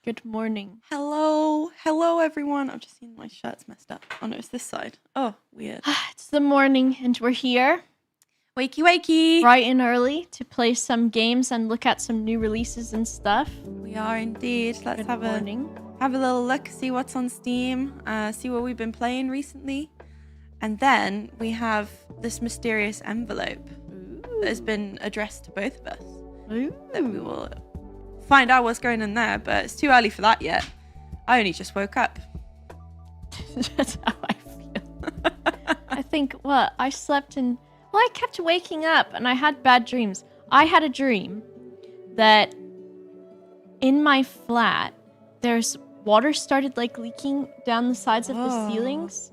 Good morning. Hello. Hello, everyone. I've just seen my shirt's messed up. Oh, no, it's this side. Oh, weird. It's the morning, and we're here Wakey, wakey. bright and early to play some games and look at some new releases and stuff. We are indeed. Let's Good morning. have a little look, see what's on Steam, see what we've been playing recently. And then we have this mysterious envelope that has been addressed to both of us. Ooh. That we will find out what's going on there, but it's too early for that yet. I only just woke up. That's how I feel. I think, I slept in... Well, I kept waking up, and I had bad dreams. I had a dream that in my flat, there's water started, leaking down the sides of the ceilings,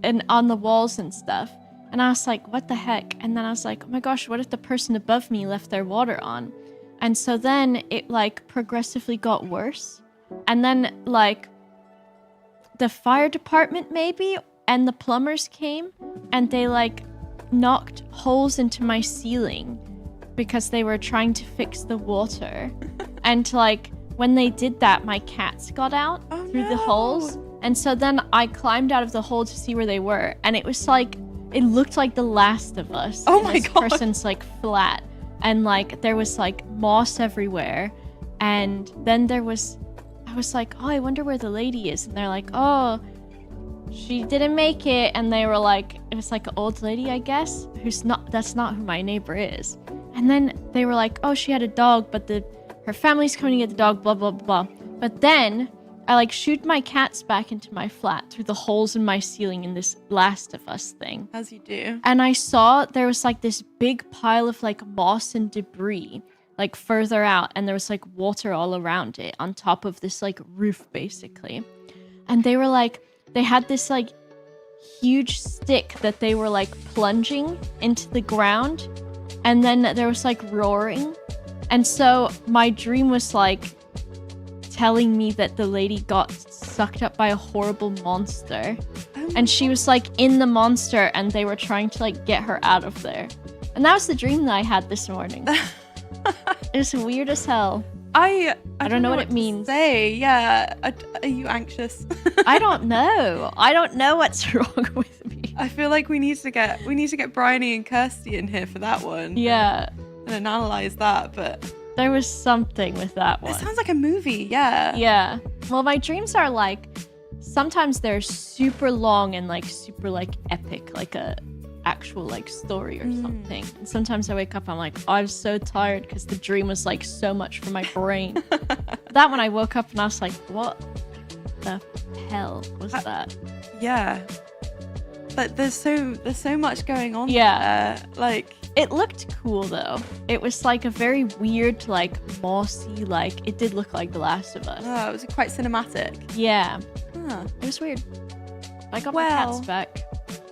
and on the walls and stuff. And I was like, what the heck? And then I was like, oh my gosh, what if the person above me left their water on? And so then it, progressively got worse. And then, the fire department maybe and the plumbers came and they, knocked holes into my ceiling because they were trying to fix the water. And, when they did that, my cats got out through the holes. And so then I climbed out of the hole to see where they were. And it was it looked like The Last of Us. Oh my God. This person's, flat. And, there was, moss everywhere. And then I was like, oh, I wonder where the lady is. And they're like, oh, she didn't make it. And they were like, it was an old lady, I guess, that's not who my neighbor is. And then they were like, oh, she had a dog, but her family's coming to get the dog, blah, blah, blah. But then I, shooed my cats back into my flat through the holes in my ceiling in this Last of Us thing. As you do. And I saw there was, this big pile of, moss and debris, further out. And there was, water all around it on top of this, roof, basically. And they were, they had this, huge stick that they were, plunging into the ground. And then there was, roaring. And so my dream was, telling me that the lady got sucked up by a horrible monster. And she was in the monster and they were trying to get her out of there. And that was the dream that I had this morning. It was weird as hell. I don't know what it means. Say, yeah. Are you anxious? I don't know. I don't know what's wrong with me. I feel like we need to get Bryony and Kirsty in here for that one. Yeah. And analyze that, but there was something with that one. It sounds like a movie, yeah. Yeah. Well, my dreams are sometimes they're super long and super epic, a actual actual or something. And sometimes I wake up, I'm oh, I'm so tired because the dream was so much for my brain. That one I woke up and I was like, what the hell was that? Yeah. But there's so much going on. Yeah. There. It looked cool though. It was a very weird, mossy, it did look like The Last of Us. Oh, it was quite cinematic. Yeah. Huh. It was weird. I got my cats back.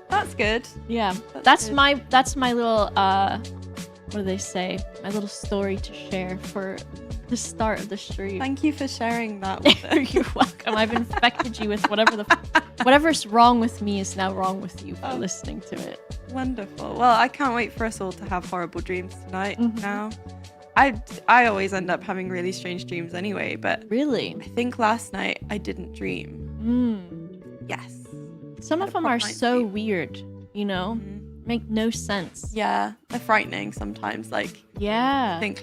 That's good. Yeah. That's my little what do they say? My little story to share for the start of the stream. Thank you for sharing that with us. You're welcome. I've infected you with whatever's wrong with me is now wrong with you for listening to it. Wonderful. Well, I can't wait for us all to have horrible dreams tonight now. I always end up having really strange dreams anyway, but really? I think last night I didn't dream. Yes. Some of them are so weird, make no sense. Yeah, they're frightening sometimes. Yeah. I think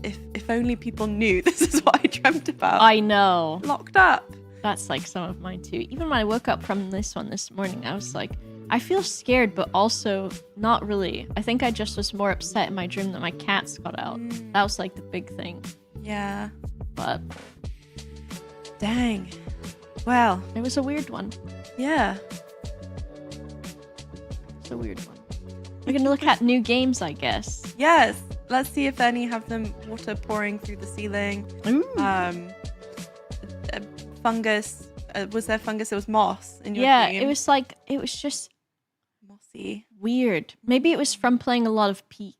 if only people knew this is what I dreamt about. I know. Locked up. That's some of mine too. Even when I woke up from this one this morning, I was I feel scared, but also not really. I think I just was more upset in my dream that my cats got out. That was the big thing. Yeah. But dang. Well, it was a weird one. Yeah. It's a weird one. We're going to look at new games, I guess. Yes. Let's see if any have them water pouring through the ceiling. Ooh. Fungus. Was there fungus? It was moss in your dream. dream. It was it was just mossy. Weird. Maybe it was from playing a lot of Peak.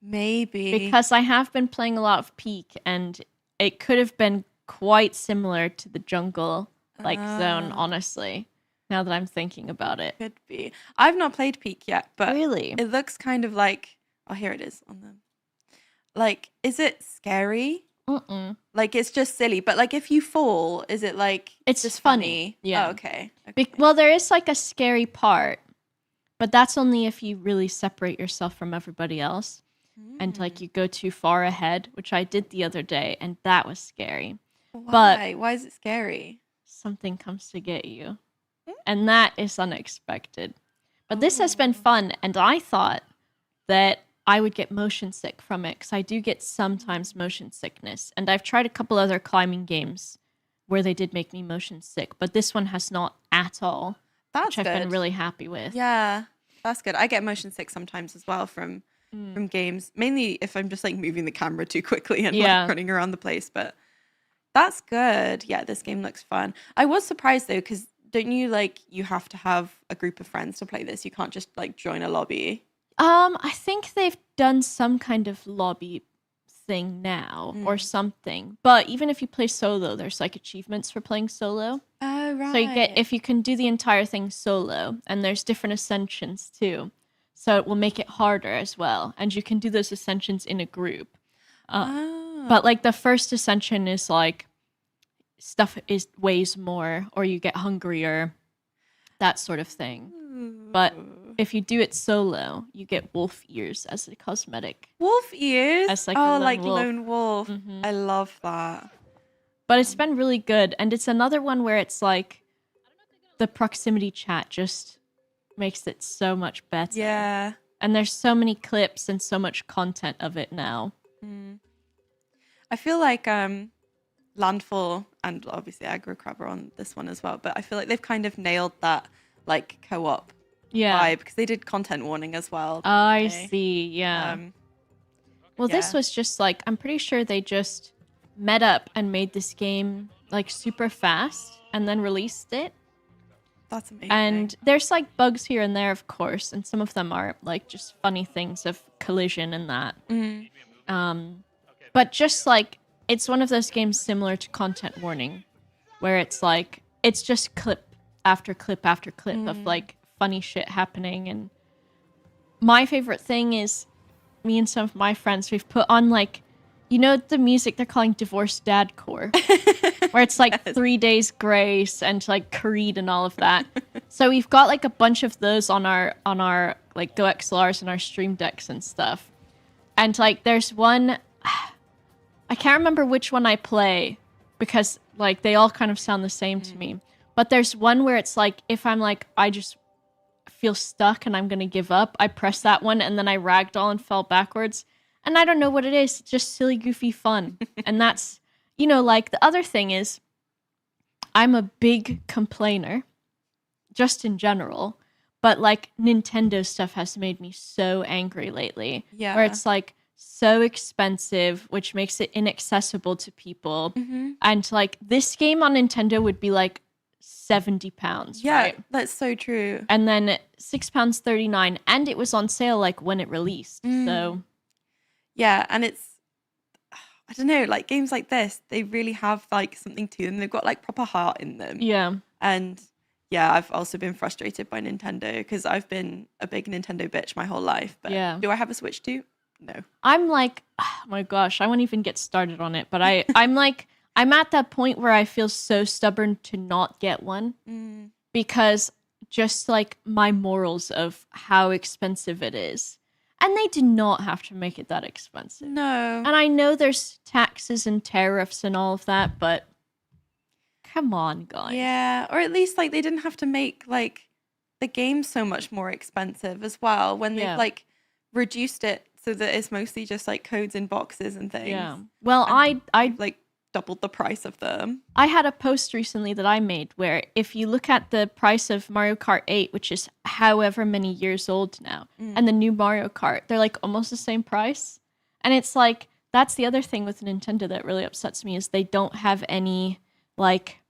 Maybe. Because I have been playing a lot of Peak and it could have been quite similar to the jungle zone, honestly. Now that I'm thinking about it. Could be. I've not played Peak yet, but really? It looks kind of oh, here it is on them. Is it scary? Mm-mm. Like, it's just silly. But, like, if you fall, is it, like, It's just funny. Yeah. Oh, okay. Okay. Well, there is, like, a scary part, but that's only if you really separate yourself from everybody else. And, like, you go too far ahead, which I did the other day, and that was scary. Why? Why is it scary? Something comes to get you. And that is unexpected. But this has been fun, and I thought that I would get motion sick from it, because I do get sometimes motion sickness. And I've tried a couple other climbing games where they did make me motion sick, but this one has not at all, That's which good. I've been really happy with. Yeah, that's good. I get motion sick sometimes as well from games, mainly if I'm just like moving the camera too quickly and like running around the place. But that's good. Yeah, this game looks fun. I was surprised though, because don't you you have to have a group of friends to play this? You can't just like join a lobby. I think they've done some kind of lobby thing now or something. But even if you play solo, there's like achievements for playing solo. Oh, right. So you get, if you can do the entire thing solo, and there's different ascensions too. So it will make it harder as well. And you can do those ascensions in a group. But like the first ascension is like stuff weighs more, or you get hungrier, that sort of thing. But if you do it solo, you get wolf ears as a cosmetic. Wolf ears? As like lone wolf. I love that. But it's been really good. And it's another one where it's like the proximity chat just makes it so much better. Yeah. And there's so many clips and so much content of it now. I feel like Landfall and obviously Aggro Crab are on this one as well, but I feel like they've kind of nailed that like co-op vibe, because they did content warning as well. I see, yeah. This was just like, I'm pretty sure they just met up and made this game like super fast and then released it. That's amazing. And there's like bugs here and there, of course, and some of them are like just funny things of collision and that. But just like, it's one of those games similar to content warning, where it's like, it's just clip after clip after clip of like funny shit happening. And my favorite thing is me and some of my friends, we've put on like, you know, the music they're calling divorced dadcore, where it's like 3 Days Grace and like Creed and all of that. So we've got like a bunch of those on our like Go XLRs and our stream decks and stuff. And like there's one, I can't remember which one I play, because like they all kind of sound the same to me. But there's one where it's like, if I'm like, I just feel stuck and I'm gonna give up, I press that one and then I ragdoll and fell backwards. And I don't know what it is. It's just silly, goofy fun. And that's, you know, like the other thing is, I'm a big complainer, just in general. But like Nintendo stuff has made me so angry lately. Yeah. Where it's like so expensive, which makes it inaccessible to people. And like this game on Nintendo would be like £70. Yeah, right? That's so true. And then £6.39, and it was on sale like when it released. So yeah, and it's, I don't know, like games like this, they really have like something to them. They've got like proper heart in them. Yeah. And yeah, I've also been frustrated by Nintendo, because I've been a big Nintendo bitch my whole life. But do I have a Switch too? No. I'm like, oh my gosh, I won't even get started on it. But I'm like, I'm at that point where I feel so stubborn to not get one, because just like my morals of how expensive it is. And they do not have to make it that expensive. No. And I know there's taxes and tariffs and all of that, but come on, guys. Yeah, or at least like they didn't have to make like the game so much more expensive as well, when they've like reduced it so that it's mostly just like codes in boxes and things. Yeah. Well, and I like doubled the price of them. I had a post recently that I made where if you look at the price of Mario Kart 8, which is however many years old now, and the new Mario Kart, they're like almost the same price. And it's like, that's the other thing with Nintendo that really upsets me, is they don't have any, like,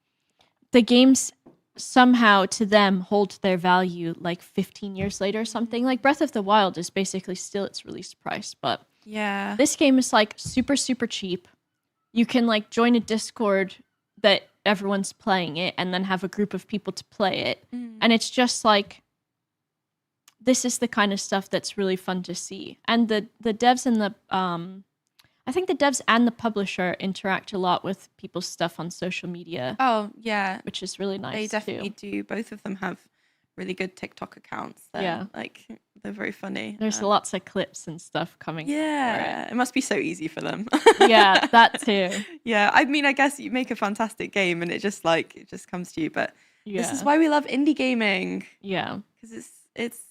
the games somehow to them hold their value like 15 years later or something. Like Breath of the Wild is basically still its release price, but yeah, this game is like super, super cheap. You can like join a Discord that everyone's playing it and then have a group of people to play it. And it's just like, this is the kind of stuff that's really fun to see. And the devs in the, I think the devs and the publisher interact a lot with people's stuff on social media. Oh, yeah. Which is really nice. They definitely do. Both of them have really good TikTok accounts. Yeah. Like, they're very funny. There's lots of clips and stuff coming. Yeah. It must be so easy for them. Yeah, that too. Yeah. I mean, I guess you make a fantastic game and it just comes to you. But this is why we love indie gaming. Yeah. Because it's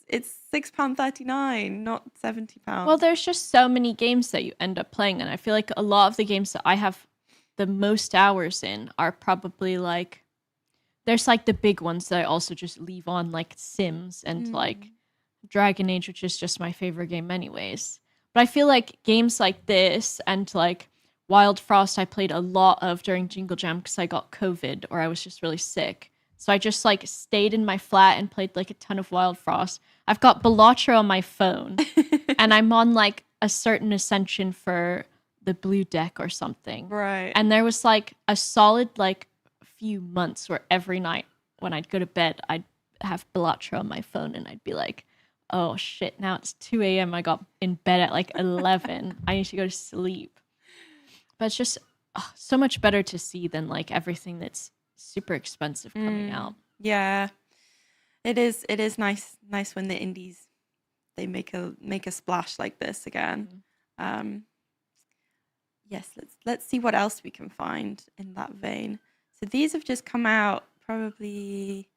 £6.39, not £70. Well, there's just so many games that you end up playing. And I feel like a lot of the games that I have the most hours in are probably like, there's like the big ones that I also just leave on, like Sims and like Dragon Age, which is just my favorite game anyways. But I feel like games like this and like Wild Frost I played a lot of during Jingle Jam because I got COVID or I was just really sick. So I just like stayed in my flat and played like a ton of Wild Frost. I've got Balatro on my phone and I'm on like a certain ascension for the blue deck or something. Right. And there was like a solid like few months where every night when I'd go to bed, I'd have Balatro on my phone and I'd be like, oh shit, now it's 2 a.m. I got in bed at like 11. I need to go to sleep. But it's just so much better to see than like everything that's super expensive coming out. Yeah. It is nice when the indies they make a splash like this again. Yes, let's see what else we can find in that vein. So these have just come out probably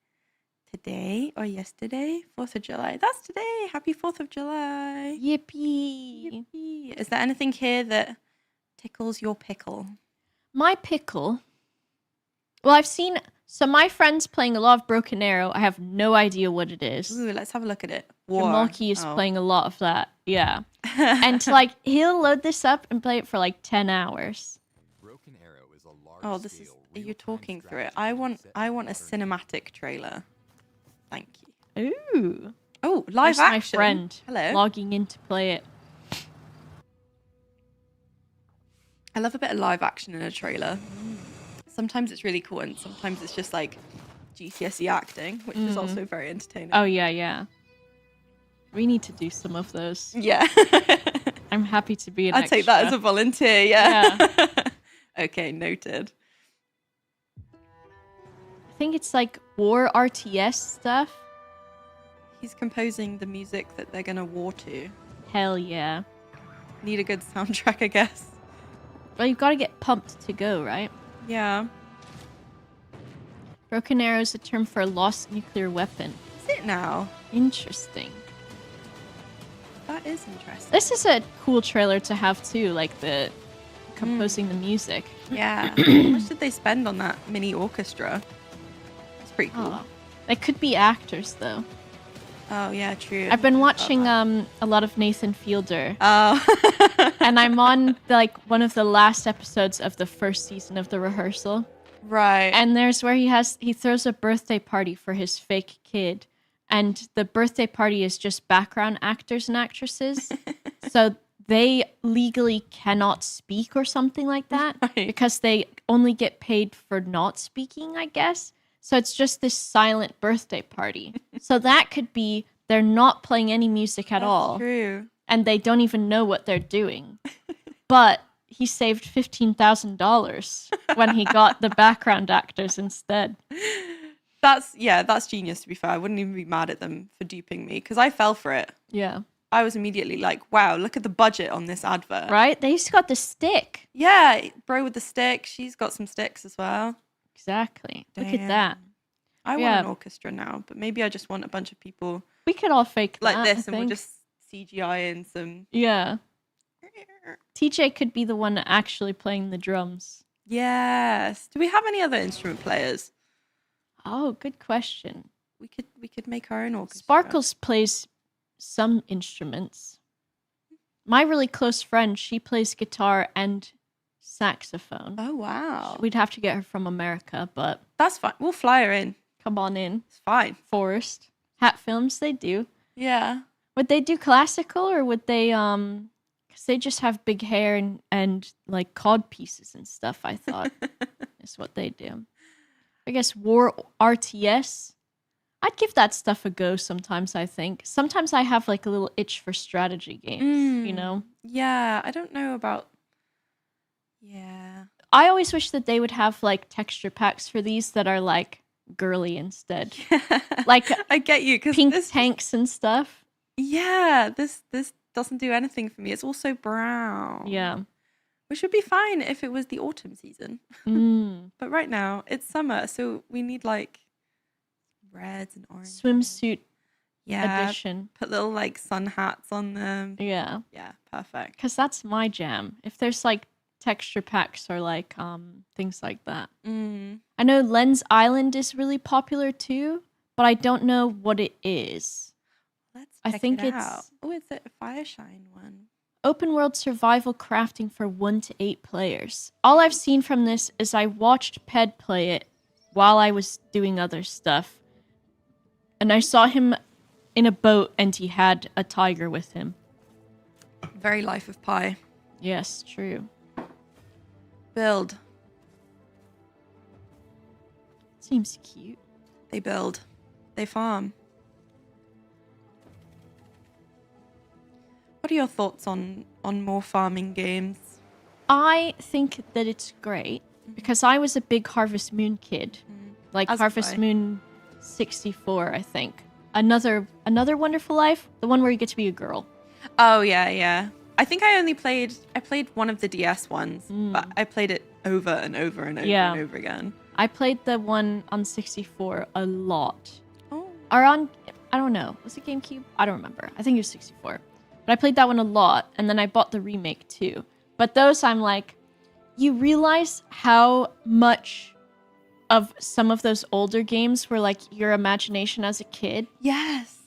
today or yesterday, 4th of July. That's today. Happy 4th of July. Yippee. Yippee. Is there anything here that tickles your pickle? My pickle? Well, I've seen... So my friend's playing a lot of Broken Arrow. I have no idea what it is. Ooh, let's have a look at it. Jamalki is playing a lot of that. Yeah. And like, he'll load this up and play it for like 10 hours. Broken Arrow is a large this is... You're talking through it. I want a cinematic trailer. Thank you. Ooh. Oh, live action. My friend. Hello. Logging in to play it. I love a bit of live action in a trailer. Sometimes it's really cool, and sometimes it's just like GCSE acting, which is also very entertaining. Oh yeah. We need to do some of those. Yeah. I'm happy to be an extra. I'll take that as a volunteer. Yeah. Okay, noted. I think it's like war RTS stuff. He's composing the music that they're gonna war to. Hell yeah. Need a good soundtrack, I guess. Well, you've got to get pumped to go, right? Yeah. Broken Arrow is a term for a lost nuclear weapon. Is it now? Interesting. That is interesting. This is a cool trailer to have too, like the composing the music. Yeah. How much did they spend on that mini orchestra? It's pretty cool. Oh. They could be actors though. Oh yeah, true. I've been watching a lot of Nathan Fielder. Oh. And I'm on like one of the last episodes of the first season of The Rehearsal. Right. And there's where he throws a birthday party for his fake kid. And the birthday party is just background actors and actresses. So they legally cannot speak or something like that. Right. Because they only get paid for not speaking, I guess. So it's just this silent birthday party. So that could be they're not playing any music at all. True. And they don't even know what they're doing. But he saved $15,000 when he got the background actors instead. That's genius, to be fair. I wouldn't even be mad at them for duping me because I fell for it. Yeah. I was immediately like, wow, look at the budget on this advert. Right? They've got the stick. Yeah, bro with the stick. She's got some sticks as well. Exactly. Damn. Look at that. I want an orchestra now, but maybe I just want a bunch of people. We could all fake like that, this, and we'll just CGI in some. Yeah. TJ could be the one actually playing the drums. Yes. Do we have any other instrument players? Oh, good question. We could make our own orchestra. Sparkles plays some instruments. My really close friend, she plays guitar and saxophone. Oh, wow. We'd have to get her from America, but... That's fine. We'll fly her in. Come on in. It's fine. Forest. Hat films, they do. Yeah. Would they do classical, or would they, because they just have big hair and like cod pieces and stuff, I thought, is what they do. I guess war RTS. I'd give that stuff a go sometimes, I think. Sometimes I have like a little itch for strategy games, you know? Yeah, I don't know about Yeah. I always wish that they would have like texture packs for these that are like girly instead. Like I get you, because pink tanks and stuff. Yeah, this doesn't do anything for me. It's also brown. Yeah. Which would be fine if it was the autumn season. But right now it's summer, so we need like reds and orange. Swimsuit edition. Put little like sun hats on them. Yeah. Yeah, perfect. Because that's my jam. If there's like texture packs or like things like that. I know Lens Island is really popular too, but I don't know what it is. Let's check it out. Oh, it's a Fireshine one. Open world survival crafting for 1 to 8 players. All I've seen from this is I watched Ped play it while I was doing other stuff. And I saw him in a boat and he had a tiger with him. Very Life of Pi. Yes, true. Build. Seems cute. They build. They farm. What are your thoughts on more farming games? I think that it's great because I was a big Harvest Moon kid. Like Harvest Moon 64, I think. Another Wonderful Life, the one where you get to be a girl. Oh yeah. I think I played one of the DS ones, but I played it over and over and over and over again. I played the one on 64 a lot. Oh. Or on, I don't know, was it GameCube? I don't remember. I think it was 64. But I played that one a lot, and then I bought the remake too. But those, I'm like, you realize how much of some of those older games were like your imagination as a kid? Yes.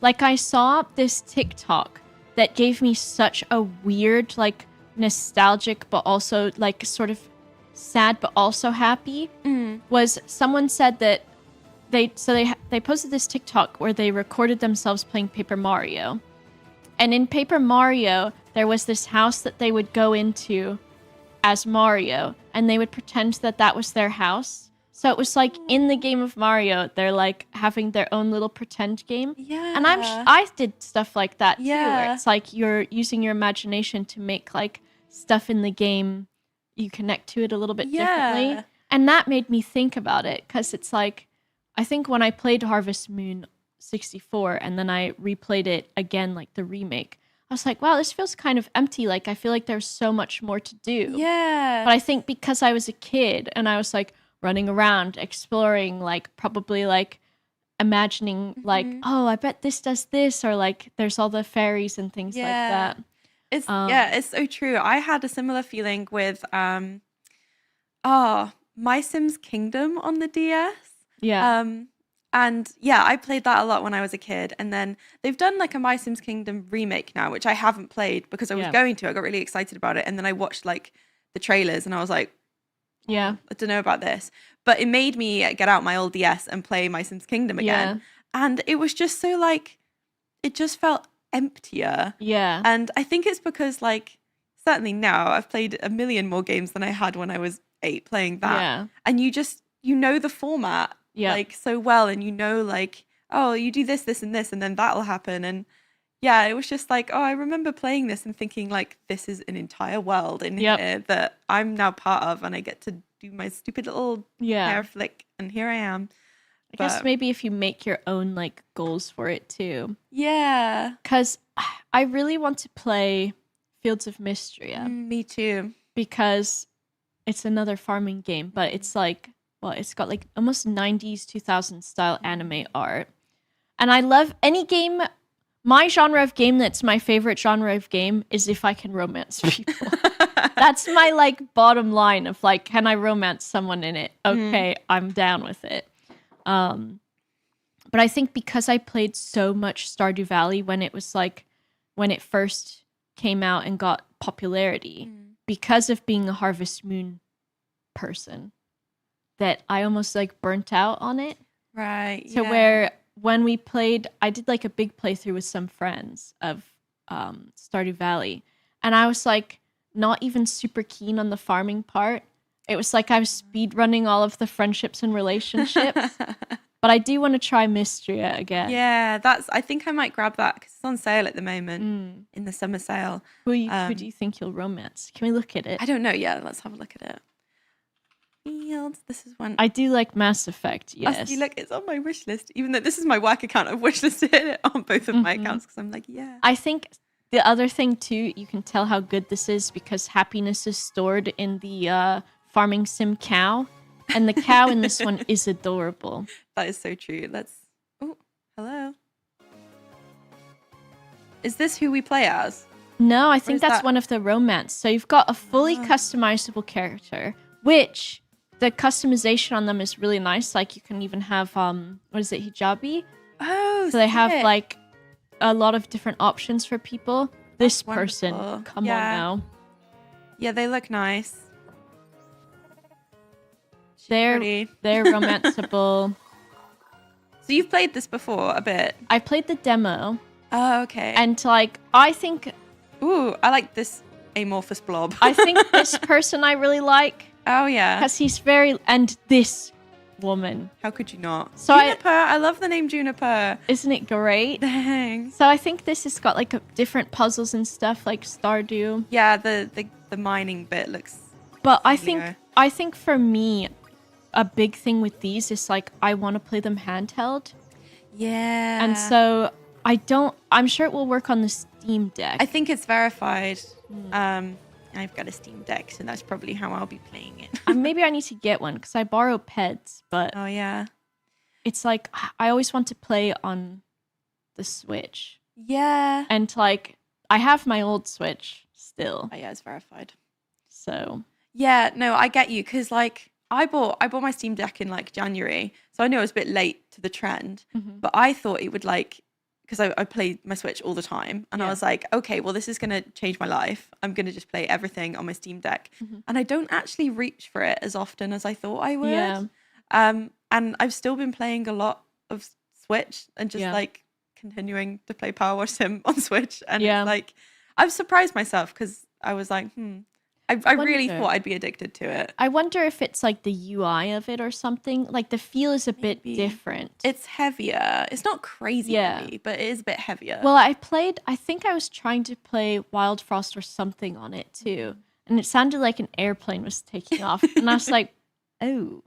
Like, I saw this TikTok that gave me such a weird, like, nostalgic, but also, like, sort of sad, but also happy. Was someone said that they posted this TikTok where they recorded themselves playing Paper Mario. And in Paper Mario, there was this house that they would go into as Mario, and they would pretend that that was their house. So it was like in the game of Mario, they're like having their own little pretend game. Yeah. And I did stuff like that too. Yeah. Where it's like you're using your imagination to make like stuff in the game, you connect to it a little bit differently. And that made me think about it, because it's like, I think when I played Harvest Moon 64 and then I replayed it again, like the remake, I was like, wow, this feels kind of empty. Like, I feel like there's so much more to do. Yeah. But I think because I was a kid and I was like running around, exploring, like probably like imagining like, oh, I bet this does this, or like there's all the fairies and things like that. It's it's so true. I had a similar feeling with My Sims Kingdom on the DS. Yeah. And yeah, I played that a lot when I was a kid. And then they've done like a My Sims Kingdom remake now, which I haven't played because I was going to. I got really excited about it. And then I watched like the trailers and I was like, yeah, I don't know about this. But it made me get out my old DS and play My Sims Kingdom again. And it was just so like, it just felt emptier. Yeah. And I think it's because like, certainly now I've played a million more games than I had when I was 8 playing that. Yeah. And you know the format like so well, and you know like, oh, you do this and this, and then that'll happen. And yeah, it was just like, oh, I remember playing this and thinking like, this is an entire world in here that I'm now part of, and I get to do my stupid little hair flick, and here I am. I guess maybe if you make your own like goals for it too. Yeah. Because I really want to play Fields of Mystria. Me too. Because it's another farming game, but it's like, well, it's got like almost 90s, 2000s style anime art. And I love any game. My genre of game that's my favorite genre of game is if I can romance people. That's my like bottom line of like, can I romance someone in it? Okay, I'm down with it. But I think because I played so much Stardew Valley when it was like, when it first came out and got popularity, because of being a Harvest Moon person, that I almost like burnt out on it. Right. To where when we played, I did like a big playthrough with some friends of Stardew Valley. And I was like not even super keen on the farming part. It was like I was speed running all of the friendships and relationships. But I do want to try Mystria again. Yeah, I think I might grab that because it's on sale at the moment in the summer sale. Who do you think you'll romance? Can we look at it? I don't know. Yeah, let's have a look at it. Fields. This is one. I do like Mass Effect. Yes. See, look, it's on my wish list. Even though this is my work account, I've wishlisted it on both of my accounts because I'm like, yeah. I think the other thing too, you can tell how good this is because happiness is stored in the farming sim cow, and the cow in this one is adorable. That is so true. Oh, hello. Is this who we play as? No, I think that's one of the romance. So you've got a fully customizable character, which the customization on them is really nice. Like you can even have hijabi. Oh, so they have like a lot of different options for people. This person, come on now. Yeah, they look nice. They're romanceable. So you've played this before a bit. I played the demo. Oh, okay. And like I think I like this amorphous blob. I think this person I really like. Oh yeah. Because he's and this woman. How could you not? So Juniper, I love the name Juniper. Isn't it great? Thanks. So I think this has got like different puzzles and stuff like Stardew. Yeah, the mining bit looks. But I think for me, a big thing with these is like I want to play them handheld. Yeah. And so I'm sure it will work on the Steam Deck. I think it's verified. I've got a Steam Deck, so that's probably how I'll be playing it. Maybe I need to get one because I borrow peds, but oh yeah, it's like I always want to play on the Switch. Yeah. And like I have my old Switch still. Oh yeah, it's verified. So yeah, no, I get you because like I bought my Steam Deck in like January, so I know I was a bit late to the trend, but I thought it would like. Because I play my Switch all the time. And I was like, okay, well, this is going to change my life. I'm going to just play everything on my Steam Deck. And I don't actually reach for it as often as I thought I would. Yeah. And I've still been playing a lot of Switch and just like continuing to play Power Wash Sim on Switch. And it's like, I've surprised myself because I was like, I really thought I'd be addicted to it. I wonder if it's like the UI of it or something. Like the feel is a bit different. It's heavier. It's not crazy heavy, but it is a bit heavier. Well, I think I was trying to play Wild Frost or something on it too. And it sounded like an airplane was taking off. And I was like, oh.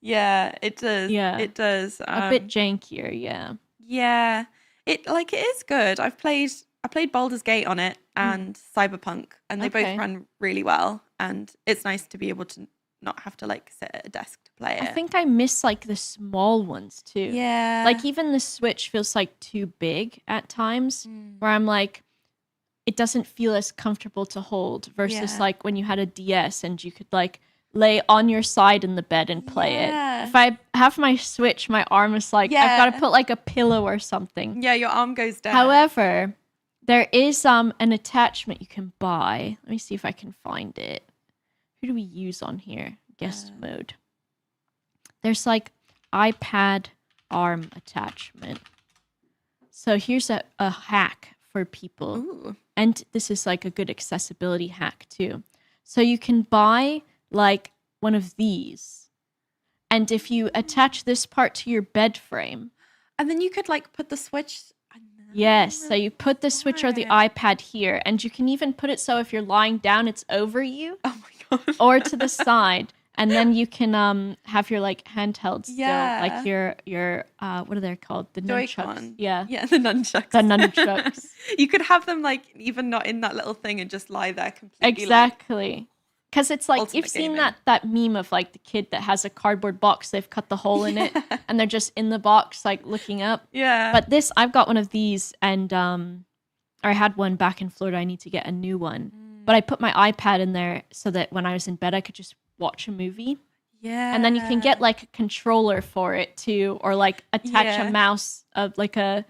Yeah, it does. Yeah. It does. A bit jankier, yeah. Yeah. It is good. I played Baldur's Gate on it and Cyberpunk, and they both run really well. And it's nice to be able to not have to like sit at a desk to play it. I think I miss like the small ones too. Yeah. Like even the Switch feels like too big at times, where I'm like, it doesn't feel as comfortable to hold versus like when you had a DS and you could like lay on your side in the bed and play it. If I have my Switch, my arm is like, I've got to put like a pillow or something. Yeah, your arm goes down. However, there is an attachment you can buy. Let me see if I can find it. Who do we use on here? Guest mode. There's like iPad arm attachment. So here's a hack for people. Ooh. And this is like a good accessibility hack too. So you can buy like one of these. And if you attach this part to your bed frame. And then you could like put the Switch. Yes, so you put the Switch or the iPad here, and you can even put it so if you're lying down, it's over you. Oh my god! Or to the side, and then you can have your like handheld still, like your what are they called? The nunchucks. Yeah, the nunchucks. The nunchucks. You could have them like even not in that little thing and just lie there completely. Exactly. Because it's like, you've gaming. seen that meme of like the kid that has a cardboard box, they've cut the hole in it, and they're just in the box, like looking up. Yeah. But I've got one of these, and I had one back in Florida, I need to get a new one. But I put my iPad in there so that when I was in bed, I could just watch a movie. Yeah. And then you can get like a controller for it too, or like attach a mouse, like a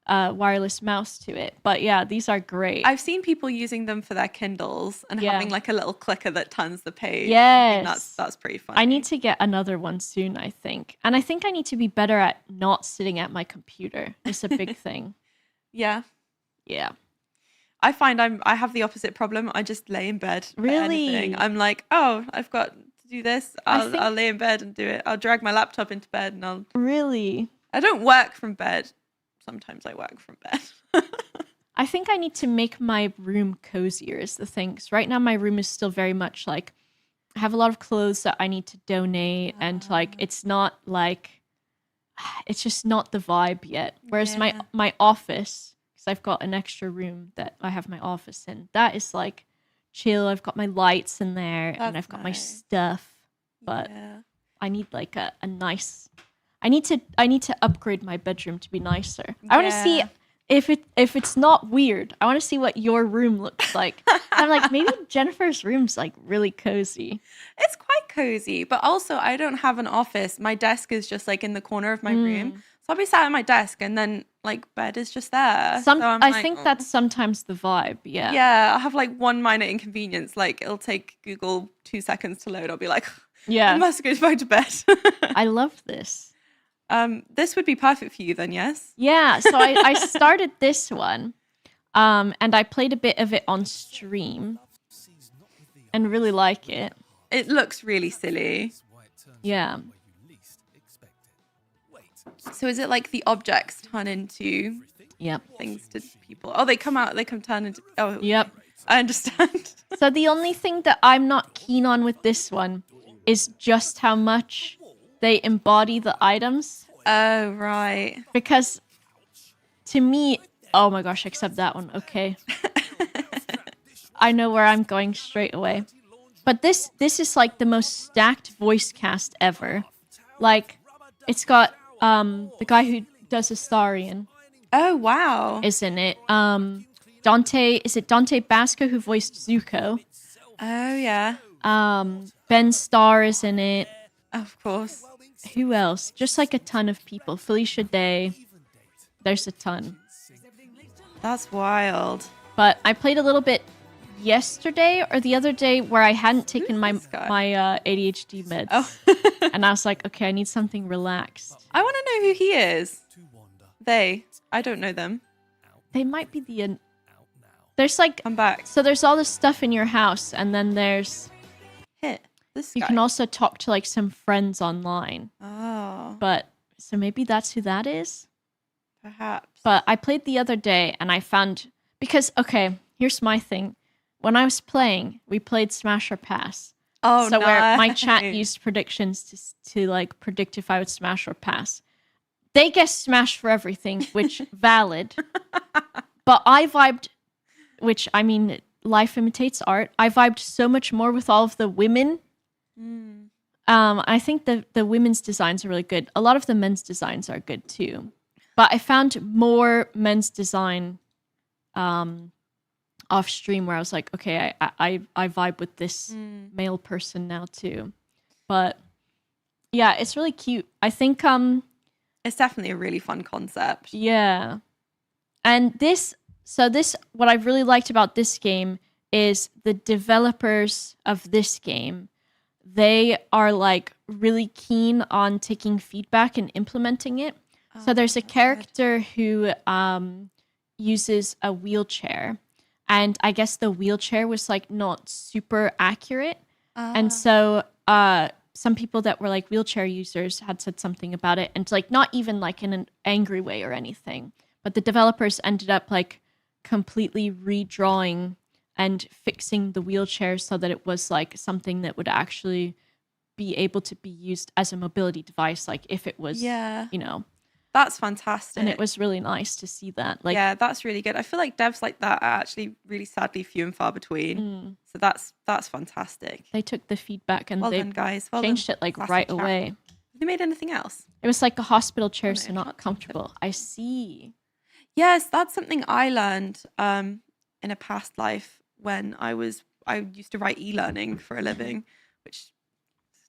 wireless mouse to it. But yeah, these are great. I've seen people using them for their Kindles and having like a little clicker that turns the page. Yes. That's pretty fun. I need to get another one soon, I think. And I think I need to be better at not sitting at my computer. It's a big thing. Yeah. Yeah. I find I have the opposite problem. I just lay in bed. Really? I'm like, oh, I've got to do this, I I'll lay in bed and do it. I'll drag my laptop into bed and I'll... Really? I don't work from bed. Sometimes I work from bed. I think I need to make my room cozier is the thing. 'Cause right now my room is still very much like, I have a lot of clothes that I need to donate and like, it's not like, it's just not the vibe yet. Whereas my office, because I've got an extra room that I have my office in, that is like chill. I've got my lights in there and I've got my stuff, but I need like a nice, I need to upgrade my bedroom to be nicer. I want to see if it's not weird. I want to see what your room looks like. I'm like, maybe Jennifer's room's like really cozy. It's quite cozy, but also I don't have an office. My desk is just like in the corner of my room. So I'll be sat at my desk and then like bed is just there. I think that's sometimes the vibe, yeah. Yeah, I'll have like one minor inconvenience. Like it'll take Google 2 seconds to load. I'll be like, I must go back to bed. I love this. This would be perfect for you then, yes? Yeah, so I started this one, and I played a bit of it on stream, and really like it. It looks really silly. Yeah. So is it like the objects turn into things to people? Oh, they come turn into... Oh, yep. I understand. So the only thing that I'm not keen on with this one is just how much they embody the items. Oh, right. Because to me, oh my gosh, except that one. Okay. I know where I'm going straight away. But this is like the most stacked voice cast ever. Like, it's got the guy who does Astarion. Oh, wow. Is in it. Is it Dante Basco who voiced Zuko? Oh, yeah. Ben Starr is in it. Of course. Who else? Just like a ton of people. Felicia Day. There's a ton. That's wild. But I played a little bit yesterday or the other day where I hadn't taken my ADHD meds. Oh. And I was like, okay, I need something relaxed. I want to know who he is. I don't know them. They might be the... There's like... I'm back. So there's all this stuff in your house, and then there's... This you guy. can also talk to like some friends online. Oh. But, so maybe that's who that is? Perhaps. But I played the other day, and I found... Because, okay, here's my thing. When I was playing, we played Smash or Pass. Oh, so where my chat used predictions to like predict if I would smash or pass. They guessed smash for everything, which valid. But I vibed, which I mean, life imitates art. I vibed so much more with all of the women. I think the women's designs are really good. A lot of the men's designs are good too. But I found more men's design off stream where I was like, okay, I vibe with this male person now too. But yeah, it's really cute. I think it's definitely a really fun concept. Yeah. And what I really liked about this game is the developers of this game, they are like really keen on taking feedback and implementing it. So there's a character who uses a wheelchair. And I guess the wheelchair was like not super accurate. And so some people that were like wheelchair users had said something about it. And like not even like in an angry way or anything. But the developers ended up like completely redrawing and fixing the wheelchair so that it was like something that would actually be able to be used as a mobility device. Like if it was, you know. That's fantastic. And it was really nice to see that. Like, yeah, that's really good. I feel like devs like that are actually really sadly few and far between. So that's fantastic. They took the feedback and they changed it like right away. Have they made anything else? It was like a hospital chair, so not comfortable. I see. Yes, that's something I learned in a past life when I used to write e-learning for a living, which is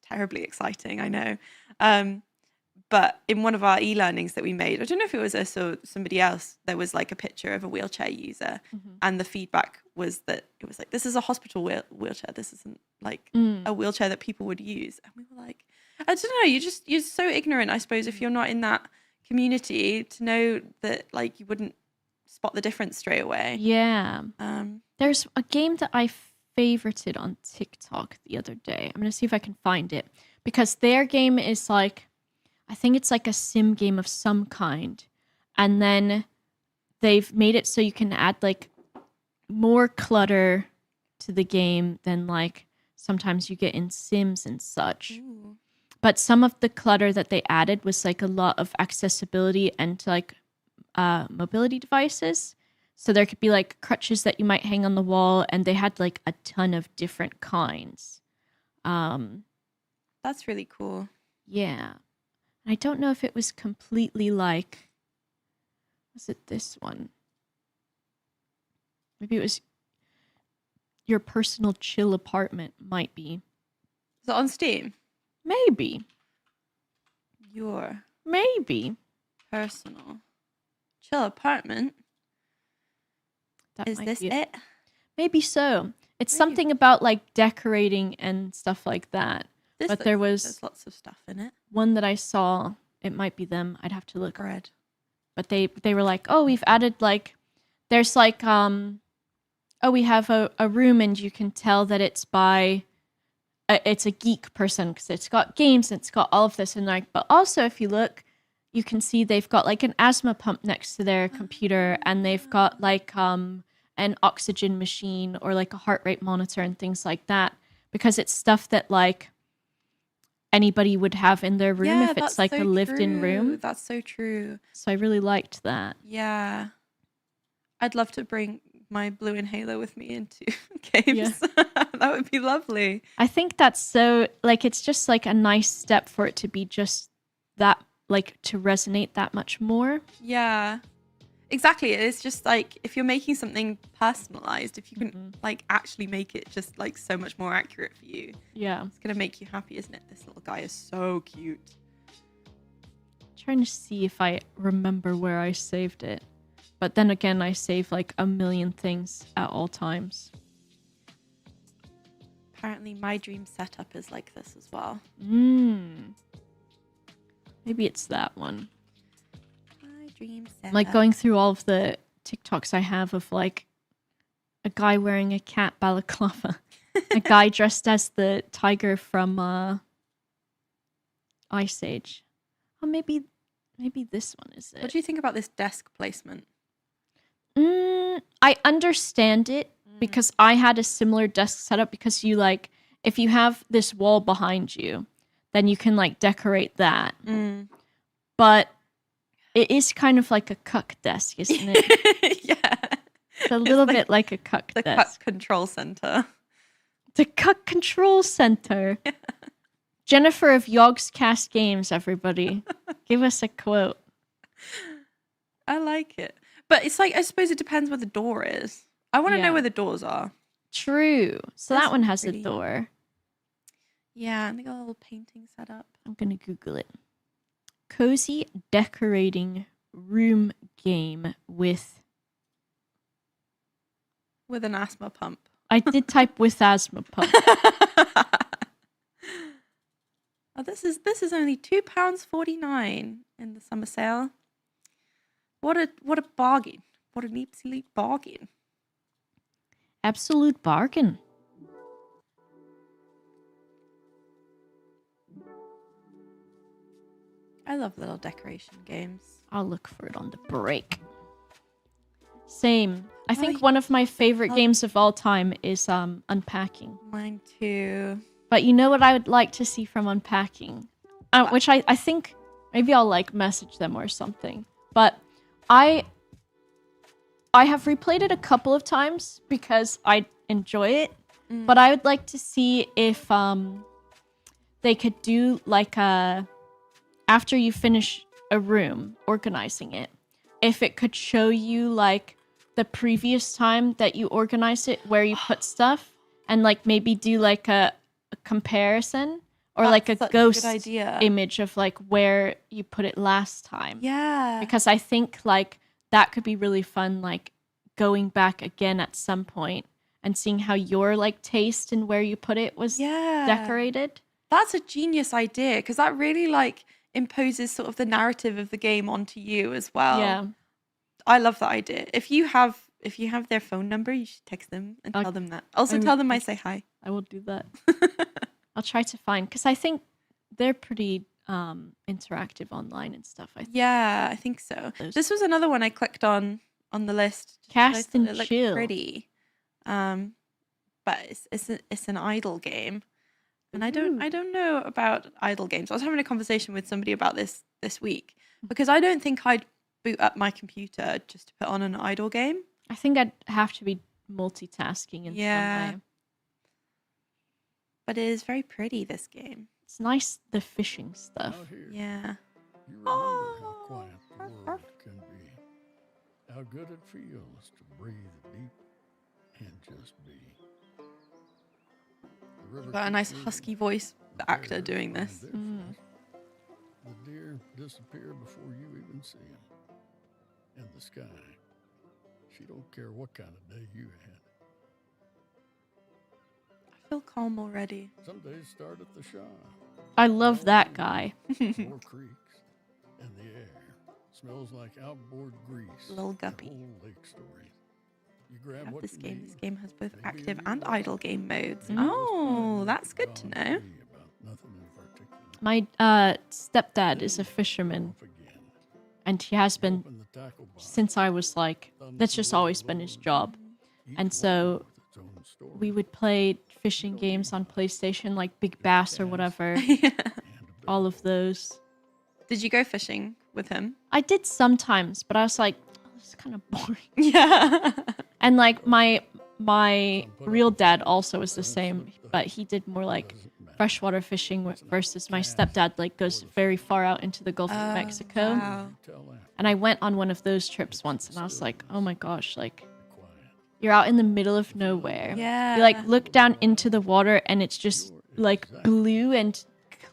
terribly exciting, I know. But in one of our e-learnings that we made, I don't know if it was us or somebody else, there was like a picture of a wheelchair user. And the feedback was that it was like, this is a hospital wheelchair. This isn't like a wheelchair that people would use. And we were like, I don't know, you're so ignorant, I suppose, if you're not in that community to know that like you wouldn't spot the difference straight away. Yeah. There's a game that I favorited on TikTok the other day. I'm going to see if I can find it. Because their game is like, I think it's like a sim game of some kind. And then they've made it so you can add like more clutter to the game than like sometimes you get in Sims and such. Ooh. But some of the clutter that they added was like a lot of accessibility and like mobility devices. So there could be like crutches that you might hang on the wall, and they had like a ton of different kinds. That's really cool. Yeah. I don't know if it was completely like, was it this one? Maybe it was your personal chill apartment, might be. Is it on Steam? Maybe. Your Maybe. personal chill apartment. That Is might this be it? Maybe so. It's Maybe. something about like decorating and stuff like that. But there was there's lots of stuff in it. one that I saw. It might be them. I'd have to look. Bread. But they were like, oh, we've added like, there's like, oh, we have a room and you can tell that it's by, it's a geek person because it's got games and it's got all of this. And like, but also if you look, you can see they've got like an asthma pump next to their computer, and they've got like an oxygen machine or like a heart rate monitor and things like that, because it's stuff that like anybody would have in their room if it's like a lived-in room. That's so true. So I really liked that. Yeah. I'd love to bring my blue inhaler with me into games. Yeah. That would be lovely. I think that's so, like, it's just like a nice step for it to be just that, like, to resonate that much more. Yeah. Exactly. It's just like if you're making something personalized, if you can like actually make it just like so much more accurate for you. Yeah. It's going to make you happy, isn't it? This little guy is so cute. Trying to see if I remember where I saved it. But then again, I save like a million things at all times. Apparently my dream setup is like this as well. Maybe it's that one. My dream setup. Like going through all of the TikToks I have of like a guy wearing a cat balaclava. A guy dressed as the tiger from Ice Age. Oh, maybe this one is it. What do you think about this desk placement? I understand it because I had a similar desk setup, because you like, if you have this wall behind you, then you can like decorate that. But it is kind of like a cuck desk, isn't it? Yeah. It's a little bit like a cuck The desk. cuck control center. The cuck control center. Yeah. Jennifer of Yogscast Games, everybody. Give us a quote. I like it. But it's like, I suppose it depends where the door is. I want to know where the doors are. True. So That's that one has pretty. a door. Yeah, and they got a little painting set up. I'm going to Google it. Cozy decorating room game with... With an asthma pump. I did type with asthma pump. Oh, this is only £2.49 in the summer sale. What a bargain. What an absolute bargain. Absolute bargain. I love little decoration games. I'll look for it on the break. Same. I think one of my favorite games of all time is Unpacking. Mine too. But you know what I would like to see from Unpacking? Which I think maybe I'll like message them or something. But I have replayed it a couple of times because I enjoy it. But I would like to see if they could do like after you finish a room organizing it, if it could show you like the previous time that you organized it, where you put stuff, and like maybe do like a comparison or like a ghost image of like where you put it last time. Yeah. Because I think like that could be really fun, like going back again at some point and seeing how your like taste and where you put it was decorated. That's a genius idea, because that really like imposes sort of the narrative of the game onto you as well. Yeah. I love that idea. If you have if you have their phone number, you should text them and tell them that. Also, tell them I say hi. I will do that. I'll try to find, because I think they're pretty interactive online and stuff. Yeah, I think so. This was another one I clicked on the list. Cast and Chill. Pretty, but it's an idle game, and I don't know about idle games. I was having a conversation with somebody about this week because I don't think I'd boot up my computer just to put on an idle game. I think I'd have to be multitasking in some way. But it is very pretty, this game. It's nice, the fishing stuff. Yeah. You remember how quiet the world can be. How good it feels to breathe deep and just be. Got a nice husky voice actor doing this. The deer disappear before you even see them. And the sky, she don't care what kind of day you had. I feel calm already. Some days start at the Shaw. I love that guy. 4 creeks, and the air smells like outboard grease. Little guppy. Whole lake story. You grab what This you game. need. This game has both Maybe active a and real idle game modes. Mm. Oh, that's good to know. About nothing in particular. My stepdad is a fisherman, Off again. and he has been Open the tackle box. since I was like, that's just always been his job. Each And one so with its own story. we would play fishing games on PlayStation, like Big Bass or whatever. And a big All of those. Did you go fishing with him? I did sometimes, but I was like, oh, this is kind of boring. Yeah. And like my real dad also was the same, but he did more like freshwater fishing versus my stepdad like goes very far out into the Gulf of Mexico. Wow. tell that And I went on one of those trips once, and I was like, oh my gosh, like quiet. you're out in the middle of nowhere. Yeah. You like look down into the water, and it's just like blue and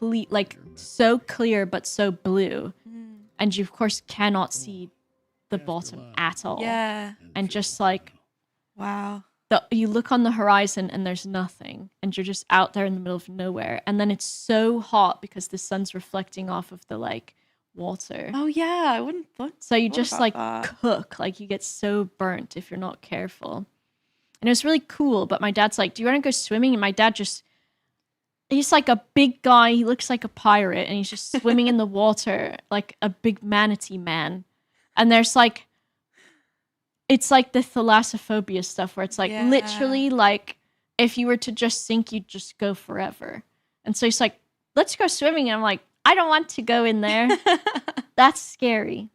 like so clear but so blue, and you of course cannot see the bottom at all. Yeah. And just like Wow. you look on the horizon and there's nothing, and you're just out there in the middle of nowhere, and then it's so hot because the sun's reflecting off of the like water. Oh yeah, I wouldn't thought. So you thought just about like that. cook, like you get so burnt if you're not careful. And it was really cool, but my dad's like, do you want to go swimming? And my dad he's like a big guy, he looks like a pirate, and he's just swimming in the water like a big manatee man. And there's like, it's like the thalassophobia stuff where it's like Yeah. literally like if you were to just sink, you'd just go forever. And so he's like, let's go swimming. And I'm like, I don't want to go in there. That's scary.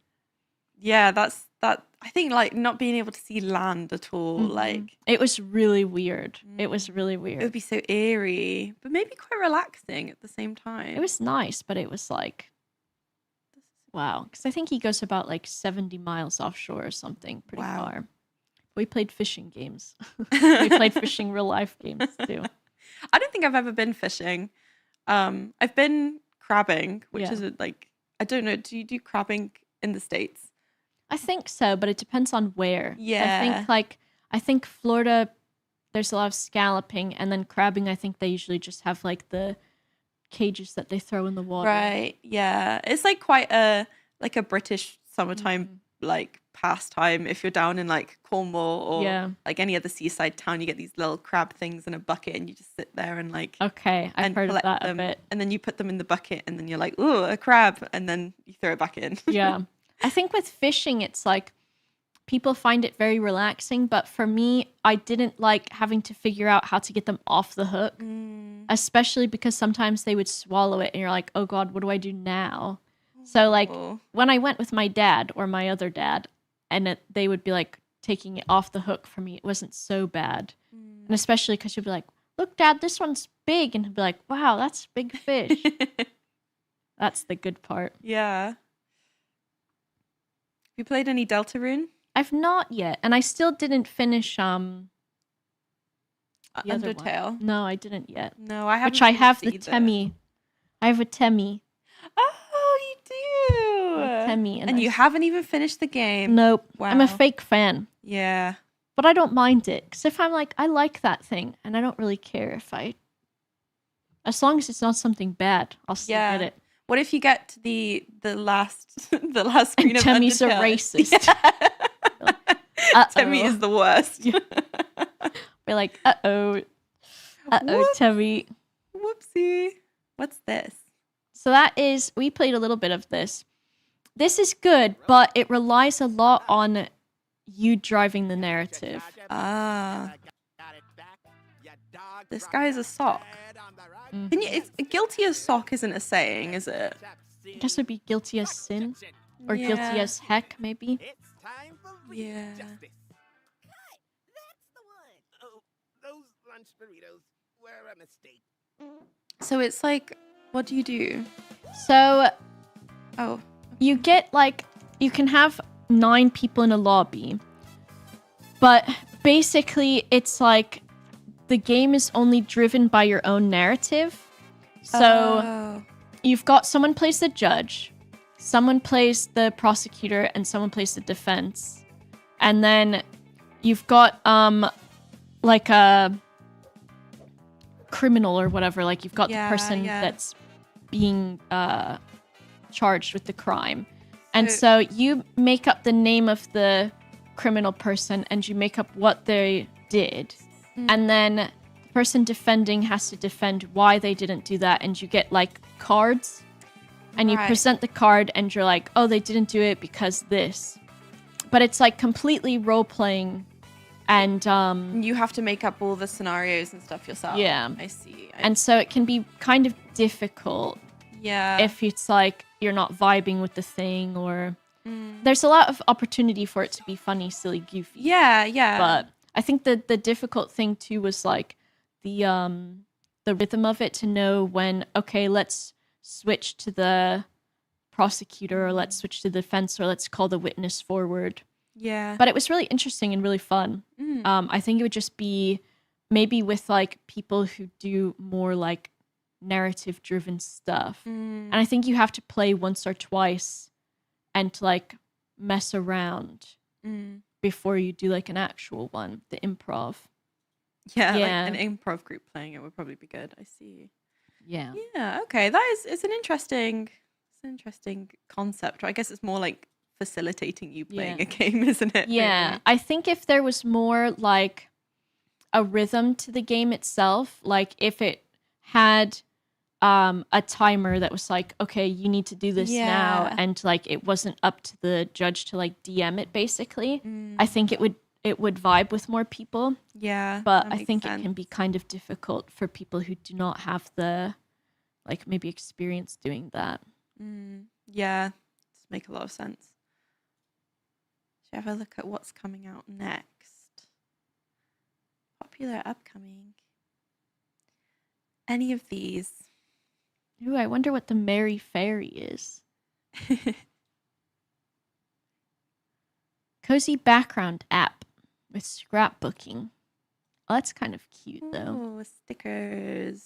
Yeah, that's that. I think like not being able to see land at all, Mhm. like It was really weird. It was really it would weird. be so eerie, but maybe quite relaxing at the same time. It was nice, but it was like, wow. Because I think he goes about like 70 miles offshore or something, pretty Wow. far. We played fishing games. We played fishing real life games too. I don't think I've ever been fishing. I've been crabbing, which Yeah. is like I don't know. Do you do crabbing in the States? I think so, but it depends on where. Yeah. I think Florida, there's a lot of scalloping, and then crabbing, I think they usually just have like the cages that they throw in the water. Right. Yeah. It's like quite a British summertime like pastime. If you're down in like Cornwall or Yeah. like any other seaside town, you get these little crab things in a bucket, and you just sit there and like Okay, I've and heard of collect that them, a bit. and then you put them in the bucket, and then you're like, ooh, a crab, and then you throw it back in. Yeah. I think with fishing, it's like people find it very relaxing, but for me, I didn't like having to figure out how to get them off the hook, especially because sometimes they would swallow it and you're like, oh God, what do I do now? So like Oh. when I went with my dad or my other dad, and they would be like taking it off the hook for me, it wasn't so bad. And especially because you'd be like, look, Dad, this one's big. And he'd be like, wow, that's a big fish. That's the good part. Yeah. You played any Deltarune? I've not yet, and I still didn't finish the other one. Undertale? No, I didn't yet. No, I haven't. Which I have the finished either. Temmie. I have a Temmie. Oh, you do. A Temmie, And you haven't even finished the game. Nope. I'm a Wow. fake fan, Yeah. but I don't mind it because if I'm like, I like that thing, and I don't really care as long as it's not something bad, I'll still Yeah. get it. What if you get to the last the last screen And of Temmie's a Undertale? racist. Yeah. Timmy is the worst. We're like, uh-oh, Timmy. Whoopsie. What's this? So that is, we played a little bit of this. This is good, but it relies a lot on you driving the narrative. Ah. This guy is a sock. Can you? It's guilty as sock isn't a saying, is it? I guess it would be guilty as sin, or guilty as heck, maybe. Yeah. That's the one. Oh, those lunch burritos were a mistake. So it's like, what do you do? So, Oh. you get like, you can have 9 people in a lobby, but basically it's like the game is only driven by your own narrative. So you've got someone plays the judge, someone plays the prosecutor, and someone plays the defense. And then you've got like a criminal or whatever, like you've got the person that's being charged with the crime. And so you make up the name of the criminal person and you make up what they did. And then the person defending has to defend why they didn't do that. And you get like cards and you present the card and you're like, oh, they didn't do it because this. But it's like completely role-playing and... you have to make up all the scenarios and stuff yourself. Yeah. I see. And so it can be kind of difficult. Yeah. If it's like you're not vibing with the thing or... There's a lot of opportunity for it to be funny, silly, goofy. Yeah, yeah. But I think that the difficult thing too was like the rhythm of it, to know when, okay, let's switch to the prosecutor or let's switch to the defense or let's call the witness forward. Yeah. But it was really interesting and really fun. I think it would just be maybe with like people who do more like narrative driven stuff. And I think you have to play once or twice and to like mess around before you do like an actual one, the improv. Yeah, like an improv group playing it would probably be good. I see. Yeah. Yeah, okay. That is, it's an interesting concept. I guess it's more like facilitating you playing a game, isn't it? Yeah. Really? I think if there was more like a rhythm to the game itself, like if it had a timer that was like, okay, you need to do this now, and like it wasn't up to the judge to like DM it basically, I think it would vibe with more people. Yeah. But I think it can be kind of difficult for people who do not have the like maybe experience doing that. Yeah. Does make a lot of sense. Should I have a look at what's coming out next? Popular upcoming. Any of these? Ooh, I wonder what the Merry Fairy is. Cozy background app with scrapbooking. Oh, that's kind of cute, though. Oh, stickers.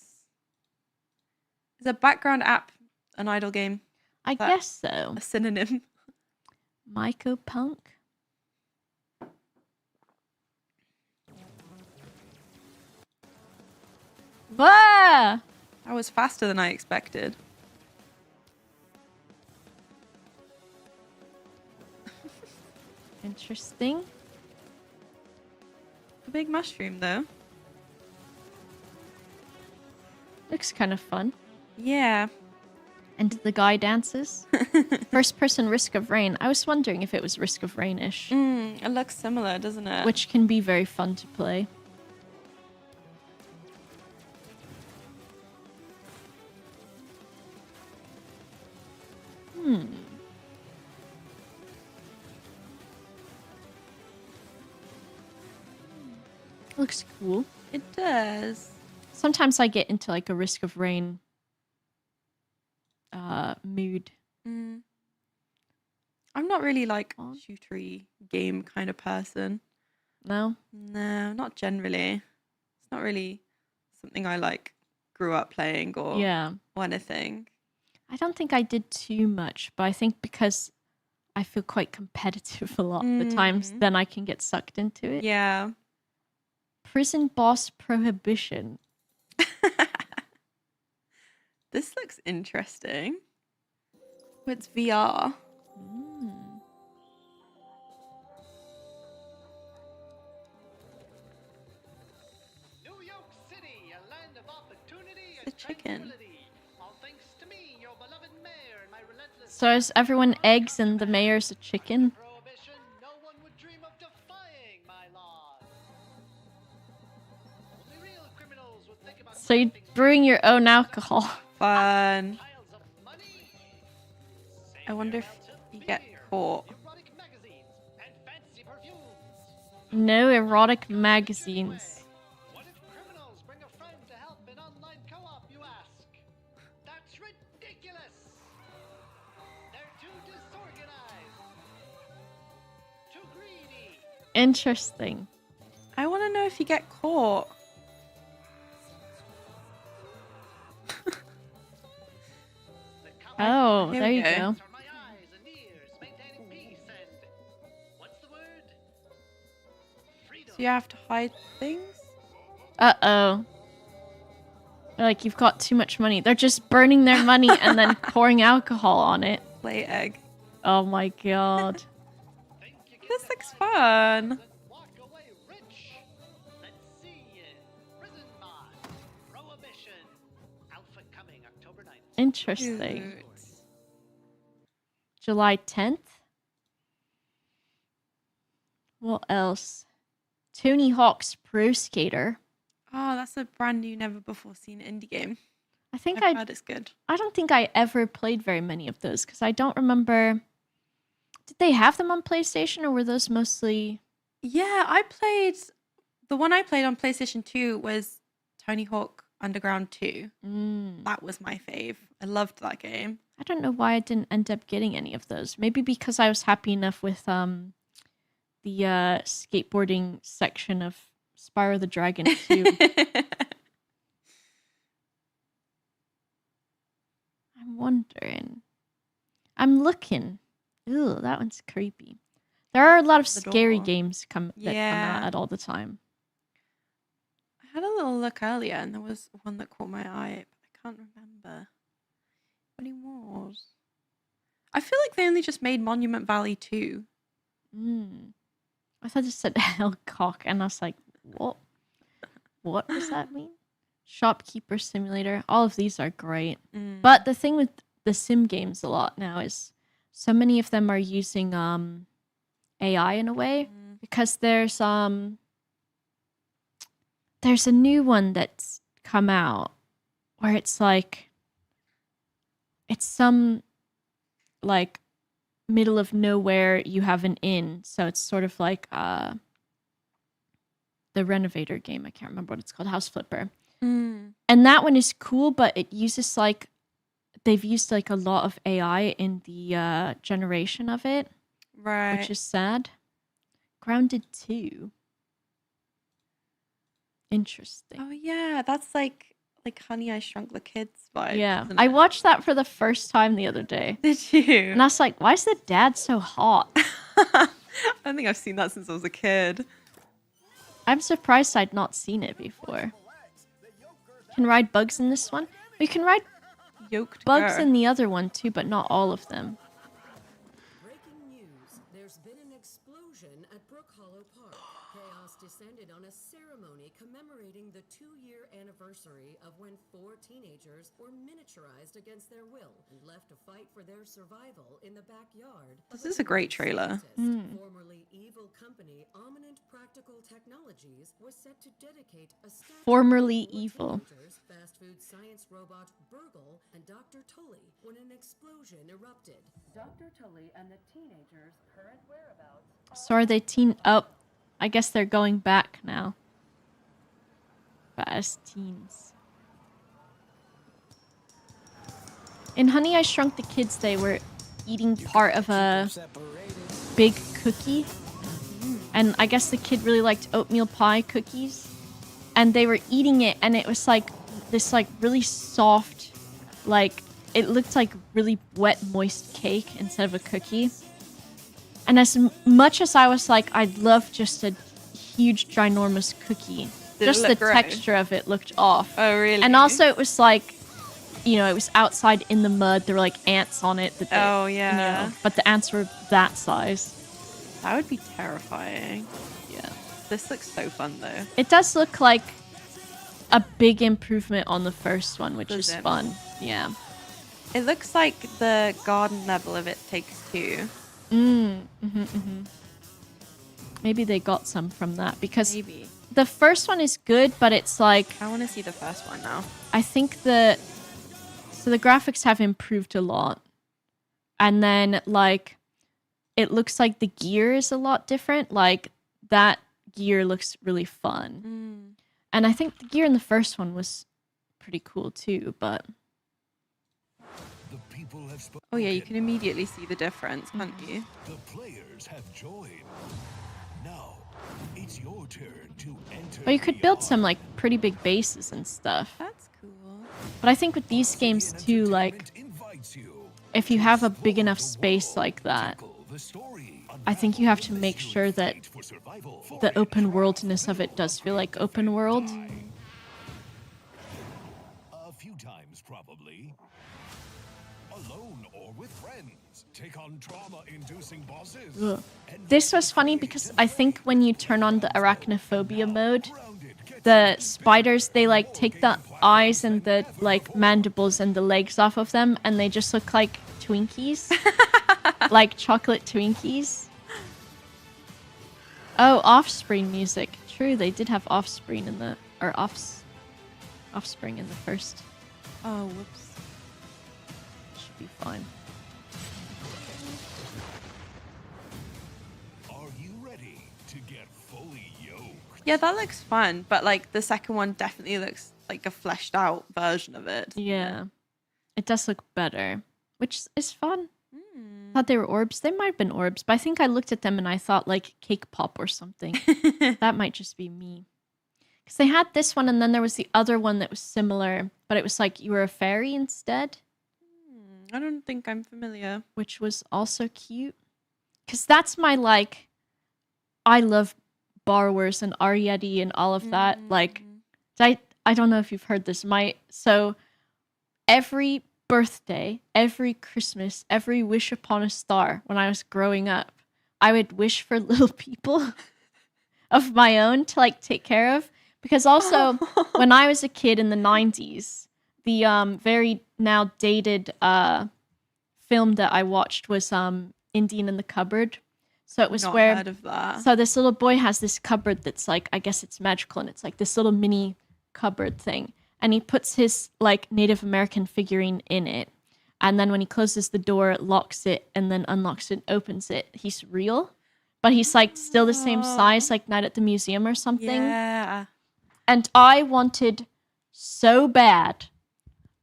Is a background app an idle game? I guess so. A synonym? Mycopunk? Ah! That was faster than I expected. Interesting. A big mushroom, though. Looks kind of fun. Yeah. And the guy dances. First person Risk of Rain. I was wondering if it was Risk of Rain-ish. It looks similar, doesn't it? Which can be very fun to play. Looks cool. It does. Sometimes I get into like a Risk of Rain mood. I'm not really like shootery game kind of person. No? No, not generally. It's not really something I like grew up playing or anything. I don't think I did too much, but I think because I feel quite competitive a lot of the times, then I can get sucked into it. Yeah. Prison Boss Prohibition. This looks interesting. It's VR. chicken. So is everyone eggs and the mayor's a chicken? So you bring your own alcohol. Fun. I wonder if you get caught. No erotic magazines. What if criminals bring a friend to help in online co-op, you ask? That's ridiculous! They're too disorganized. Too greedy. Interesting. I want to know if you get caught. Oh, Here there we you go. go. Are my eyes and ears maintaining peace and what's the word? Freedom. So you have to hide things? Uh-oh. Like, you've got too much money. They're just burning their money and then pouring alcohol on it. Lay egg. Oh my god. Think you can This get looks away fun. and walk away rich. Let's see it. Prison mod. Prohibition. Alpha coming October 9th. Interesting. Cute. July 10th? What else? Tony Hawk's Pro Skater. Oh, that's a brand new, never before seen indie game. I think I've heard it's good. I don't think I ever played very many of those because I don't remember. Did they have them on PlayStation or were those mostly? Yeah, I played. The one I played on PlayStation 2 was Tony Hawk Underground 2. That was my fave. I loved that game. I don't know why I didn't end up getting any of those. Maybe because I was happy enough with the skateboarding section of Spyro the Dragon 2. I'm wondering. I'm looking. Ooh, that one's creepy. There are a lot of The scary door. games that come Yeah. out at all the time. I had a little look earlier and there was one that caught my eye, but I can't remember what it was. I feel like they only just made Monument Valley 2. I thought it said Hellcock, and I was like, what? What does that mean? Shopkeeper Simulator. All of these are great. But the thing with the sim games a lot now is so many of them are using AI in a way because there's a new one that's come out where it's like it's some like middle of nowhere you have an inn, so it's sort of like the Renovator game. I can't remember what it's called. House Flipper. And that one is cool, but it uses like they've used like a lot of AI in the generation of it, Right. which is sad. Grounded 2. Interesting. Oh yeah, that's like Honey, I Shrunk the Kids vibe. Yeah, isn't I it? watched that for the first time the other day, Did you? and I was like, "Why is the dad so hot?" I don't think I've seen that since I was a kid. I'm surprised I'd not seen it before. Can ride bugs in this one. We can ride Yoked bugs girl. in the other one too, but not all of them. Breaking news. There's been an explosion at Brook Hollow Park. Chaos descended on a ceremony commemorating the 2-year anniversary of when 4 teenagers were miniaturized against their will and left to fight for their survival in the backyard. of This is a great trailer. scientist. Formerly evil company Ominent Practical Technologies was set to dedicate a statue Formerly to four evil. teenagers, fast food science robot Burgle and Dr. Tully when an explosion erupted. Dr. Tully and the teenagers' current whereabouts. So are they teen? Oh, I guess they're going back now. But as teens. In Honey, I Shrunk the Kids, they were eating part of a big cookie. And I guess the kid really liked oatmeal pie cookies. And they were eating it, and it was like this like really soft, like it looked like really wet, moist cake instead of a cookie. And as much as I was like, I'd love just a huge, ginormous cookie, Did it just the look gross? texture of it looked off. Oh really? And also it was like, you know, it was outside in the mud. There were like ants on it. That they, Oh, you yeah. know, but the ants were that size. That would be terrifying. Yeah. This looks so fun though. It does look like a big improvement on the first one, which Does is it? fun. Yeah. It looks like the garden level of It Takes Two. Maybe they got some from that because Maybe. the first one is good, but it's like I want to see the first one now. I think so the graphics have improved a lot. And then like it looks like the gear is a lot different. Like that gear looks really fun. And I think the gear in the first one was pretty cool too, but The people have spoken. Oh yeah, you can immediately see the difference, can't you? The players have joined. Now, it's your turn to enter. well, you could build some like pretty big bases and stuff. That's cool. But I think with these games too, like if you have a big enough space like that, I think you have to make sure that the open worldness of it does feel like open world. A few times, probably. Alone or with friends. Take on trauma-inducing bosses. Ugh. This was funny because I think when you turn on the arachnophobia mode, the spiders, they like take the eyes and the like mandibles and the legs off of them and they just look like Twinkies. Like chocolate Twinkies. Oh, Offspring music. True, they did have Offspring in the Offspring in the first. Oh, whoops. Should be fine. Are you ready to get fully yoked? Yeah, that looks fun, but like the second one definitely looks like a fleshed out version of it. Yeah. It does look better, which is fun. Thought they were orbs. They might have been orbs, but I think I looked at them and I thought like cake pop or something. That might just be me. Because they had this one and then there was the other one that was similar, but it was like you were a fairy instead, I don't think I'm familiar. which was also cute. Because that's my like, I love borrowers and Arieti and all of that. Like, I don't know if you've heard this. So every birthday, every Christmas, every wish upon a star when I was growing up, I would wish for little people of my own to like take care of. Because also when I was a kid in the 90s, the very now dated film that I watched was Indian in the Cupboard. So it was Not where heard of that. so this little boy has this cupboard that's like, I guess it's magical, and it's like this little mini cupboard thing. And he puts his like Native American figurine in it. And then when he closes the door, it locks it and then unlocks it and opens it. He's real, but he's like still the same size, like Night at the Museum or something. Yeah. And I wanted so bad.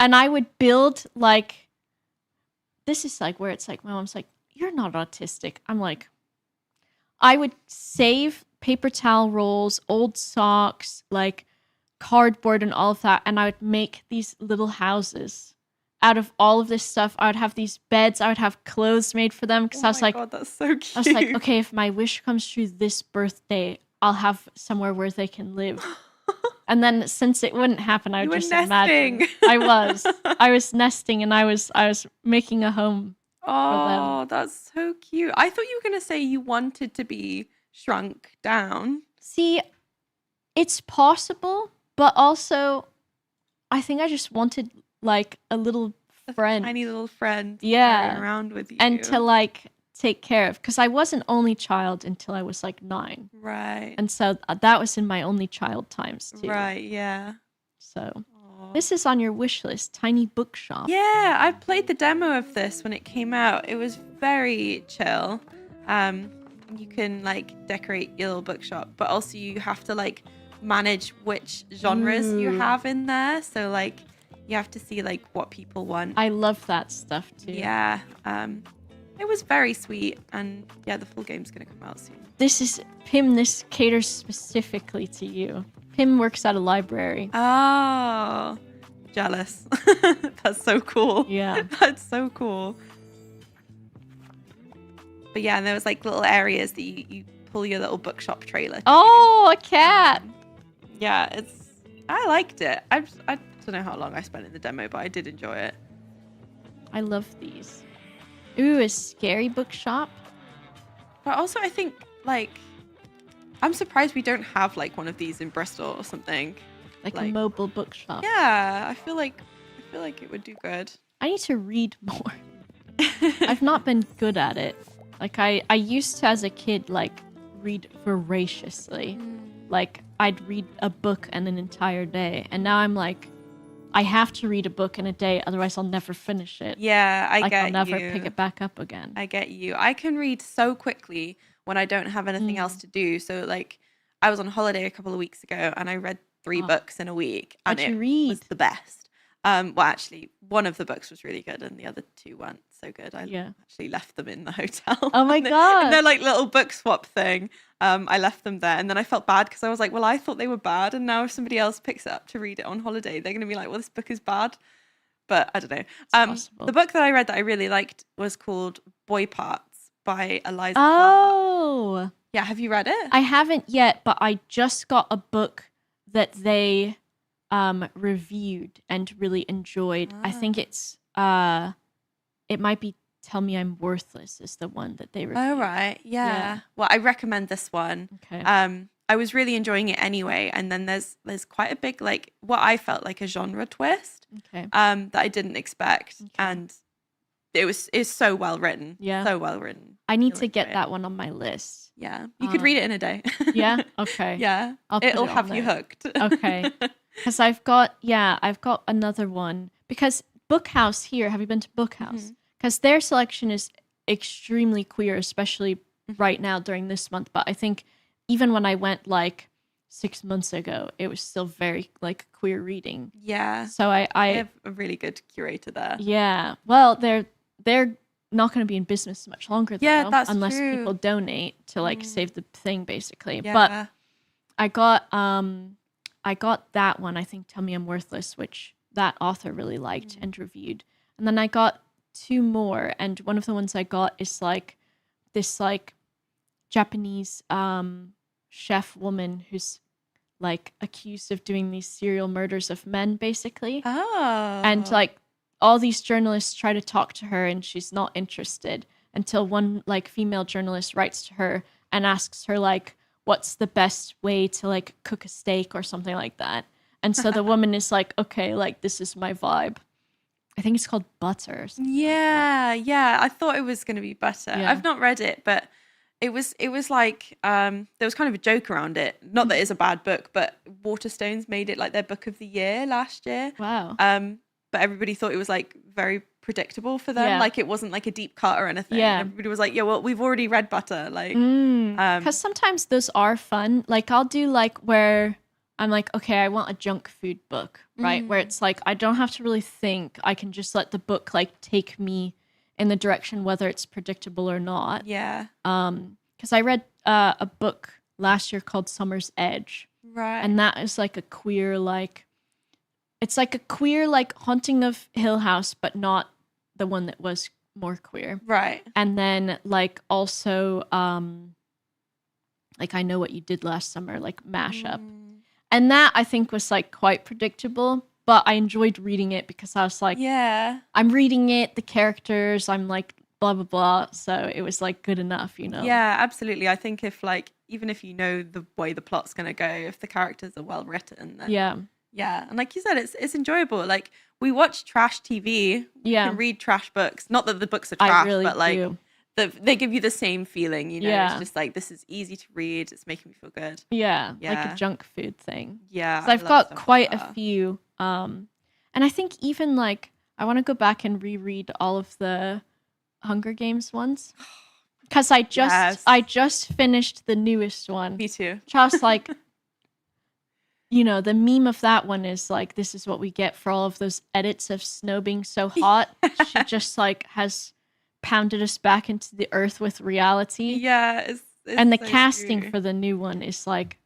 And I would build like, this is like where it's like, my mom's like, you're not autistic. I'm like, I would save paper towel rolls, old socks, like cardboard and all of that. And I would make these little houses out of all of this stuff. I would have these beds. I would have clothes made for them. Because I was like, God, that's so cute. I was like, okay, if my wish comes true this birthday, I'll have somewhere where they can live. And then since it wouldn't happen, I would just imagine. I was nesting and I was making a home. Oh, that's so cute. I thought you were going to say you wanted to be shrunk down. See, it's possible, but also I think I just wanted like a little friend. Tiny little friend. Yeah. Carrying around with you. And to like take care of. Because I was an only child until I was like 9. Right. And so that was in my only child times too. Right, yeah. So this is on your wish list, tiny bookshop. Yeah, I played the demo of this when it came out. It was very chill. You can like decorate your little bookshop, but also you have to like manage which genres you have in there. So like you have to see like what people want. I love that stuff too. Yeah. It was very sweet, and yeah, the full game's gonna come out soon. This caters specifically to you. Pim works at a library. Oh, jealous. That's so cool. Yeah. That's so cool. But yeah, and there was like little areas that you pull your little bookshop trailer to. Oh, a cat. Yeah, I liked it. I don't know how long I spent in the demo, but I did enjoy it. I love these. Ooh, a scary bookshop. But also I think like I'm surprised we don't have like one of these in Bristol or something. Like a mobile bookshop. Yeah, I feel like it would do good. I need to read more. I've not been good at it. Like I used to as a kid like read voraciously. Like I'd read a book in an entire day, and now I'm like I have to read a book in a day, otherwise I'll never finish it. Yeah, I get you. I'll never pick it back up again. I get you. I can read so quickly when I don't have anything else to do. So like I was on holiday a couple of weeks ago and I read 3 books in a week, and What'd you it read? was the best. Well, actually, one of the books was really good, and the other 2 weren't so good. I actually left them in the hotel. Oh my god! And they're like little book swap thing. I left them there, and then I felt bad because I was like, well, I thought they were bad, and now if somebody else picks it up to read it on holiday, they're gonna be like, well, this book is bad. But I don't know. The book that I read that I really liked was called Boy Parts by Eliza Clark. Oh, yeah. Have you read it? I haven't yet, but I just got a book that they reviewed and really enjoyed. I think it's it might be Tell Me I'm Worthless is the one that they reviewed. Oh right, yeah. Well, I recommend this one. Okay. I was really enjoying it anyway, and then there's quite a big like what I felt like a genre twist. Okay. That I didn't expect, and it's so well written. Yeah. So well written. I need to get that one on my list. Yeah. You could read it in a day. Yeah. Okay. Yeah. I'll put It'll it on have you there. hooked. Okay. Because I've got another one. Because Bookhouse here, have you been to Bookhouse? Because their selection is extremely queer, especially right now during this month. But I think even when I went like 6 months ago, it was still very like queer reading. Yeah. So I have a really good curator there. Yeah. Well, they're not going to be in business much longer. Though, Yeah, that's unless true. people donate to like save the thing, basically. Yeah. But I got that one. I think Tell Me I'm Worthless, which that author really liked and reviewed. And then I got 2 more, and one of the ones I got is like this like Japanese chef woman who's like accused of doing these serial murders of men, basically. Oh. And like all these journalists try to talk to her, and she's not interested until one like female journalist writes to her and asks her like, what's the best way to like cook a steak or something like that. And so the woman is like, okay, like this is my vibe. I think it's called Butter. Yeah, yeah. I thought it was going to be Butter. Yeah. I've not read it, but it was like there was kind of a joke around it. Not that it's a bad book, but Waterstones made it like their book of the year last year. Wow. But everybody thought it was like very predictable for them. Yeah. Like it wasn't like a deep cut or anything. Yeah. Everybody was like, yeah, well, we've already read Butter. Like, Because sometimes those are fun. Like I'll do like where I'm like, okay, I want a junk food book, right? Where it's like I don't have to really think. I can just let the book like take me in the direction whether it's predictable or not. yeah. Because I read a book last year called Summer's Edge, Right. and that is like a queer like, it's like a queer like Haunting of Hill House, but not the one that was more queer. right. And then like also like I Know What You Did Last Summer, like mashup. And that I think was like quite predictable, but I enjoyed reading it because I was like, Yeah. I'm reading it, the characters, I'm like blah blah blah. So it was like good enough, you know. Yeah, absolutely. I think if like even if you know the way the plot's gonna go, if the characters are well written, then Yeah. And like you said, it's enjoyable. Like we watch trash TV, Yeah. we can read trash books. Not that the books are I trash, really but like do. they give you the same feeling. You know, Yeah. it's just like this is easy to read. It's making me feel good. Yeah, like Yeah. a junk food thing. Yeah, So I've I love got stuff like quite a that. few. And I think even like I want to go back and reread all of the Hunger Games ones. Because I just finished the newest one. Me too. Which I was like, you know, the meme of that one is like, this is what we get for all of those edits of Snow being so hot. She just like has pounded us back into the earth with reality. Yeah, it's And the so casting true. for the new one is like,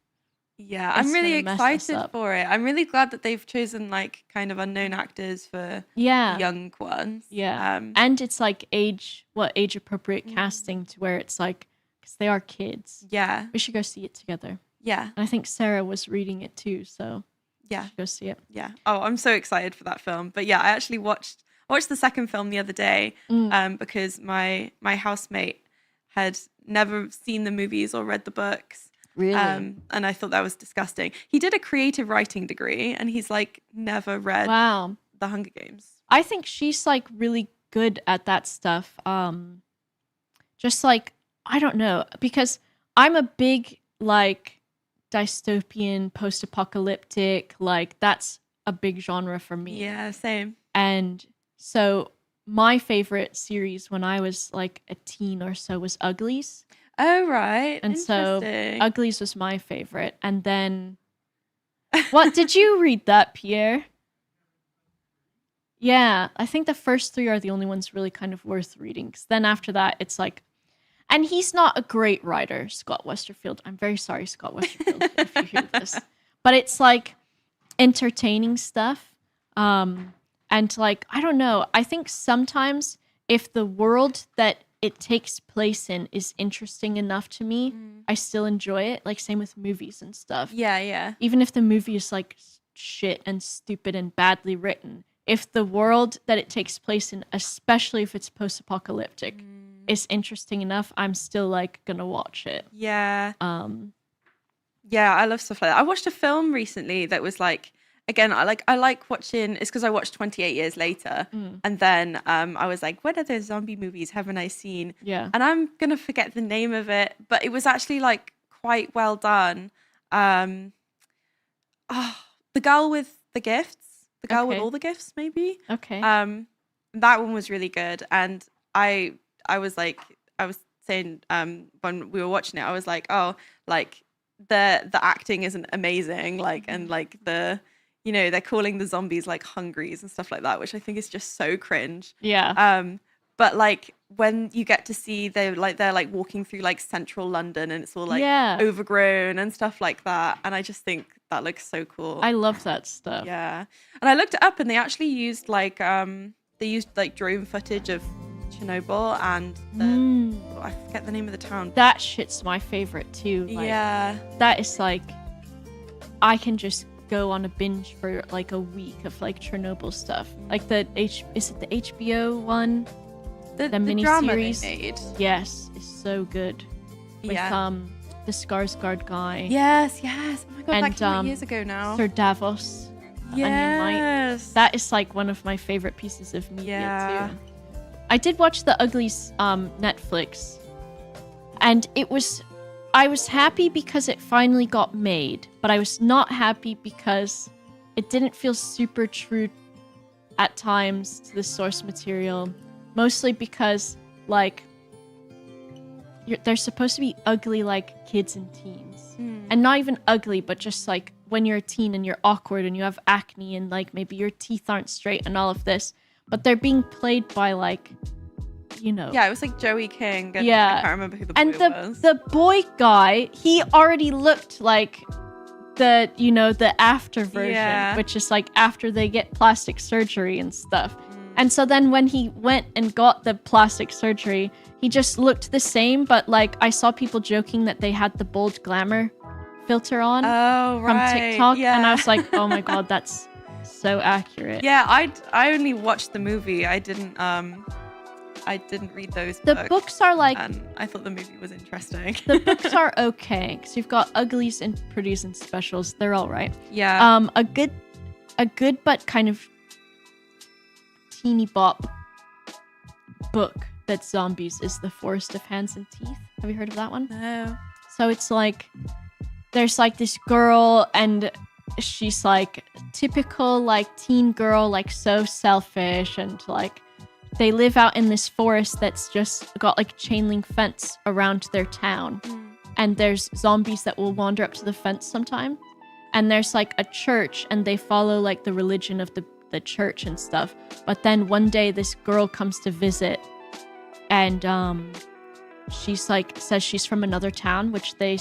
Yeah, I'm it's really gonna mess us excited up. for it. I'm really glad that they've chosen like kind of unknown actors for yeah. young ones. Yeah. And it's like age appropriate casting to where it's like, because they are kids. Yeah. We should go see it together. Yeah. And I think Sarah was reading it too, so Yeah. we should go see it. Yeah. Oh, I'm so excited for that film. But yeah, I actually watched the second film the other day because my housemate had never seen the movies or read the books. Really? And I thought that was disgusting. He did a creative writing degree, and he's like never read The Hunger Games. I think she's like really good at that stuff. Just like, I don't know, because I'm a big like dystopian, post-apocalyptic, like that's a big genre for me. Yeah, same. And so my favorite series when I was like a teen or so was Uglies. Oh, right. And so Uglies was my favorite. And then, what, did you read that, Pierre? Yeah, I think the first 3 are the only ones really kind of worth reading. 'Cause then after that, it's like, and he's not a great writer, Scott Westerfield. I'm very sorry, Scott Westerfield, if you hear this. But it's like entertaining stuff. And like, I don't know. I think sometimes if the world that it takes place in is interesting enough to me, I still enjoy it. Like same with movies and stuff. Yeah, yeah. Even if the movie is like shit and stupid and badly written, if the world that it takes place in, especially if it's post-apocalyptic, is interesting enough, I'm still like gonna watch it. Yeah. Yeah, I love stuff like that. I watched a film recently that was like, again, I like watching, it's because I watched 28 Years Later. And then I was like, what other zombie movies haven't I seen? Yeah. And I'm going to forget the name of it, but it was actually like quite well done. The Girl with the Gifts. The Girl with All the Gifts, maybe? Okay. That one was really good. And I was saying when we were watching it, I was like, oh, like the acting isn't amazing. Like, and like the... You know, they're calling the zombies like hungries and stuff like that, which I think is just so cringe. Yeah. But like when you get to see they're like walking through like central London and it's all like overgrown and stuff like that. And I just think that looks so cool. I love that stuff. Yeah. And I looked it up and they actually used like drone footage of Chernobyl and I forget the name of the town. That shit's my favorite too. Like, yeah. That is like, I can just go on a binge for like a week of like Chernobyl stuff. Like is it the HBO one? The mini drama series they made. Yes, it's so good. With the Skarsgård guy. Yes. Oh my god, that came out years ago now. Sir Davos. Yes. That is like one of my favorite pieces of media too. I did watch the Uglies Netflix, and I was happy because it finally got made, but I was not happy because it didn't feel super true at times to the source material. Mostly because, like, they're supposed to be ugly like kids and teens. And not even ugly, but just like when you're a teen and you're awkward and you have acne and like maybe your teeth aren't straight and all of this. But they're being played by like... You know. Yeah, it was like Joey King. And I can't remember who the boy was. And the boy guy, he already looked like the after version, which is like after they get plastic surgery and stuff. And so then when he went and got the plastic surgery, he just looked the same, but like I saw people joking that they had the bold glamour filter on from TikTok. And I was like, oh my god, that's so accurate. Yeah, I only watched the movie. I didn't read those books. The books are like... And I thought the movie was interesting. The books are okay, because you've got Uglies and Pretties and Specials. They're all right. Yeah. A good but kind of teeny bop book that's zombies is The Forest of Hands and Teeth. Have you heard of that one? No. So it's like... There's like this girl and she's like typical like teen girl, like so selfish and like... They live out in this forest that's just got like chain link fence around their town. And there's zombies that will wander up to the fence sometime. And there's like a church and they follow like the religion of the church and stuff. But then one day this girl comes to visit and she's like, says she's from another town, which they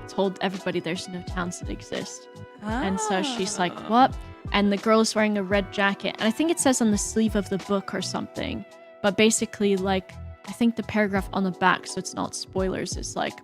told everybody there's no towns that exist. And so she's like, what? And the girl is wearing a red jacket. And I think it says on the sleeve of the book or something. But basically, like, I think the paragraph on the back, so it's not spoilers, is like,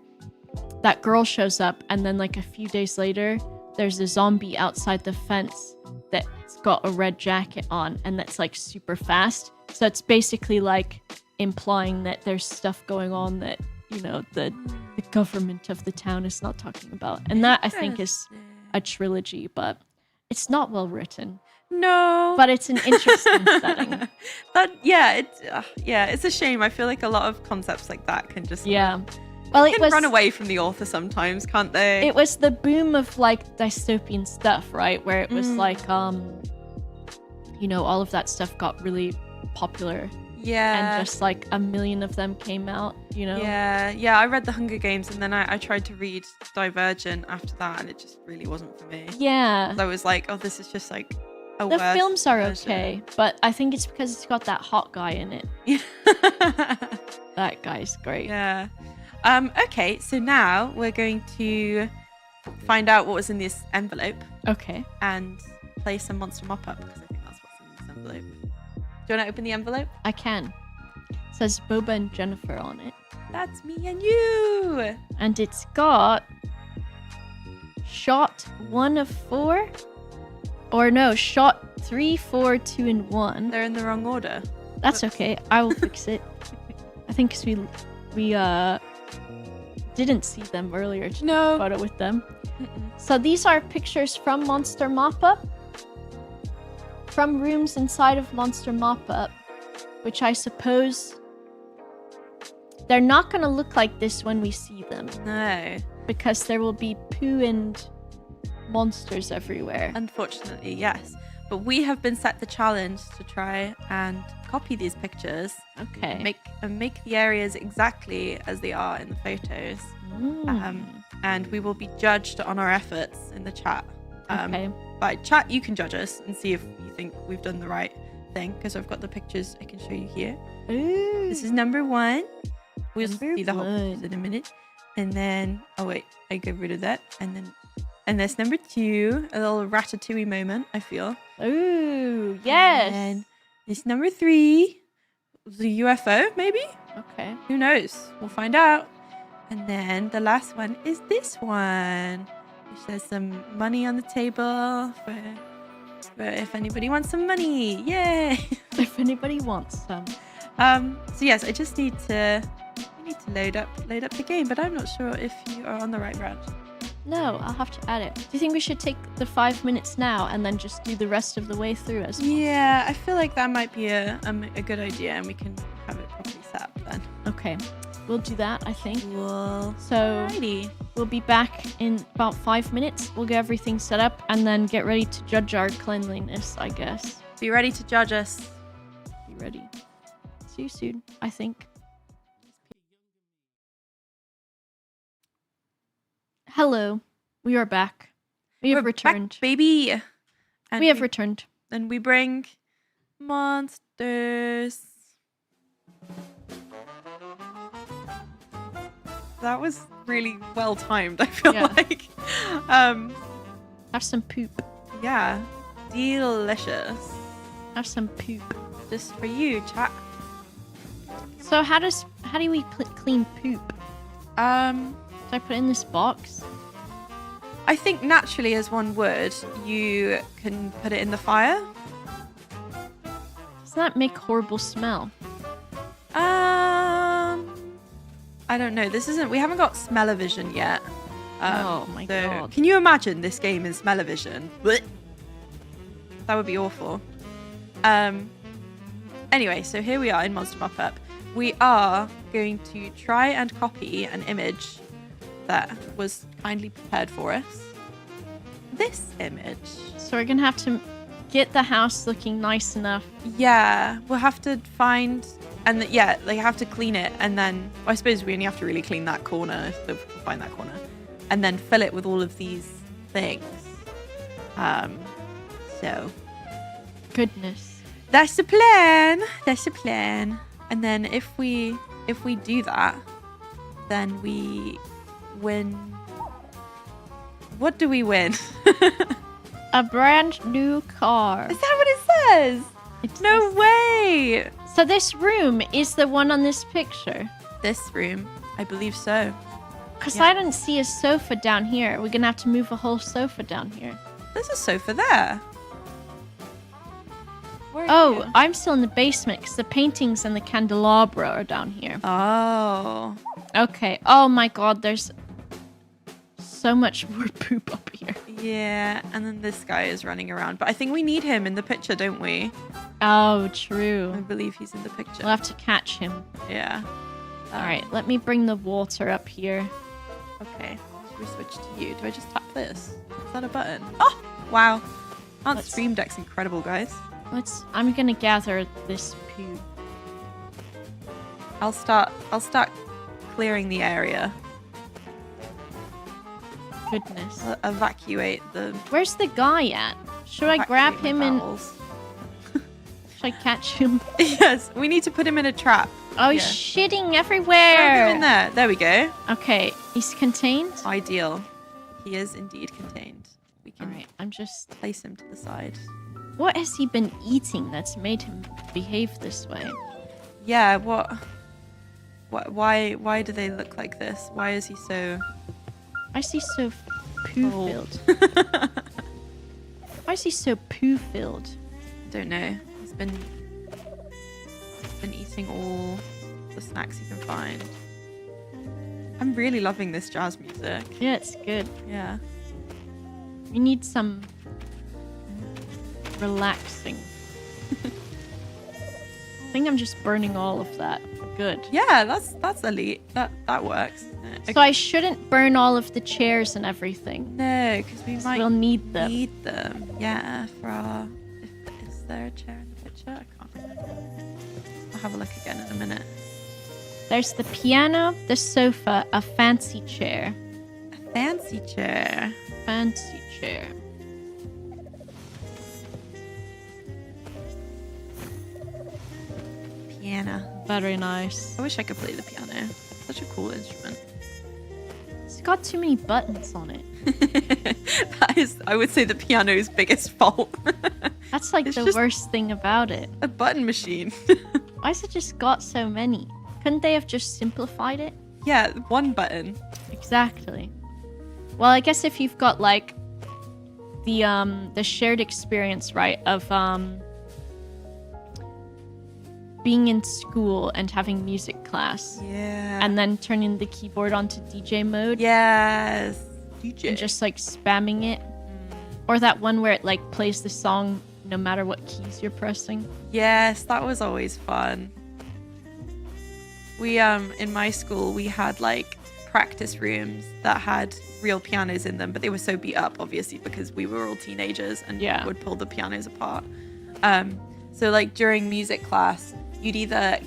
that girl shows up. And then, like, a few days later, there's a zombie outside the fence that's got a red jacket on. And that's, like, super fast. So it's basically, like, implying that there's stuff going on that, you know, the the government of the town is not talking about. And that, I think, is a trilogy, but it's not well written. No. But it's an interesting setting. It's a shame. I feel like a lot of concepts like that can just Well, it was run away from the author sometimes, can't they? It was the boom of like dystopian stuff, right? Where it was like you know, all of that stuff got really popular. Yeah. And just like a million of them came out, you know? Yeah. I read The Hunger Games and then I tried to read Divergent after that and it just really wasn't for me. Yeah. I was like, oh, this is just like a The worse films are version. okay, but I think it's because it's got that hot guy in it. That guy's great. Yeah. Okay, so now we're going to find out what was in this envelope. Okay. And play some Monster Mop Up because I think that's what's in this envelope. Do you want to open the envelope? I can. It says Boba and Jennifer on it. That's me and you! And it's got shot 1 of 4. Or no, shot 3, 4, 2, and 1. They're in the wrong order. That's okay. I will fix it. I think because we didn't see them earlier. To No. take a photo with them. So these are pictures from Monster Mop Up. From rooms inside of Monster Mop Up, which I suppose they're not going to look like this when we see them. No. Because there will be poo and monsters everywhere. Unfortunately, yes. But we have been set the challenge to try and copy these pictures. Okay. Make the areas exactly as they are in the photos. And we will be judged on our efforts in the chat. Okay. By chat, you can judge us and see if you think we've done the right thing. Because I've got the pictures I can show you here. Ooh. This is number 1. We'll Number see the whole 1. pictures in a minute. And then, oh wait, I got rid of that. And there's number 2, a little ratatouille moment, I feel. Ooh, yes. And this number 3 was a UFO, maybe? Okay. Who knows? We'll find out. And then the last one is this one. Which there's some money on the table for if anybody wants some money. Yay! If anybody wants some. So yes, I just need to load up the game, but I'm not sure if you are on the right route. No, I'll have to add it. Do you think we should take the 5 minutes now and then just do the rest of the way through as well? Yeah, I feel like that might be a good idea, and we can have it properly set up then. Okay, we'll do that, I think. Cool. So Alrighty. we'll be back in about 5 minutes. We'll get everything set up and then get ready to judge our cleanliness, I guess. Be ready to judge us. Be ready. See you soon, I think. Hello. We are back. We have We're returned. back, baby. And We have returned. And we bring monsters. That was really well timed, I feel Yeah. like. Have some poop. Yeah. Delicious. Have some poop. Just for you, chat. So how do we clean poop? Do I put it in this box? I think naturally, as one would, you can put it in the fire. Doesn't that make horrible smell? I don't know. We haven't got smell-o-vision yet. Oh my god. Can you imagine this game in smell-o-vision? Blech. That would be awful. Anyway, so here we are in Monster Mop Up. We are going to try and copy an image that was kindly prepared for us. This image. So we're gonna have to get the house looking nice enough. Yeah, we'll have to find, and they have to clean it, and then I suppose we only have to really clean that corner, so we can find that corner, and then fill it with all of these things. So Goodness. that's the plan. That's the plan. And then if we do that, then we win. What do we win? A brand new car. Is that what it says? It No says- way. So this room is the one on this picture. This room, I believe so. Because Yeah. I didn't see a sofa down here. We're gonna have to move a whole sofa down here. There's a sofa there. Where are Oh, you? I'm still in the basement because the paintings and the candelabra are down here. Oh. Okay. Oh my god, there's so much more poop up here. Yeah, and then this guy is running around. But I think we need him in the picture, don't we? Oh, I true. believe he's in the picture. We'll have to catch him. Yeah. All right, let me bring the water up here. Okay. Should we switch to you? Do I just tap this? Is that a button? Oh, wow. Aunt Stream Deck's incredible, guys. I'm gonna gather this poo. I'll start clearing the area. Goodness. Evacuate the. Where's the guy at? Should I grab evacuate him the and bowels. should I catch him? Yes, we need to put him in a trap. Oh, Yeah. he's shitting Grab everywhere. him in there. There we go. Okay, he's contained. Ideal. He is indeed contained. We All can right, I'm just. place him to the side. What has he been eating that's made him behave this way? Yeah. What? Why do they look like this? Why is he so? Why is he so poo filled? Why is he so poo filled? Don't know. He's been eating all the snacks he can find. I'm really loving this jazz music. Yeah, it's good. Yeah. We need some relaxing. I think I'm just burning all of that. Good. Yeah, that's elite. That works. So I shouldn't burn all of the chairs and everything. No, because we might We'll need them. need them. Yeah, for our. Is there a chair in the picture? I can't remember. I'll have a look again in a minute. There's the piano, the sofa, a fancy chair. A fancy chair. Fancy chair. Piano. Very nice. I wish I could play the piano. Such a cool instrument. It's got too many buttons on it. That is, I would say, the piano's biggest fault. That's like It's the just- worst thing about it. A button machine. Why has it just got so many? Couldn't they have just simplified it? Yeah, one button. Exactly. Well, I guess if you've got like the shared experience, right, of being in school and having music class, Yeah. and then turning the keyboard onto DJ mode, yes. DJ. and just like spamming it, or that one where it like plays the song no matter what keys you're pressing. Yes, that was always fun. We in my school we had like practice rooms that had real pianos in them, but they were so beat up obviously because we were all teenagers and Yeah. would pull the pianos apart. So like during music class, you'd either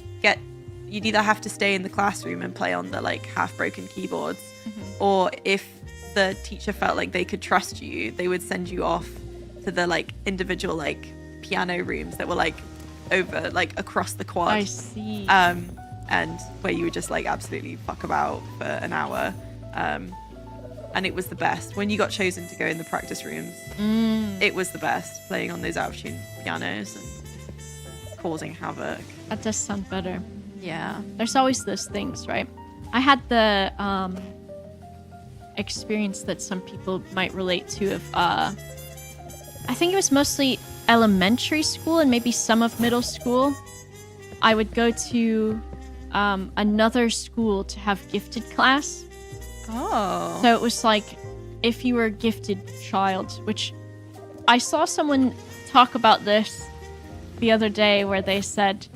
have to stay in the classroom and play on the like half broken keyboards, or if the teacher felt like they could trust you, they would send you off to the like individual like piano rooms that were like over like across the quad. I see. And where you would just like absolutely fuck about for an hour. And it was the best. When you got chosen to go in the practice rooms, it was the best, playing on those out of tune pianos and causing havoc. That does sound better. Yeah. There's always those things, right? I had the experience that some people might relate to of I think it was mostly elementary school and maybe some of middle school. I would go to another school to have gifted class. Oh. So it was like if you were a gifted child, which I saw someone talk about this the other day where they said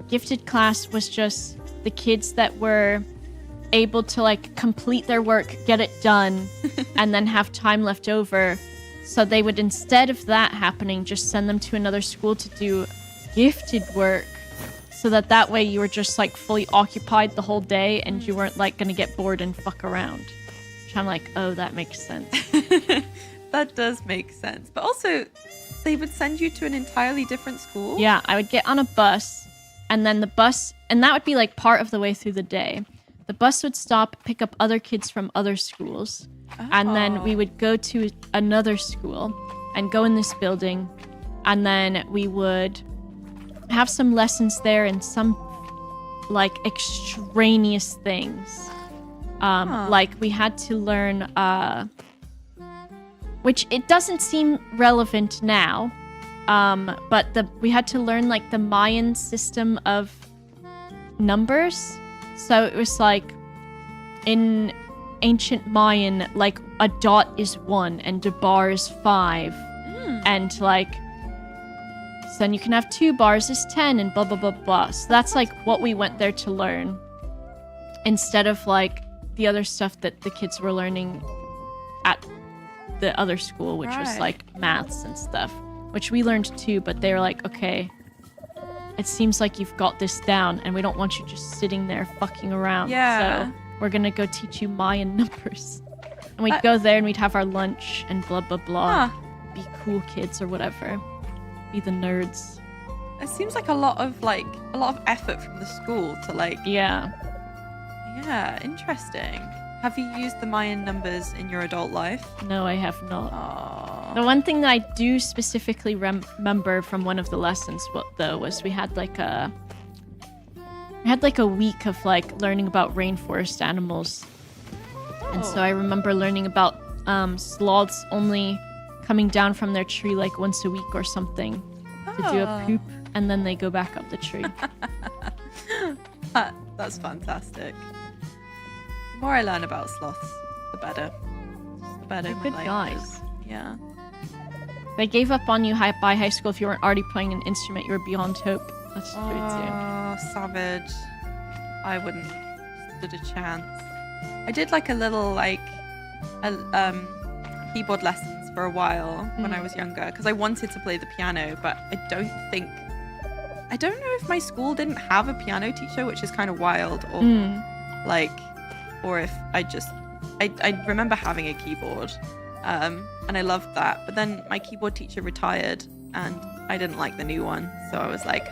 gifted class was just the kids that were able to like complete their work, get it done, and then have time left over. So they would, instead of that happening, just send them to another school to do gifted work. So that way you were just like fully occupied the whole day and you weren't like gonna get bored and fuck around. Which I'm like, oh, that makes sense. That does make sense. But also, they would send you to an entirely different school? Yeah, I would get on a bus, and then the bus, and that would be like part of the way through the day. The bus would stop, pick up other kids from other schools, and then we would go to another school and go in this building, and then we would have some lessons there and some like extraneous things. Like we had to learn, which it doesn't seem relevant now, but we had to learn like the Mayan system of numbers. So it was like in ancient Mayan, like a dot is 1 and a bar is 5. And like, so then you can have 2 bars is 10 and blah, blah, blah, blah. So that's like what we went there to learn. Instead of like the other stuff that the kids were learning at the other school, which was like maths and stuff, which we learned too, but they were like, okay, it seems like you've got this down and we don't want you just sitting there fucking around. Yeah. So we're gonna go teach you Mayan numbers. And we'd go there and we'd have our lunch and blah, blah, blah. Be cool kids or whatever. Be the nerds. It seems like a lot of effort from the school to like. Yeah, interesting. Have you used the Mayan numbers in your adult life? no, I have not. Aww. The one thing that I do specifically remember from one of the lessons, though, was we had like a week of like learning about rainforest animals, and so I remember learning about sloths only coming down from their tree like once a week or something to do a poop, and then they go back up the tree. That's fantastic. The more I learn about sloths, the better. The better. They're my good life guys. is. Yeah. They gave up on you by high school if you weren't already playing an instrument. You were beyond hope. That's true too. Oh, savage. I wouldn't stood a chance. I did like a little keyboard lessons for a while when I was younger because I wanted to play the piano, but I don't know if my school didn't have a piano teacher, which is kind of wild, or or if I remember having a keyboard, and I loved that, but then my keyboard teacher retired and I didn't like the new one, so I was like,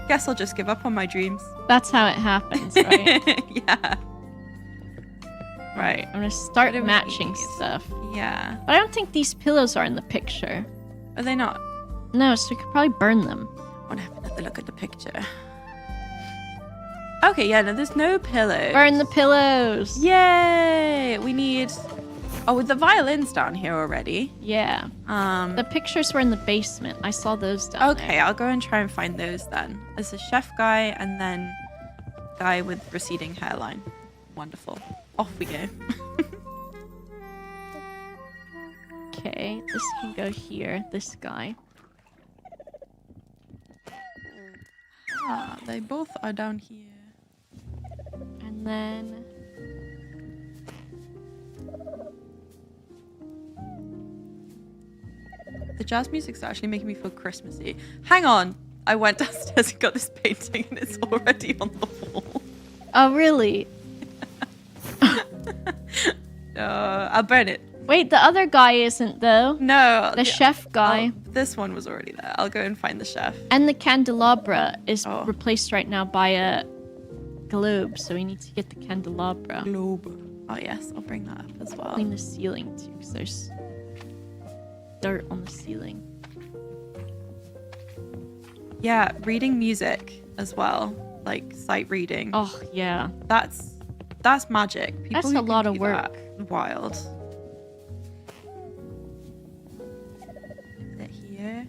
guess I'll just give up on my dreams. That's how it happens, right? Yeah. Right. I'm gonna start What do we matching need? stuff. Yeah. But I don't think these pillows are in the picture. Are they not? No, so we could probably burn them. I want to have another look at the picture. Okay, yeah, no, there's no pillows. Burn the pillows! Yay! We need... Oh, with the violins down here already. Yeah. The pictures were in the basement. I saw those down there. Okay, I'll go and try and find those then. There's a chef guy and then guy with receding hairline. Wonderful. Off we go. Okay, this can go here. This guy. They both are down here. And then... The jazz music's actually making me feel Christmassy. Hang on. I went downstairs and got this painting and it's already on the wall. Oh, really? I'll burn it. Wait, the other guy isn't, though. No. The chef guy. This one was already there. I'll go and find the chef. And the candelabra is replaced right now by a globe, so we need to get the candelabra. Globe. Oh, yes. I'll bring that up as well. Clean the ceiling, too, because there's dirt on the ceiling. Yeah, reading music as well. Like, sight reading. Oh, yeah. That's magic. People That's who a can lot of do work. that, wild. Is it here?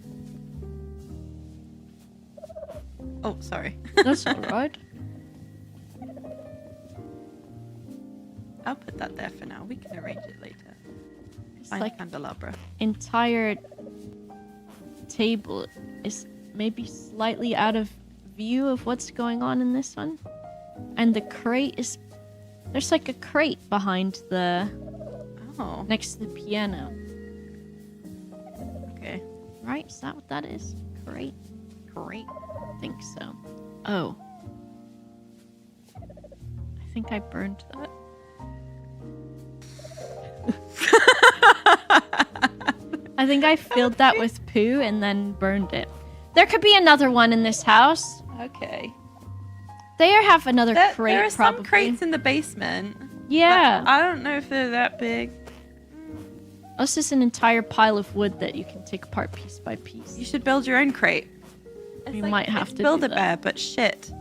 Oh, sorry. That's alright. I'll put that there for now. We can arrange it later. It's Find like candelabra. entire table is maybe slightly out of view of what's going on in this one. And the crate is... There's like a crate behind the... Oh. Next to the piano. Okay. Right? Is that what that is? Crate? Great. I think so. Oh. I think I burned that. I think I filled that with poo and then burned it. There could be another one in this house. Okay. They have another crate, there are probably. some crates in the basement. Yeah. I don't know if they're that big. This is an entire pile of wood that you can take apart piece by piece. You should build your own crate. You might have to build do a that. bear, but shit.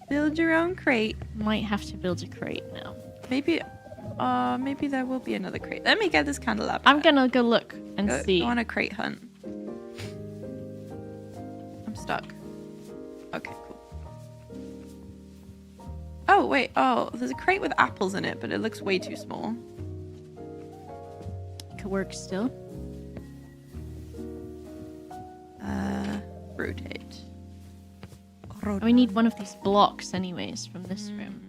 Build your own crate. Might have to build a crate now. Maybe there will be another crate. Let me get this candelabra. I'm gonna go look and see. Go on a crate hunt. I'm stuck. Okay, cool. Oh, wait. Oh, there's a crate with apples in it, but it looks way too small. Could work still. Rotate. We need one of these blocks anyways from this room.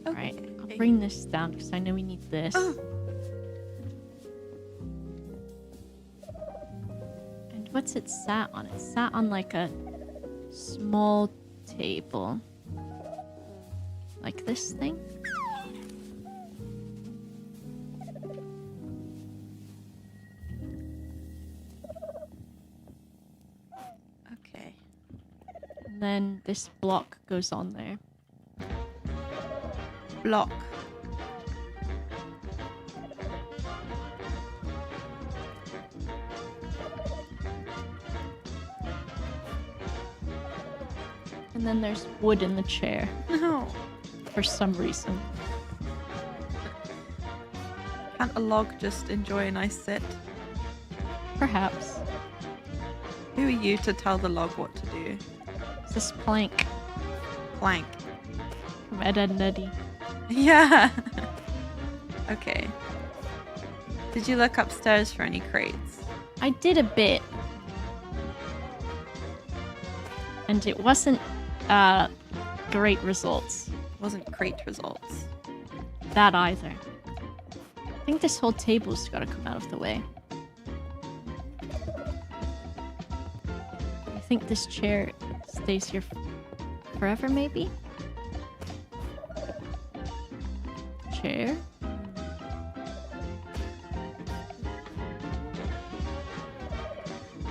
Alright, I'll bring this down because I know we need this. And what's it sat on? It sat on like a small table. Like this thing? Okay. And then this block goes on there. Block. And then there's wood in the chair. No. For some reason. Can't a log just enjoy a nice sit? Perhaps. Who are you to tell the log what to do? It's this plank Plank. from Ed, Edd n Eddy. Yeah. Okay. Did you look upstairs for any crates? I did a bit. And it wasn't great results. Wasn't crate results. That either. I think this whole table's gotta come out of the way. I think this chair stays here forever, maybe? Chair?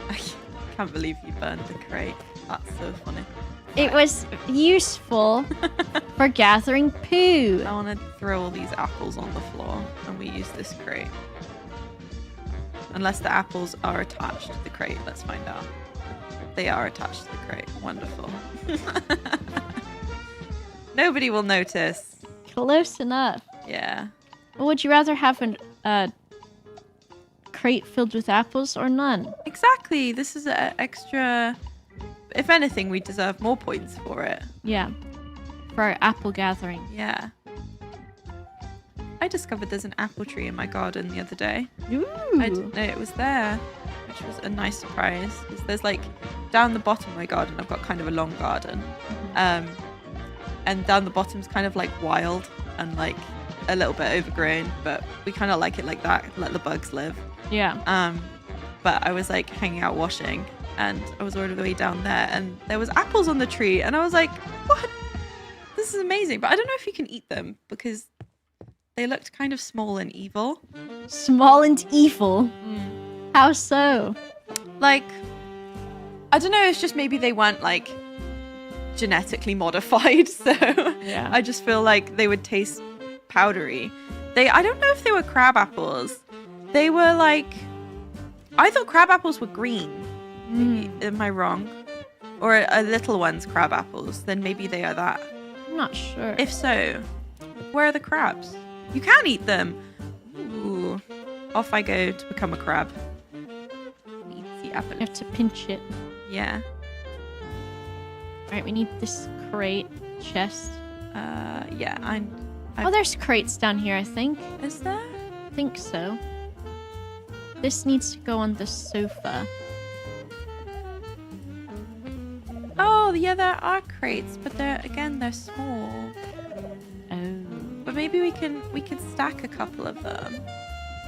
I can't believe you burned the crate. That's so funny. It was useful for gathering poo. I want to throw all these apples on the floor and we use this crate. Unless the apples are attached to the crate. Let's find out. They are attached to the crate. Wonderful. Nobody will notice. Close enough. Yeah. Or would you rather have a crate filled with apples or none? Exactly. This is an extra... If anything, we deserve more points for it. Yeah. For our apple gathering. Yeah. I discovered there's an apple tree in my garden the other day. Ooh. I didn't know it was there, which was a nice surprise. 'Cause there's like, down the bottom of my garden, I've got kind of a long garden. And down the bottom's kind of like wild and like a little bit overgrown, but we kind of like it like that, let the bugs live. Yeah. But I was like hanging out washing and I was all the way down there and there was apples on the tree and I was like, what? This is amazing. But I don't know if you can eat them because they looked kind of small and evil. Small and evil? How so? Like, I don't know, it's just maybe they weren't like genetically modified. So Yeah. I just feel like they would taste powdery. I don't know if they were crab apples. They were like, I thought crab apples were green. Maybe, am I wrong? Or are little ones crab apples? Then maybe they are that. I'm not sure. If so, where are the crabs? You can eat them. Ooh. Off I go to become a crab. Eat the apple. You have to pinch it. Yeah. Alright, we need this crate chest. Yeah, Oh, there's crates down here, I think. Is there? I think so. This needs to go on the sofa. Oh, yeah, there are crates, but they're small. Oh. But maybe we can stack a couple of them.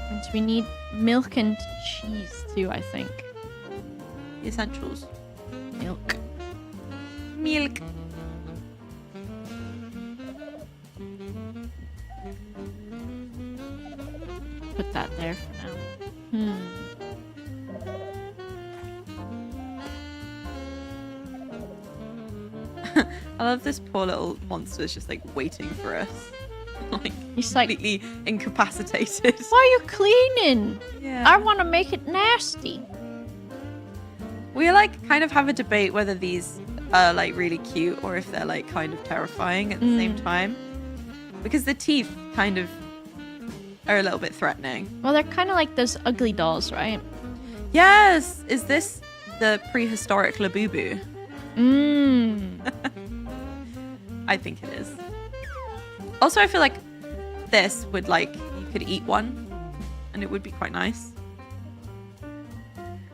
And we need milk and cheese too, I think. The essentials. Milk. Milk. Put that there for now. I love this poor little monster is just like waiting for us. Like He's like, completely incapacitated. why are you cleaning? Yeah. I want to make it nasty. We like kind of have a debate whether these are like really cute or if they're like kind of terrifying at the same time. Because the teeth kind of are a little bit threatening. Well, they're kind of like those ugly dolls, right? Yes! Is this the prehistoric Labubu? I think it is. Also, I feel like this would like, you could eat one and it would be quite nice.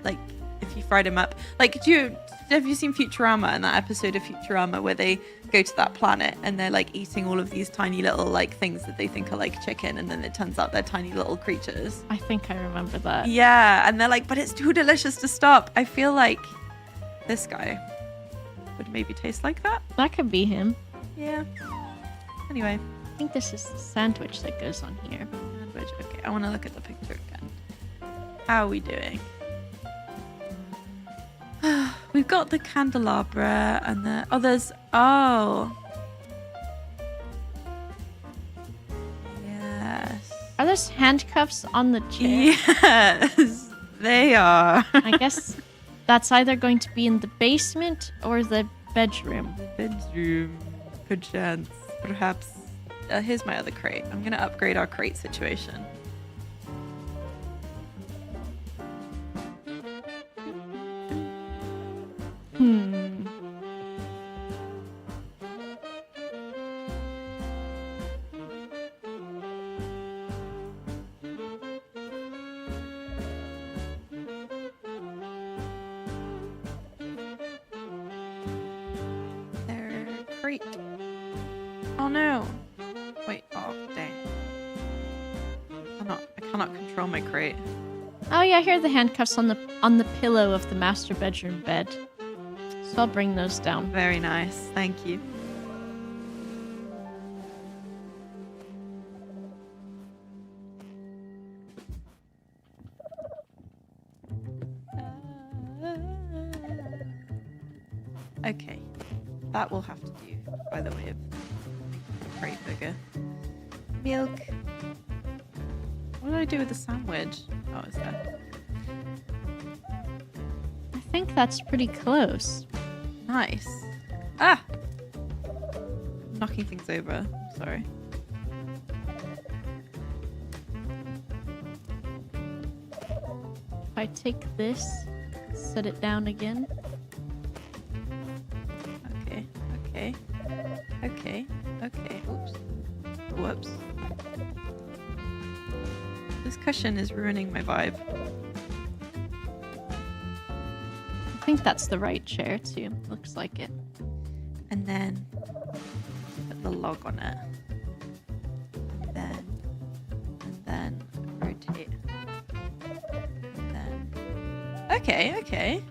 Like, if you fried them up. Like, have you seen Futurama and that episode of Futurama where they go to that planet and they're like eating all of these tiny little like things that they think are like chicken, and then it turns out they're tiny little creatures? I think I remember that. Yeah, and they're like, but it's too delicious to stop. I feel like this guy would maybe taste like that. That could be him. Yeah. Anyway. I think this is the sandwich that goes on here. Sandwich. Okay, I want to look at the picture again. How are we doing? We've got the candelabra and the... Oh. Yes. Are those handcuffs on the chair? Yes, they are. I guess that's either going to be in the basement or the bedroom. Bedroom. Perchance. Perhaps. Here's my other crate. I'm going to upgrade our crate situation. Their crate. Oh no. Wait, oh dang. I cannot control my crate. Oh yeah, here are the handcuffs on the pillow of the master bedroom bed. So I'll bring those down. Very nice. Thank you. Okay. That will have to do, by the way of making the crate bigger. Milk. What do I do with the sandwich? Oh, it's there. I think that's pretty close. Nice. Ah! Knocking things over. Sorry. If I take this, set it down again. Okay. Oops. Whoops. This cushion is ruining my vibe. I think that's the right chair too. Looks like it. And then put the log on it. And then rotate. And then. Okay.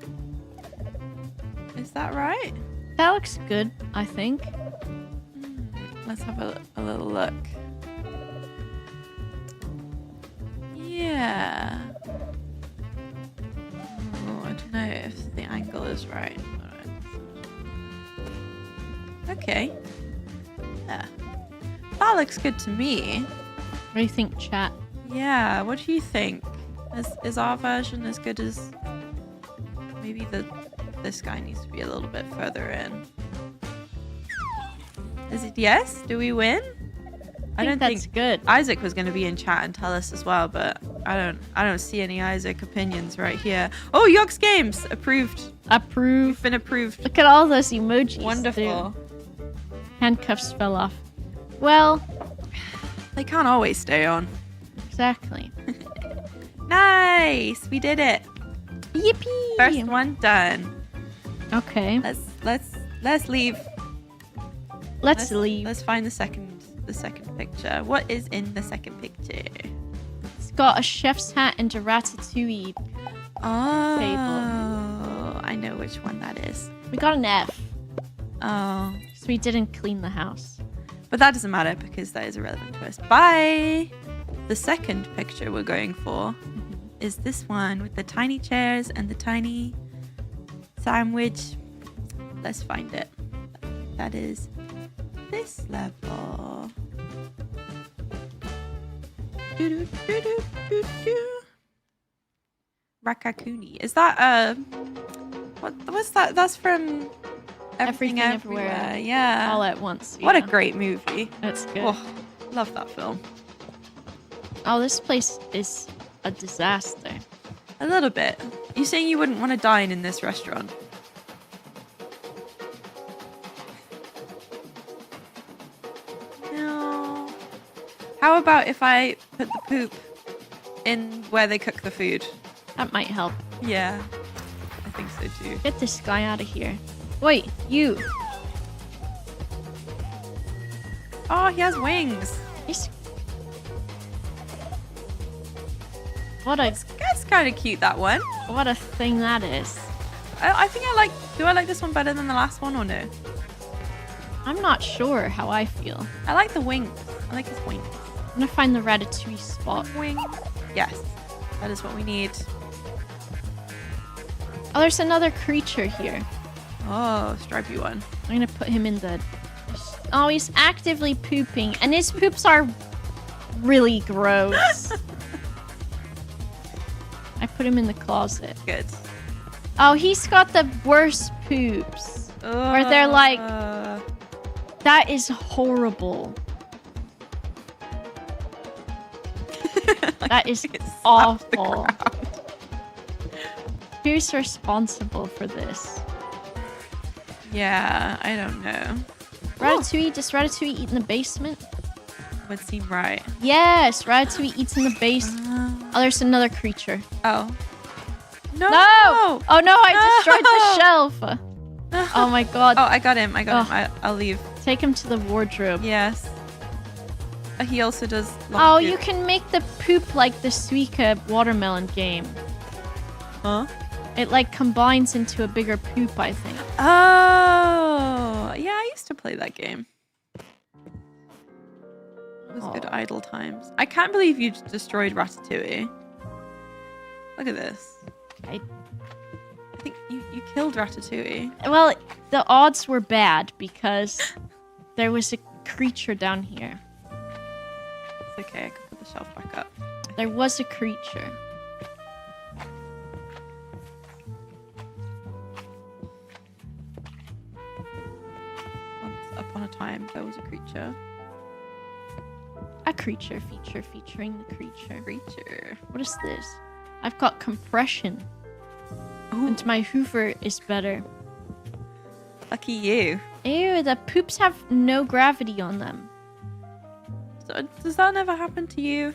Is that right? That looks good, I think. Let's have a little look. Yeah. Oh, I don't know if the angle is right. Okay. Yeah. That looks good to me. What do you think, chat? Yeah, what do you think? Is our version as good as... Maybe this guy needs to be a little bit further in. Is it yes? Do we win? I don't think that's good. Isaac was going to be in chat and tell us as well, but I don't see any Isaac opinions right here. Oh, Yogscast Games approved. Approved. You've been approved. Look at all those emojis. Wonderful. Too. Handcuffs fell off. Well, they can't always stay on. Exactly. Nice, we did it. Yippee! First one done. Okay. Let's leave. Let's leave. Let's find the second picture. What is in the second picture? It's got a chef's hat and a ratatouille. Oh, table. I know which one that is. We got an F. Oh, so we didn't clean the house. But that doesn't matter because that is irrelevant to us. Bye. The second picture we're going for is this one with the tiny chairs and the tiny sandwich. Let's find it. That is this level. Rakakuni. Is that what's that? That's from Everything Everywhere. Yeah. All at once. What a great movie. That's good. Oh, love that film. Oh, this place is a disaster. A little bit. You saying you wouldn't want to dine in this restaurant? No. How about if I put the poop in where they cook the food? That might help. Yeah, I think so too. Get this guy out of here. Wait, you. Oh, he has wings. He's... What a That's kind of cute, that one. what a thing that is. I think I like... Do I like this one better than the last one or no? I'm not sure how I feel. I like the wings. I like his wings. I'm gonna find the ratatouille spot. Wing. Yes, that is what we need. Oh, there's another creature here. Oh, stripy one. I'm gonna put him in the... Oh, he's actively pooping. And his poops are really gross. I put him in the closet. Good. Oh, he's got the worst poops. Where they're like... That is horrible. That is awful. Who's responsible for this? Yeah, I don't know. Ratatouille? Does Ratatouille eat in the basement? Would seem right. Yes, Ratatouille eats in the base. Oh, there's another creature. Oh. No! No! Oh no, I destroyed the shelf. Oh my god. Oh, I got him. I'll leave. Take him to the wardrobe. Yes. He also does... Oh, you can make the poop like the Suika watermelon game. Huh? It like combines into a bigger poop, I think. Oh! Yeah, I used to play that game. It was good idle times. I can't believe you destroyed Ratatouille. Look at this. I think you killed Ratatouille. Well, the odds were bad because there was a creature down here. It's okay, I can put the shelf back up. There was a creature. Once upon a time, there was a creature. A creature feature featuring the creature. Creature. What is this? I've got compression. Ooh. And my Hoover is better. Lucky you. Ew, the poops have no gravity on them. So, does that never happen to you?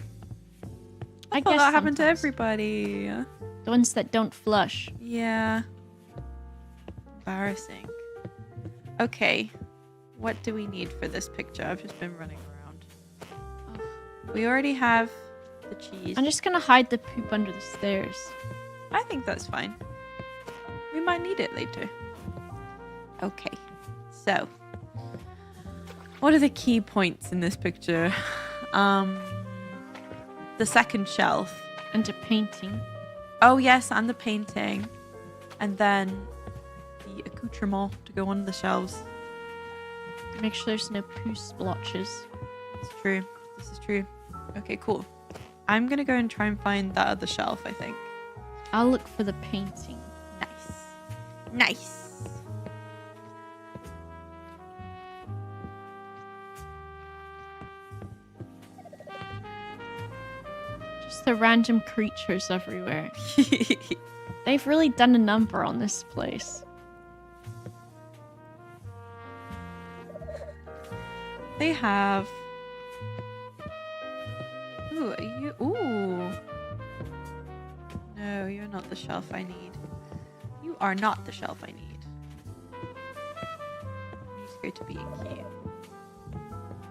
I thought guess that happened to sometimes. everybody. The ones that don't flush. Yeah. Embarrassing. Okay. What do we need for this picture? I've just been running around. We already have the cheese. I'm just gonna hide the poop under the stairs. I think that's fine. We might need it later. Okay. So, what are the key points in this picture? The second shelf. And a painting. Oh, yes, and the painting. And then the accoutrement to go on the shelves. Make sure there's no poo splotches. It's true. This is true. Okay, cool. I'm going to go and try and find that other shelf, I think. I'll look for the painting. Nice. Nice. Just the random creatures everywhere. They've really done a number on this place. They have... Ooh, are you... Ooh. No, you're not the shelf I need. You are not the shelf I need. You need to go to B&Q.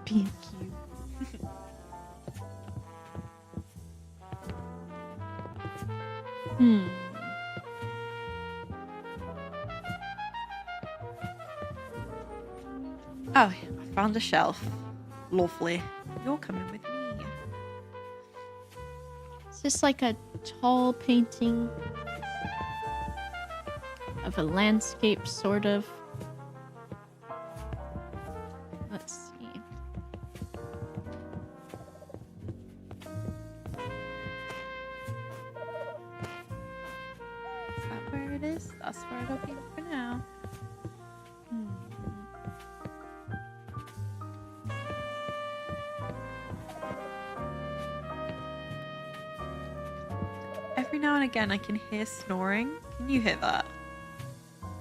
B&Q. Oh, I found a shelf. Lovely. You're coming with me. Is this like a tall painting of a landscape, sort of? Let's see. Is that where it is? That's where it'll be for now. every now and again I can hear snoring. Can you hear that?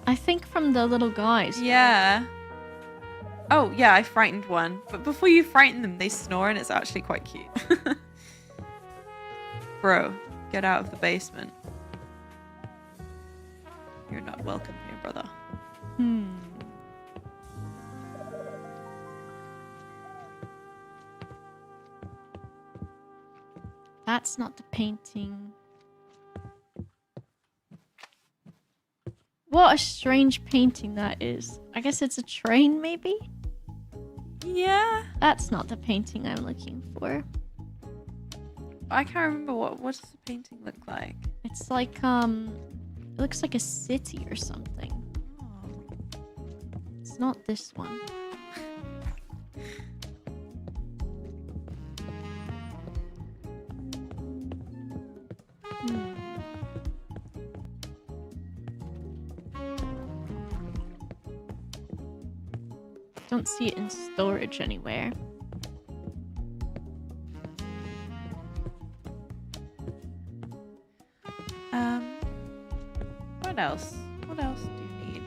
I think from the little guys. Yeah. Oh, yeah, I frightened one. But before you frighten them, they snore and it's actually quite cute. Bro, get out of the basement. You're not welcome here, brother. That's not the painting. What a strange painting that is. I guess it's a train, maybe? Yeah. That's not the painting I'm looking for. I can't remember what does the painting look like? It's like, it looks like a city or something. Oh. It's not this one. Don't see it in storage anywhere. What else? What else do you need?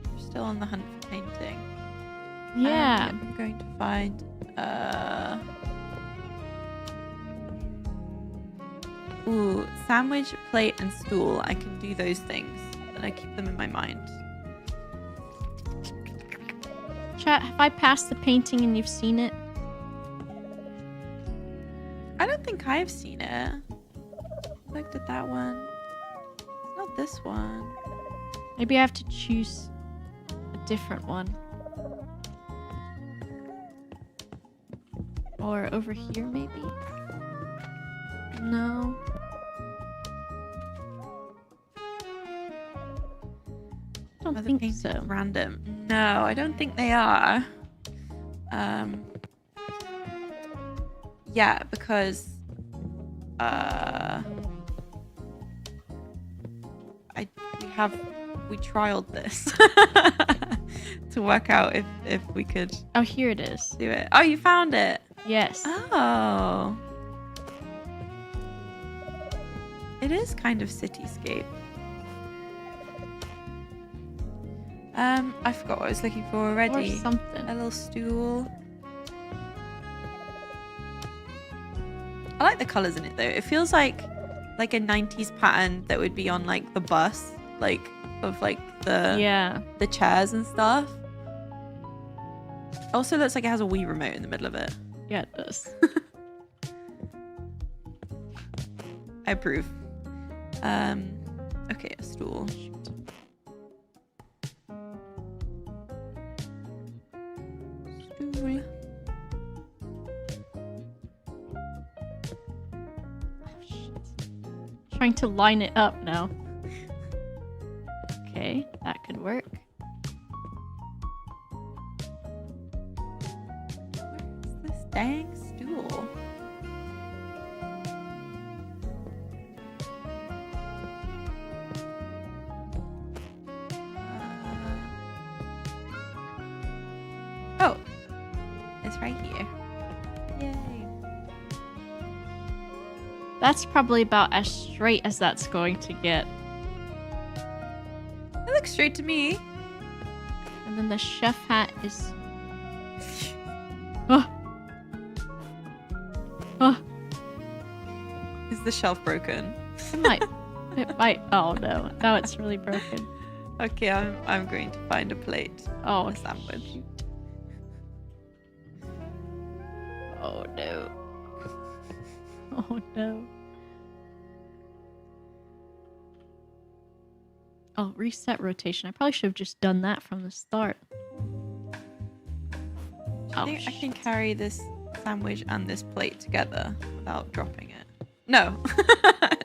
You're still on the hunt for painting. Yeah. I'm going to find ooh, sandwich, plate, and stool. I can do those things, and I keep them in my mind. Chat, have I passed the painting and you've seen it? I don't think I've seen it. Looked at that one. It's not this one. Maybe I have to choose a different one. Or over here, maybe? No. I don't think so. Random. No, I don't think they are. Yeah, because we trialed this to work out if we could. Oh, here it is. Do it. Oh, you found it. Yes. Oh. It is kind of cityscape. I forgot what I was looking for already. Or something. A little stool. I like the colors in it though. It feels like a 90s pattern that would be on like the bus, like of like the chairs and stuff. Also looks like it has a Wii remote in the middle of it. Yeah, it does. I approve. Okay, a stool. Stool. Trying to line it up now. Okay, that could work. Where's this dang stool? Oh, it's right here. Yay. That's probably about as straight as that's going to get. It looks straight to me. And then the chef hat is... Oh. Oh. Is the shelf broken? It might. It might. Oh no. Now it's really broken. Okay, I'm going to find a plate. Oh, a sandwich. Shoot. Oh no. Oh no. Oh, reset rotation. I probably should have just done that from the start. I think I can carry this sandwich and this plate together without dropping it. No.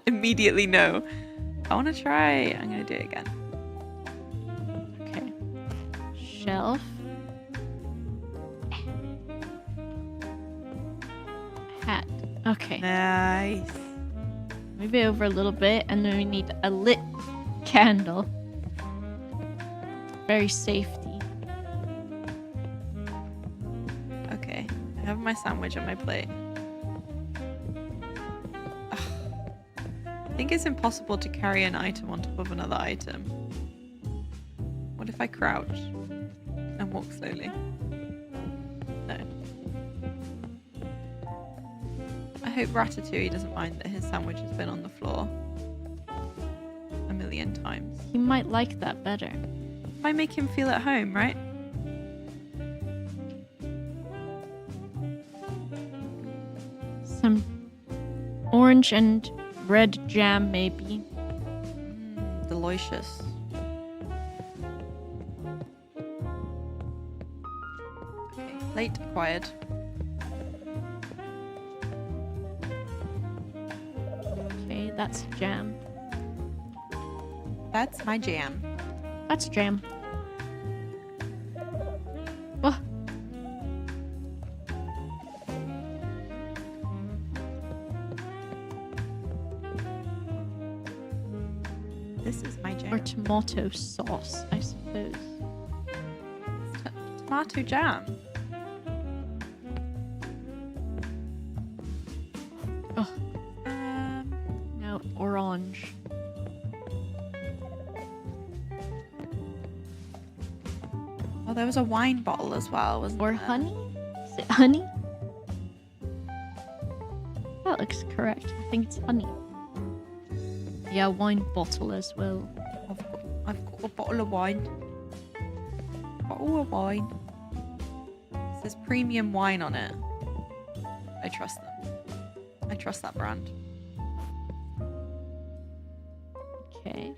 Immediately no. I want to try. I'm going to do it again. Okay. Shelf. Hat. Okay. Nice. Move it over a little bit, and then we need a lit candle. Very safety. Okay. I have my sandwich on my plate. Ugh. think it's impossible to carry an item on top of another item. What if I crouch and walk slowly? No. I hope Ratatouille doesn't mind that his sandwich has been on the floor a million times. He might like that better. Might make him feel at home, right? Some orange and red jam, maybe. Delicious. Okay, plate acquired. Okay, that's jam. That's my jam. That's jam. Oh. This is my jam. Or tomato sauce, I suppose. Tomato jam. Oh. Now orange. Oh, there was a wine bottle as well, wasn't Or there? honey? Is it honey? That looks correct. I think it's honey. Yeah, wine bottle as well. I've got a bottle of wine. Bottle of wine. It says premium wine on it. I trust them. I trust that brand. Okay.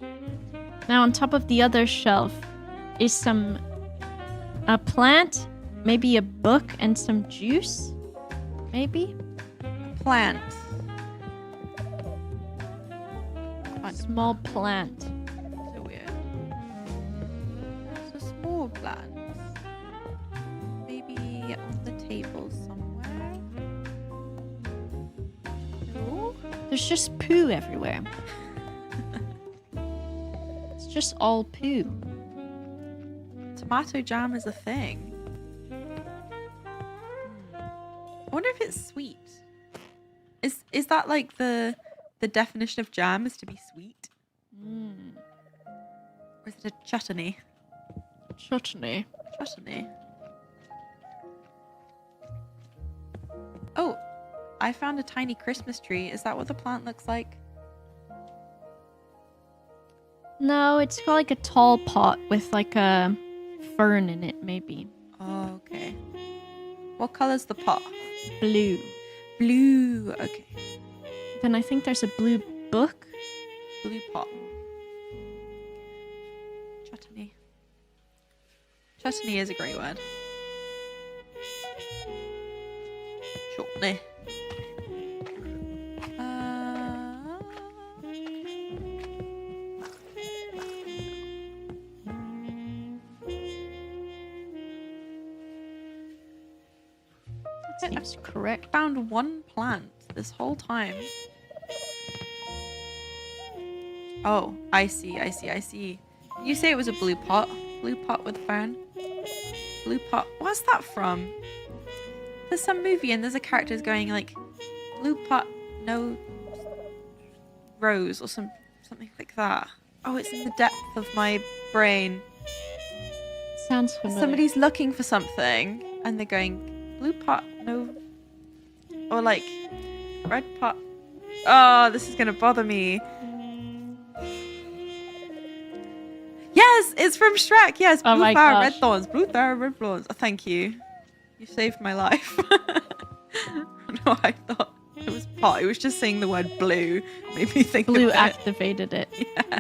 Now on top of the other shelf is a plant, maybe a book and some juice. Maybe? Plant. Small plant. So weird. It's a small plant. Maybe on the table somewhere. No? There's just poo everywhere. It's just all poo. Tomato jam is a thing. I wonder if it's sweet. Is that like the definition of jam is to be sweet? Or is it a chutney? Chutney. Chutney. Oh, I found a tiny Christmas tree. Is that what the plant looks like? No, it's got like a tall pot with like a fern in it, maybe. Oh, okay. What color's the pot? Blue. Blue. Okay. Then I think there's a blue book. Blue pot. Chutney. Chutney is a great word. Chutney. That seems correct. Found one plant this whole time. Oh, I see. You say it was a blue pot? Blue pot with fern? Blue pot. What's that from? There's some movie and there's a character going like, blue pot, no rose or something like that. Oh, it's in the depth of my brain. Sounds familiar. Somebody's looking for something and they're going, blue pot, no, or like red pot. Oh, this is gonna bother me. Yes, it's from Shrek. Yes, Oh blue my flower, gosh. red thorns. Blue flower, red thorns. Oh, thank you. You saved my life. No, I thought it was pot. It was just saying the word blue. Made me think Blue of it. activated it. Yeah.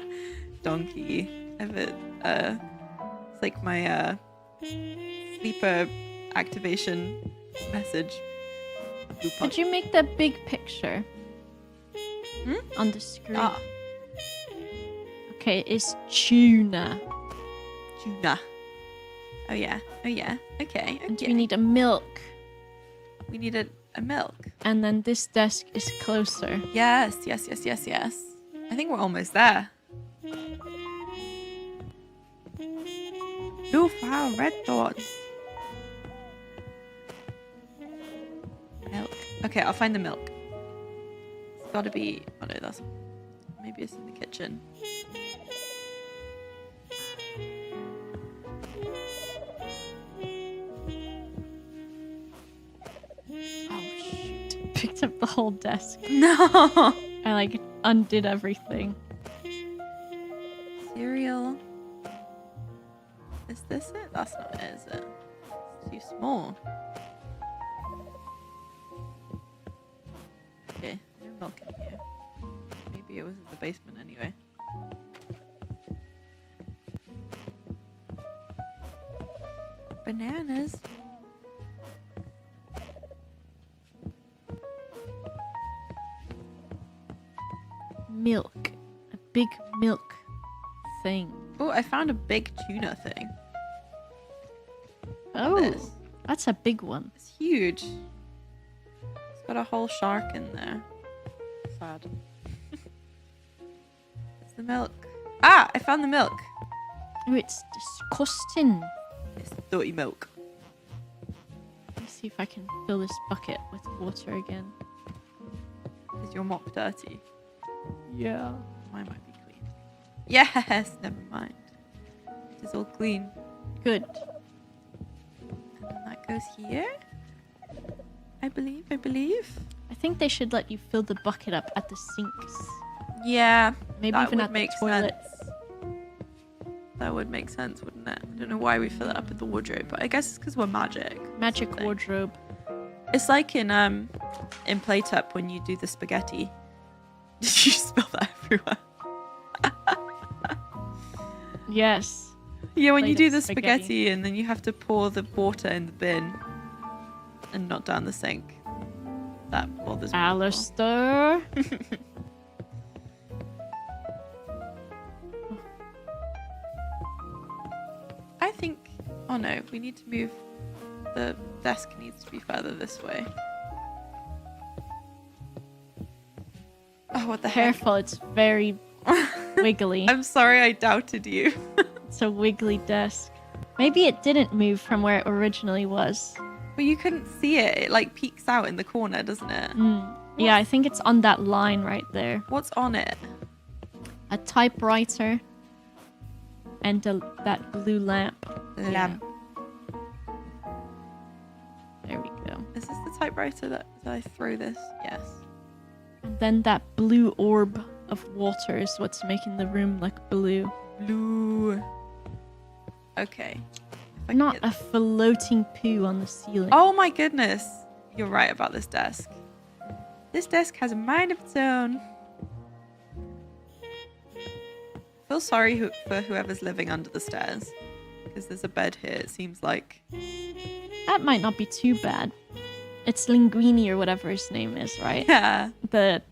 Donkey. It's like my sleeper activation message. Blue pot. Could you make that big picture on the screen? Ah, Okay, it's tuna. tuna. Oh yeah. Okay. And we need a milk. We need a milk. And then this desk is closer. Yes. I think we're almost there. Blue flower, red thorns. Milk. Okay, I'll find the milk. It's gotta be. Oh no, that's maybe it's in the kitchen. Oh shoot! Picked up the whole desk. No. I like undid everything. Cereal. Is this it? That's not it, is it? It's too small. Okay, no milk in here. Maybe it was in the basement anyway. Bananas. Milk. A big milk thing. Oh, I found a big tuna thing. Oh, This. that's a big one. It's huge. It's got a whole shark in there. Sad. It's the milk. Ah, I found the milk. Oh, it's disgusting. It's dirty milk. Let me see if I can fill this bucket with water again. Is your mop dirty? Yeah. Mine might be clean. Yes, never mind. It is all clean. Good. And then that goes here. I believe. I think they should let you fill the bucket up at the sinks. Yeah. Maybe that even would at the make toilet. sense. That would make sense, wouldn't it? I don't know why we fill it up at the wardrobe, but I guess it's because we're magic. Magic Something. wardrobe. It's like in Playtop when you do the spaghetti. Did you spill that everywhere? Yes. Yeah, when you do Plate the of spaghetti. spaghetti and then you have to pour the water in the bin and not down the sink. That bothers me. Alistair. I think. Oh no, we need to move. The desk needs to be further this way. Oh, what the heck? Careful, it's very wiggly. I'm sorry I doubted you. It's a wiggly desk. Maybe it didn't move from where it originally was. But you couldn't see it. It like peeks out in the corner, doesn't it? Yeah, I think it's on that line right there. What's on it? A typewriter and that blue lamp. Lamp. There we go. Is this the typewriter that I throw this? Yes. And then that blue orb of water is what's making the room look blue. Blue. Okay. If I can Not get- a floating poo on the ceiling. Oh my goodness. You're right about this desk. This desk has a mind of its own. Feel sorry for whoever's living under the stairs. Because there's a bed here, it seems like. That might not be too bad. It's Linguini or whatever his name is, right? Yeah. The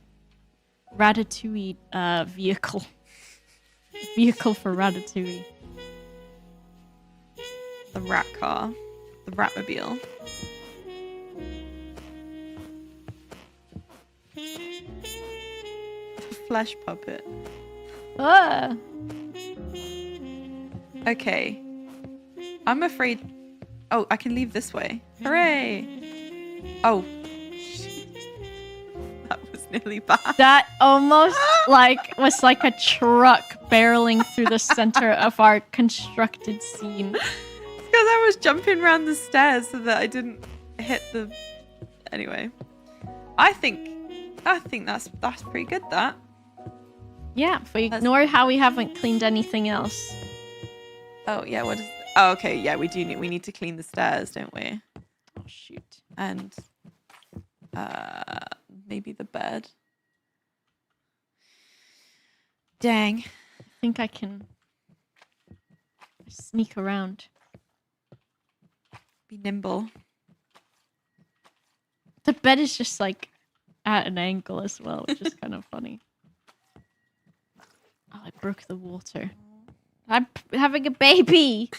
Ratatouille vehicle. Vehicle for Ratatouille. The rat car. The Ratmobile. The flesh puppet. Ah! Okay. I'm afraid... Oh, I can leave this way. Hooray! Oh. That was nearly bad. That almost was like a truck barreling through the center of our constructed scene. Because I was jumping around the stairs so that I didn't hit the... Anyway. I think that's pretty good, that. Yeah, if we ignore how we haven't cleaned anything else. Oh, yeah, what is... Oh, okay, yeah, we need to clean the stairs, don't we? Oh, shoot. And maybe the bed. Dang. I think I can sneak around. Be nimble. The bed is just like at an angle as well, which is kind of funny. Oh, I broke the water. I'm having a baby!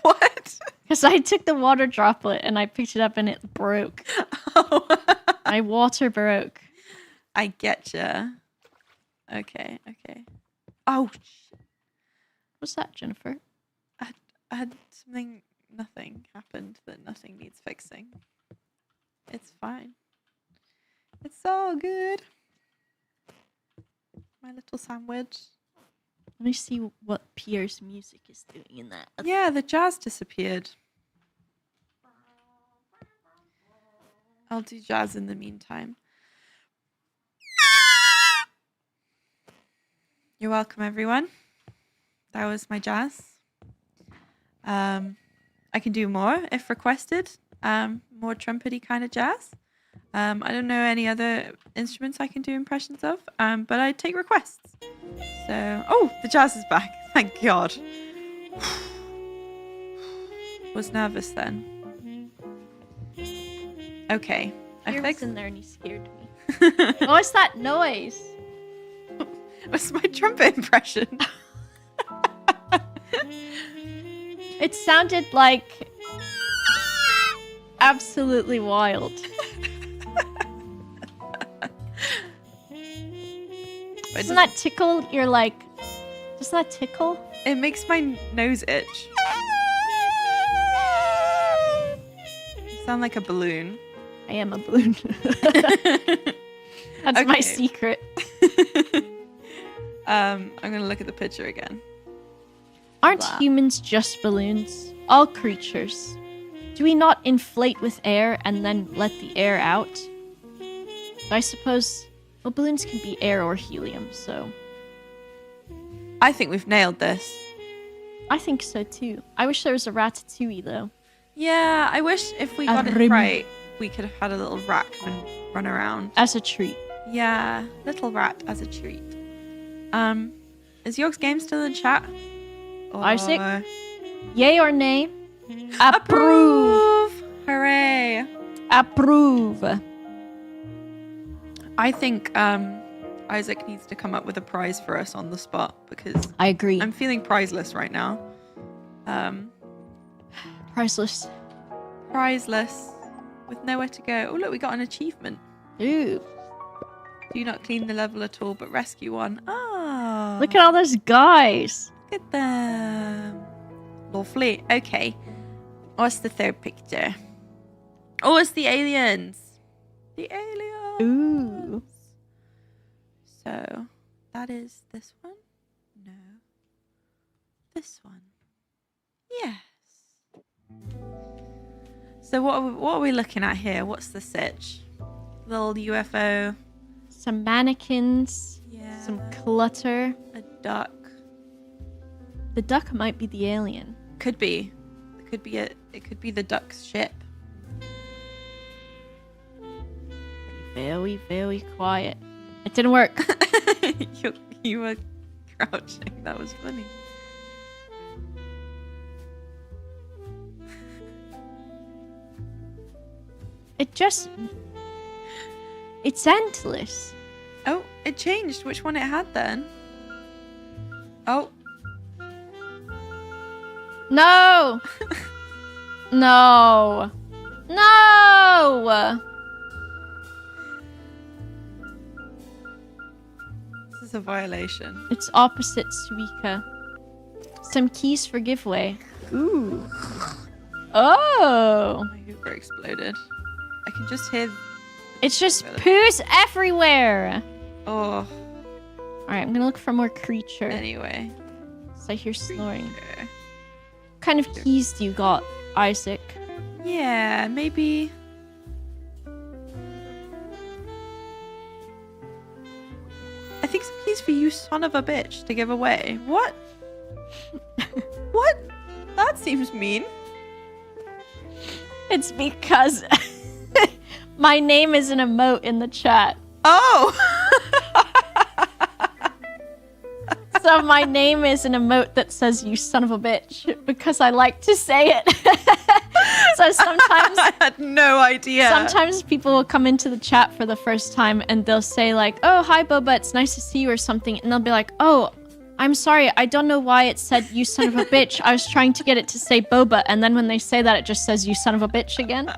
What? Because I took the water droplet and I picked it up and it broke. Oh. My water broke. I getcha. Okay. Oh, What's that, Jennifer? I had something... Nothing happened that nothing needs fixing. It's fine. It's all good. My little sandwich. Let me see what Pierre's music is doing in that. Yeah, the jazz disappeared. I'll do jazz in the meantime. You're welcome, everyone. That was my jazz. I can do more if requested. More trumpety kind of jazz. I don't know any other instruments I can do impressions of, but I take requests. So, oh, the jazz is back. Thank God. Was nervous then. Okay, I Pierre was fixed. in there and he scared me. What's that noise? What's my trumpet impression? It sounded like absolutely wild. Doesn't that tickle your like? Doesn't that tickle? It makes my nose itch. You sound like a balloon. I am a balloon. That's my secret. I'm gonna look at the picture again. Aren't Blah. humans just balloons? All creatures. Do we not inflate with air and then let the air out? I suppose, well, balloons can be air or helium, so... I think we've nailed this. I think so too. I wish there was a ratatouille though. Yeah, I wish if we got it rim. right, we could have had a little rat come and run around. As a treat. Yeah, little rat as a treat. Is Yogs Games still in chat? Isaac? Yay or nay? Approve! Hooray! Approve! I think Isaac needs to come up with a prize for us on the spot because I agree. I'm feeling prizeless right now. Priceless. Prizeless with nowhere to go. Oh look, we got an achievement. Ooh. Do not clean the level at all, but rescue one. Ah, Look at all those guys. Look at them. Lovely. Okay. What's the third picture? Oh, it's the aliens. The aliens. Ooh. So, that is this one? No. This one? Yes. So what are we looking at here? What's the sitch? Little UFO. Some mannequins. Yeah. Some clutter. A duck. The duck might be the alien. Could be. It could be the duck's ship. Very, very quiet. It didn't work. you were crouching. That was funny. It's endless. Oh, it changed which one it had then. Oh. No! No! No! This is a violation. It's opposite Suika. Some keys for giveaway. Ooh. Oh! My Hoover exploded. I can just hear... It's just poos everywhere! Oh. Alright, I'm gonna look for more creature. Anyway. So I hear snoring. Creature. What kind of keys do you got, Isaac? Yeah, maybe... I think some keys for you son of a bitch to give away. What? What? That seems mean. It's because my name is an emote in the chat. Oh! So my name is an emote that says "you son of a bitch" because I like to say it. So sometimes I had no idea. Sometimes people will come into the chat for the first time and they'll say like, "Oh, hi Boba, it's nice to see you" or something, and they'll be like, "Oh, I'm sorry, I don't know why it said "you son of a bitch." I was trying to get it to say Boba, and then when they say that, it just says "you son of a bitch" again.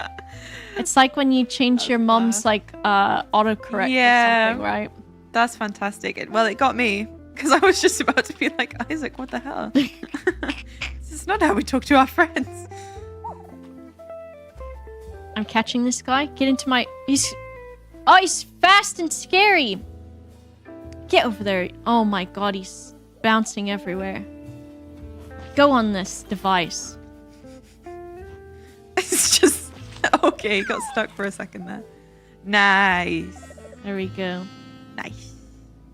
It's like when you change your mom's like autocorrect or something, right? That's fantastic. It got me. Because I was just about to be like, Isaac, what the hell? This is not how we talk to our friends. I'm catching this guy. Get into my... He's fast and scary. Get over there. Oh my god, he's bouncing everywhere. Go on this device. It's just... Okay, got stuck for a second there. Nice. There we go. Nice.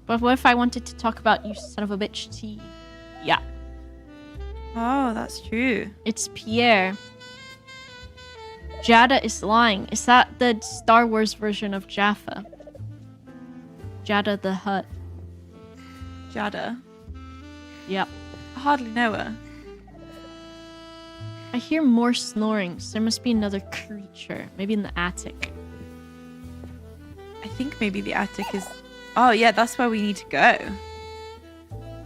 But what if I wanted to talk about you son of a bitch tea? Yeah. Oh, that's true. It's Pierre. Jada is lying. Is that the Star Wars version of Jaffa? Jada the Hutt. Jada. Yep. I hardly know her. I hear more snoring, so there must be another creature. Maybe in the attic. I think maybe the attic is... Oh, yeah, that's where we need to go.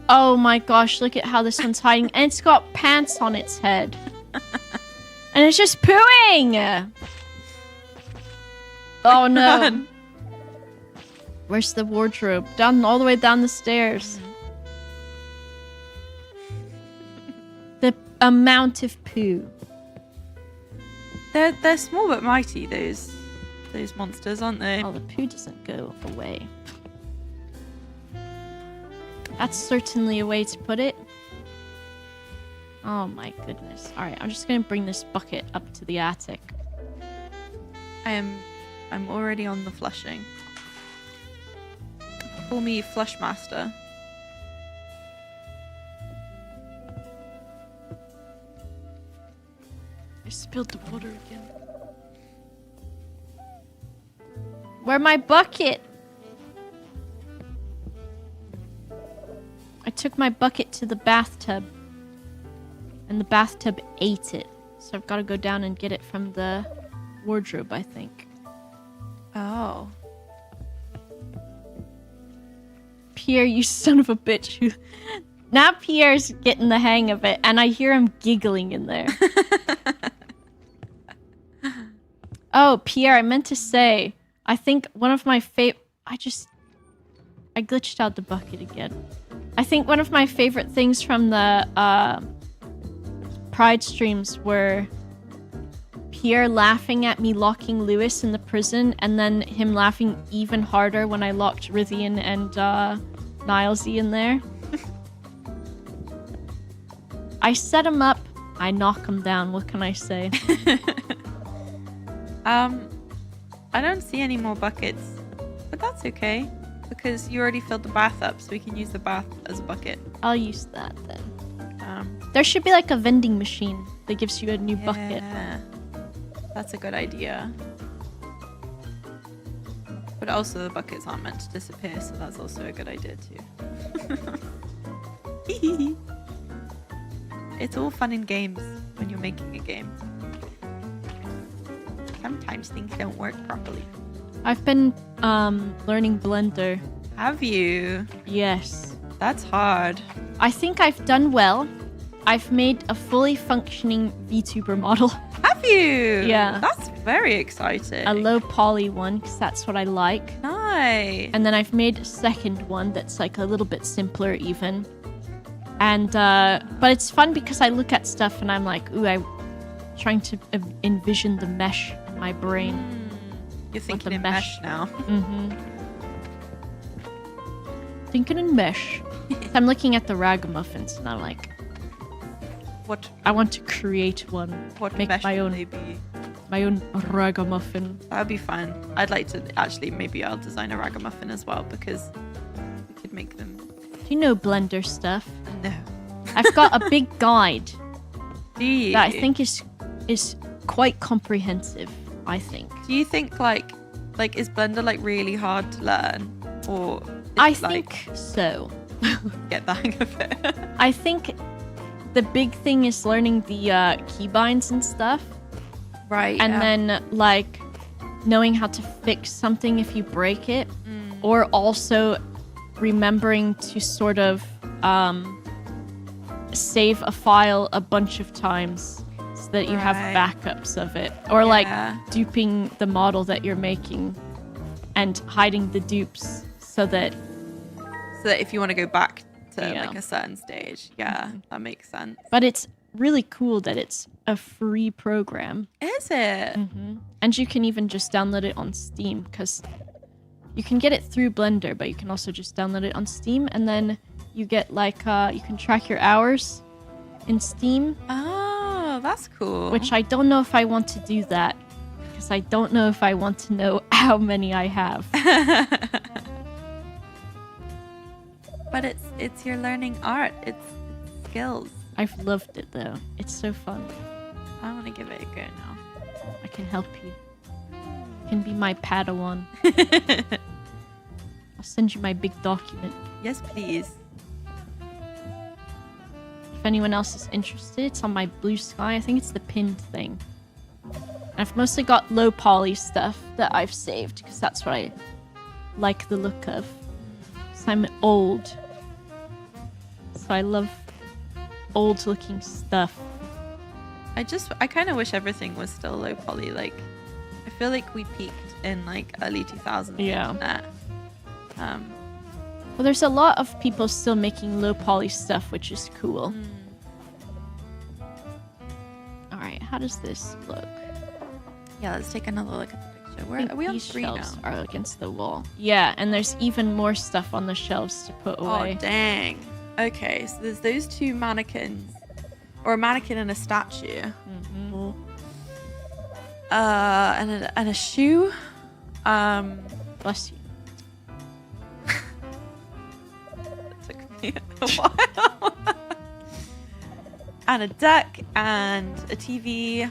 Oh my gosh, look at how this one's hiding. And it's got pants on its head. And it's just pooing! Oh no. Run. Where's the wardrobe? Down all the way down the stairs. The amount of poo. They're small but mighty, those monsters, aren't they? Oh, the poo doesn't go away. That's certainly a way to put it. Oh my goodness. Alright, I'm just gonna bring this bucket up to the attic. I'm already on the flushing. Call me Flush Master. I spilled the water again. Where's my bucket? I took my bucket to the bathtub. And the bathtub ate it. So I've got to go down and get it from the wardrobe, I think. Oh. Pierre, you son of a bitch. Now Pierre's getting the hang of it, and I hear him giggling in there. Oh, Pierre, I meant to say, I think one of my I glitched out the bucket again. I think one of my favorite things from the Pride streams were Pierre laughing at me locking Lewis in the prison, and then him laughing even harder when I locked Rithian and Nilesy in there. I set him up, I knock him down. What can I say? I don't see any more buckets, but that's okay because you already filled the bath up, so we can use the bath as a bucket. I'll use that then. There should be like a vending machine that gives you a new bucket. That's a good idea. But also the buckets aren't meant to disappear, so that's also a good idea too. It's all fun and games when you're making a game. Sometimes things don't work properly. I've been learning Blender. Have you? Yes. That's hard. I think I've done well. I've made a fully functioning VTuber model. Have you? Yeah. That's very exciting. A low poly one, because that's what I like. Nice. And then I've made a second one that's like a little bit simpler even. And, but it's fun because I look at stuff and I'm like, ooh, I'm trying to envision the mesh in my brain. You're thinking in mesh now. Mm-hmm. Thinking in mesh. I'm looking at the ragamuffins and I'm like, What? I want to create one. What Make mesh my will own. they be? My own ragamuffin. That would be fun. I'd like to actually, maybe I'll design a ragamuffin as well because we could make them. Do you know Blender stuff? No. I've got a big guide Do you? that I think is quite comprehensive. I think. Do you think like is Blender like really hard to learn, or I like, think so. get the hang of it? I think the big thing is learning the keybinds and stuff. Right. And then like knowing how to fix something if you break it, or also remembering to sort of save a file a bunch of times so that you have backups of it, or like duping the model that you're making and hiding the dupes so that if you want to go back to like a certain stage, that makes sense. But it's really cool that it's a free program. Is it? And you can even just download it on Steam, because You can get it through Blender, but you can also just download it on Steam, and then you get like you can track your hours in Steam. Oh, that's cool. Which I don't know if I want to do that, because I don't know if I want to know how many I have. But it's your learning art. It's skills. I've loved it though. It's so fun. I want to give it a go now. I can help you. You can be my Padawan. I'll send you my big document. Yes, please. If anyone else is interested, it's on my Blue Sky. I think it's the pinned thing. I've mostly got low poly stuff that I've saved because that's what I like the look of. Because I'm old. So I love old looking stuff. I kind of wish everything was still low poly. Like, I feel like we peaked in like early 2000s. Yeah. Well, there's a lot of people still making low poly stuff, which is cool. Alright, how does this look? Yeah, let's take another look at the picture. Where are we on these 3 now? shelves are against the wall. Yeah, and there's even more stuff on the shelves to put away. Oh, dang. Okay, so there's those 2 mannequins. Or a mannequin and a statue. And a shoe. Bless you. It took me a while. And a duck and a TV.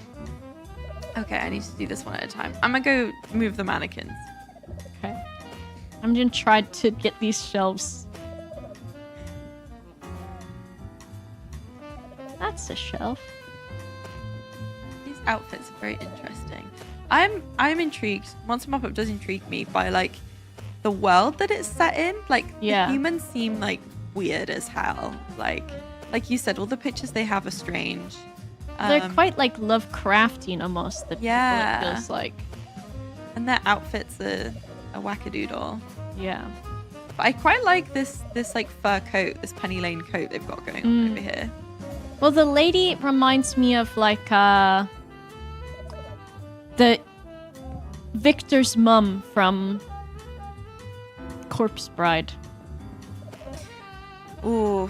Okay, I need to do this one at a time. I'm gonna go move the mannequins. Okay. I'm gonna try to get these shelves. That's a shelf. These outfits are very interesting. I'm intrigued. Monster Mop Up does intrigue me by like the world that it's set in. Like Yeah. the humans seem like weird as hell. Like you said, all the pictures they have are strange. They're quite like Lovecraftian almost. The Yeah. people, it feels like. And their outfits are a wackadoodle. Yeah. But I quite like this like fur coat, this Penny Lane coat they've got going on over here. Well, the lady reminds me of like the Victor's mum from Corpse Bride. Ooh.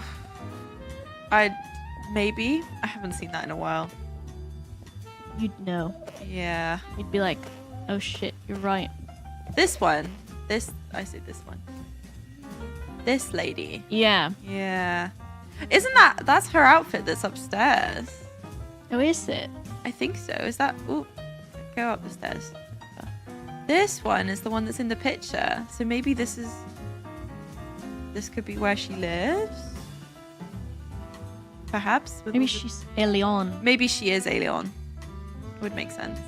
I haven't seen that in a while. You'd know. Yeah. You'd be like, oh shit, you're right. This one. I say this one. This lady. Yeah. Yeah. Isn't that's her outfit that's upstairs? Oh, is it? I think so. Is that... Ooh. Go up the stairs. This one is the one that's in the picture. So maybe this could be where she lives? Perhaps? Maybe she's Elion. Maybe she is Aeon. Would make sense.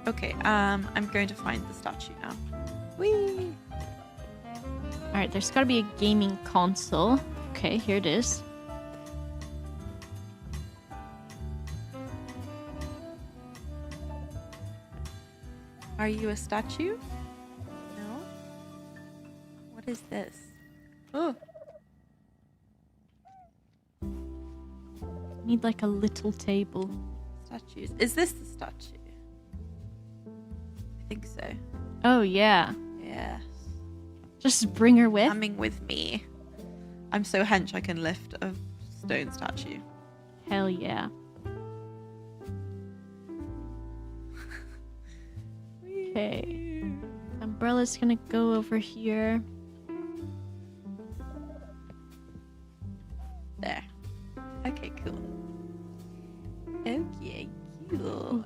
Okay, I'm going to find the statue now. Whee! Alright, there's gotta be a gaming console. Okay, here it is. Are you a statue? No? What is this? Oh! Need like a little table. Statues. Is this the statue? I think so. Oh, yeah. Yes. Just bring her with. Coming with me. I'm so hench I can lift a stone statue. Hell yeah. Okay. Umbrella's gonna go over here. There. Okay, cool. Okay, cool.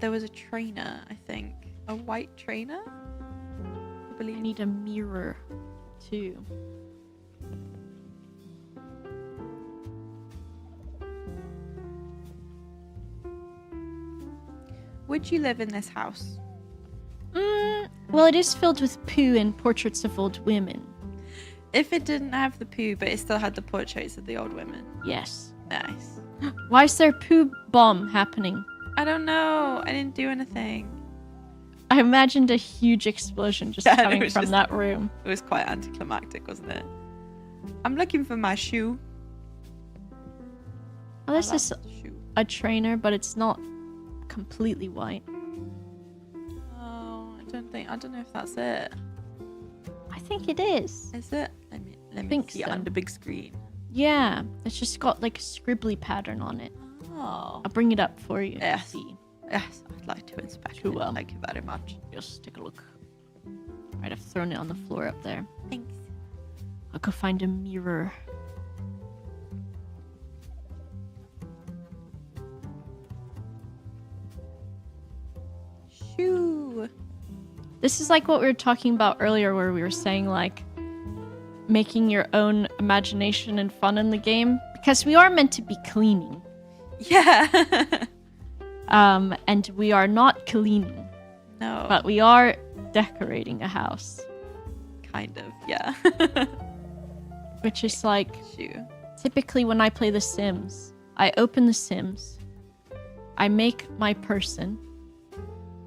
There was a trainer, I think. A white trainer? I I believe. need a mirror, too. Would you live in this house? Well, it is filled with poo and portraits of old women. If it didn't have the poo, but it still had the portraits of the old women. Yes. Nice. Why is there a poo bomb happening? I don't know. I didn't do anything. I imagined a huge explosion just Yeah, it coming was from just- that room. It was quite anticlimactic, wasn't it? I'm looking for my shoe. Well, this I is lost the shoe. a trainer, but it's not completely white. Oh, I don't know if that's it. think it is. Is it? Let me think see it so. on the big screen. Yeah, it's just got like a scribbly pattern on it. Oh. I'll bring it up for you Yes. to see. Yes, I'd like to inspect Too it. well. Thank you very much. Just take a look. Right, I've thrown it on the floor up there. Thanks. I'll go find a mirror. Shoo. This is like what we were talking about earlier, where we were saying like making your own imagination and fun in the game, because we are meant to be cleaning. Yeah. And we are not cleaning, No. but we are decorating a house, Kind of, yeah. which is like Shoo. typically when I play The Sims, I open The Sims, I make my person,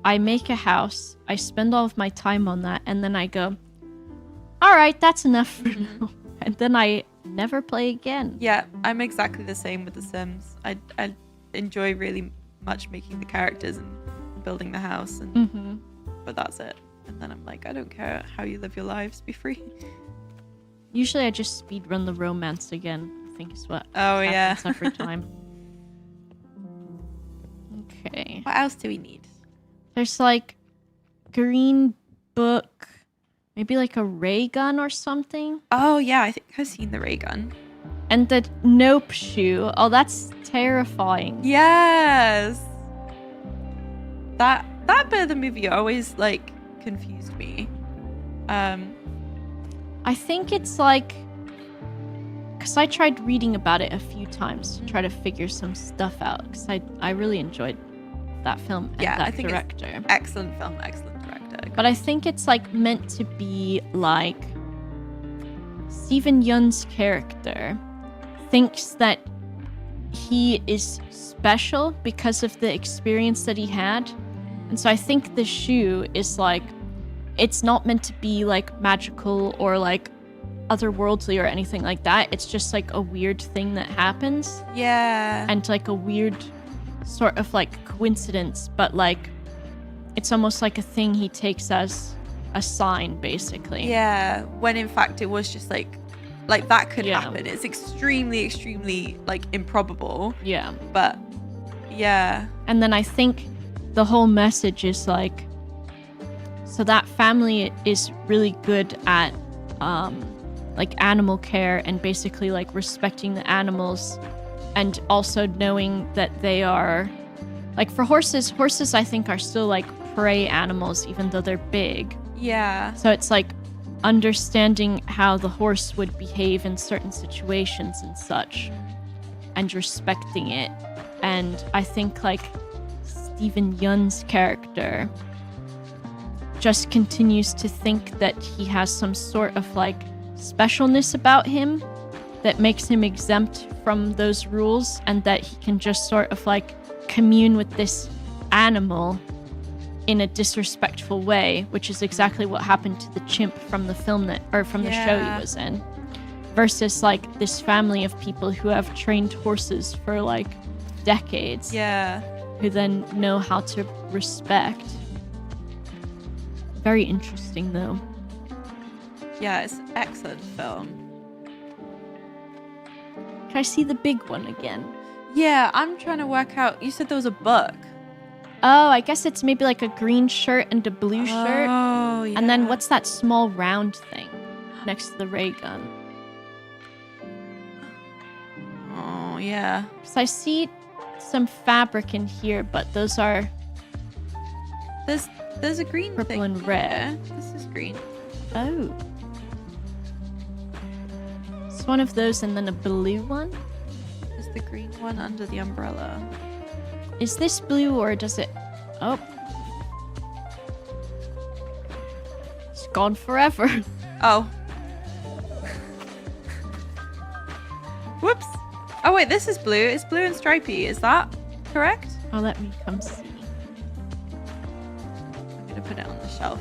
I make a house, I spend all of my time on that, and then I go, all right, that's enough for now. And then I never play again. Yeah, I'm exactly the same with The Sims. I enjoy really much making the characters and building the house, and but that's it. And then I'm like, I don't care how you live your lives, be free. Usually I just speedrun the romance again, I think is what Oh, yeah. happens every time. Okay. What else do we need? There's like green book, maybe like a ray gun or something. Oh, yeah, I think I've seen the ray gun. And the nope shoe. Oh, that's terrifying. Yes. That bit of the movie always like confused me. I think it's like, because I tried reading about it a few times to try to figure some stuff out, because I really enjoyed that film and Yeah, that I think director. it's excellent film, excellent director. But I think it's like meant to be like Steven Yeun's character thinks that he is special because of the experience that he had. And so I think the shoe is like, it's not meant to be like magical or like otherworldly or anything like that. It's just like a weird thing that happens. Yeah. And like a weird sort of like coincidence, but like it's almost like a thing he takes as a sign, basically. Yeah, when in fact it was just like that could Yeah. happen. It's extremely like improbable, Yeah. but yeah. And then I think the whole message is like, so that family is really good at like animal care and basically like respecting the animals, and also knowing that they are like, for horses I think are still like prey animals even though they're big. Yeah. So it's like understanding how the horse would behave in certain situations and such, and respecting it. And I think like Steven Yeun's character just continues to think that he has some sort of like specialness about him that makes him exempt from those rules, and that he can just sort of like commune with this animal in a disrespectful way, which is exactly what happened to the chimp from the film that, or from the show he was in, versus like this family of people who have trained horses for like decades. Yeah. Who then know how to respect. Very interesting though. Yeah, it's an excellent film. Can I see the big one again? Yeah, I'm trying to work out. You said there was a book. Oh, I guess it's maybe like a green shirt and a blue shirt. Oh, yeah. And then what's that small round thing next to the ray gun? Oh, yeah. Because I see some fabric in here, but those are There's a green purple thing and red. here. This is green. Oh. It's one of those and then a blue one. There's the green one under the umbrella. Is this blue or does it... Oh. It's gone forever. Oh. Whoops. Oh wait, this is blue. It's blue and stripy. Is that correct? Oh, let me come see. I'm gonna put it on the shelf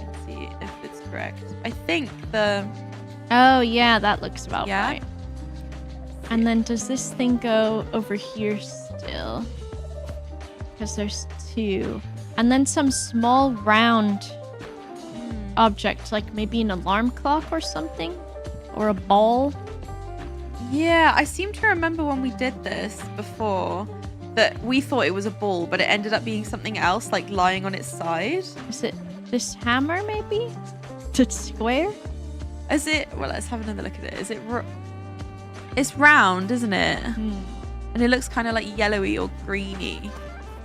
and see if it's correct. I think the... Oh, yeah, that looks about Yeah? right. And then does this thing go over here still? Because there's two. And then some small round object, like maybe an alarm clock or something? Or a ball? Yeah, I seem to remember when we did this before that we thought it was a ball, but it ended up being something else, like lying on its side. Is it this hammer, maybe? It's square? Is it? Well, let's have another look at it. Is it? It's round, isn't it? And it looks kind of like yellowy or greeny.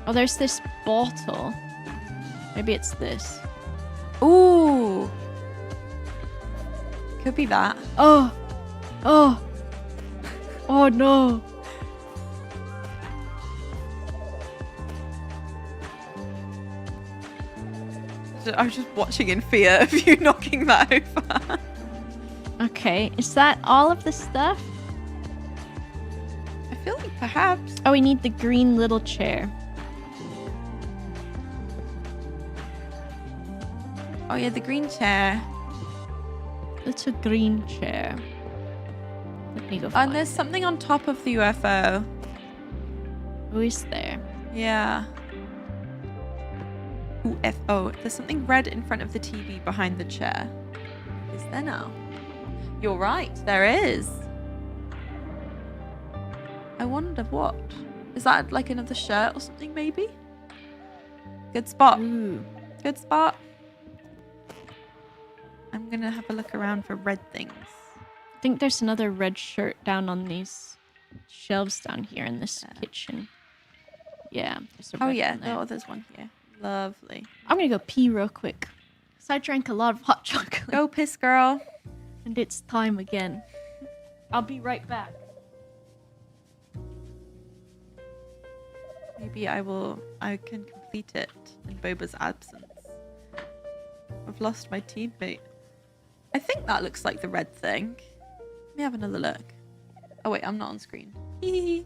Oh, there's this bottle. Maybe it's this. Ooh. Could be that. Oh. Oh. Oh no. I was just watching in fear of you knocking that over. Okay, is that all of the stuff? I feel like perhaps. Oh, we need the green little chair. Oh yeah, the green chair. Little green chair. Let me go find And there's it. something on top of the UFO. Who is there? Yeah. UFO. There's something red in front of the TV behind the chair. Is there now? You're right, there is. I wonder what. Is that like another shirt or something maybe? Good spot. Ooh. Good spot. I'm gonna have a look around for red things. I think there's another red shirt down on these shelves down here in this kitchen. Yeah. There's a Oh red yeah, one there. oh there's one here. Lovely. I'm gonna go pee real quick. Because I drank a lot of hot chocolate. Go piss girl. And it's time again. I'll be right back. Maybe I can complete it in Boba's absence. I've lost my teammate. I think that looks like the red thing. Let me have another look. Oh wait, I'm not on screen. Wait,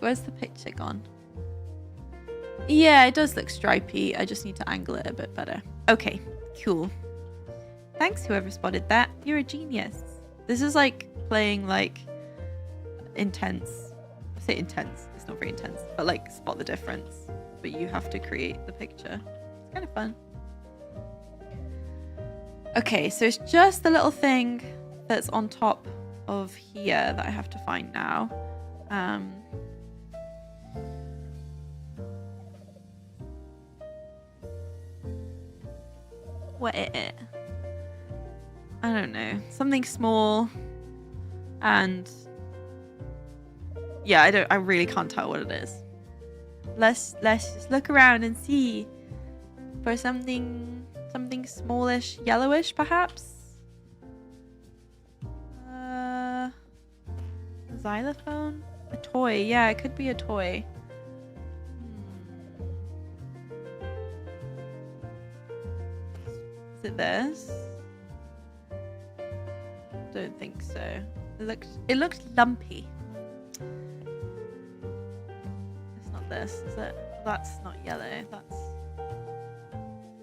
where's the picture gone? Yeah, it does look stripy. I just need to angle it a bit better. Okay, cool. Thanks whoever spotted that. You're a genius. This is like playing like intense. I say intense. It's not very intense, but like spot the difference. But you have to create the picture. It's kind of fun. Okay, so it's just the little thing that's on top of here that I have to find now. What is it? I don't know. Something small. And yeah, I really can't tell what it is. Let's just look around and see for something smallish, yellowish perhaps. Xylophone? A toy. Yeah, it could be a toy. Is it this? Don't think so. It looks lumpy. It's not this, is it? That's not yellow.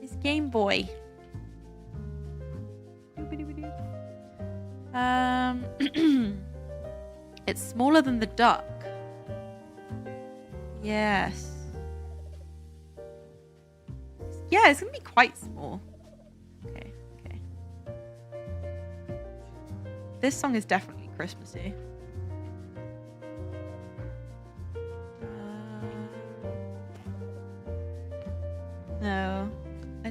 It's Game Boy. It's smaller than the duck. Yes. Yeah, it's gonna be quite small. Okay. This song is definitely Christmassy. No.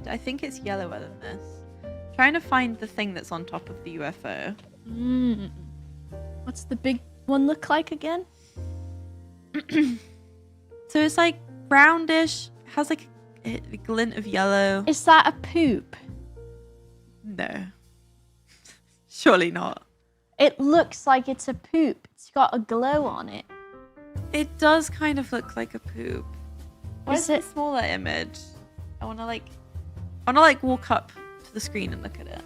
I think it's yellower than this. Trying to find the thing that's on top of the UFO. What's the big one look like again? So it's like roundish, has like a glint of yellow. Is that a poop? No. Surely not. It looks like it's a poop. It's got a glow on it. It does kind of look like a poop. Where's Is the it- smaller image? I wanna walk up to the screen and look at it.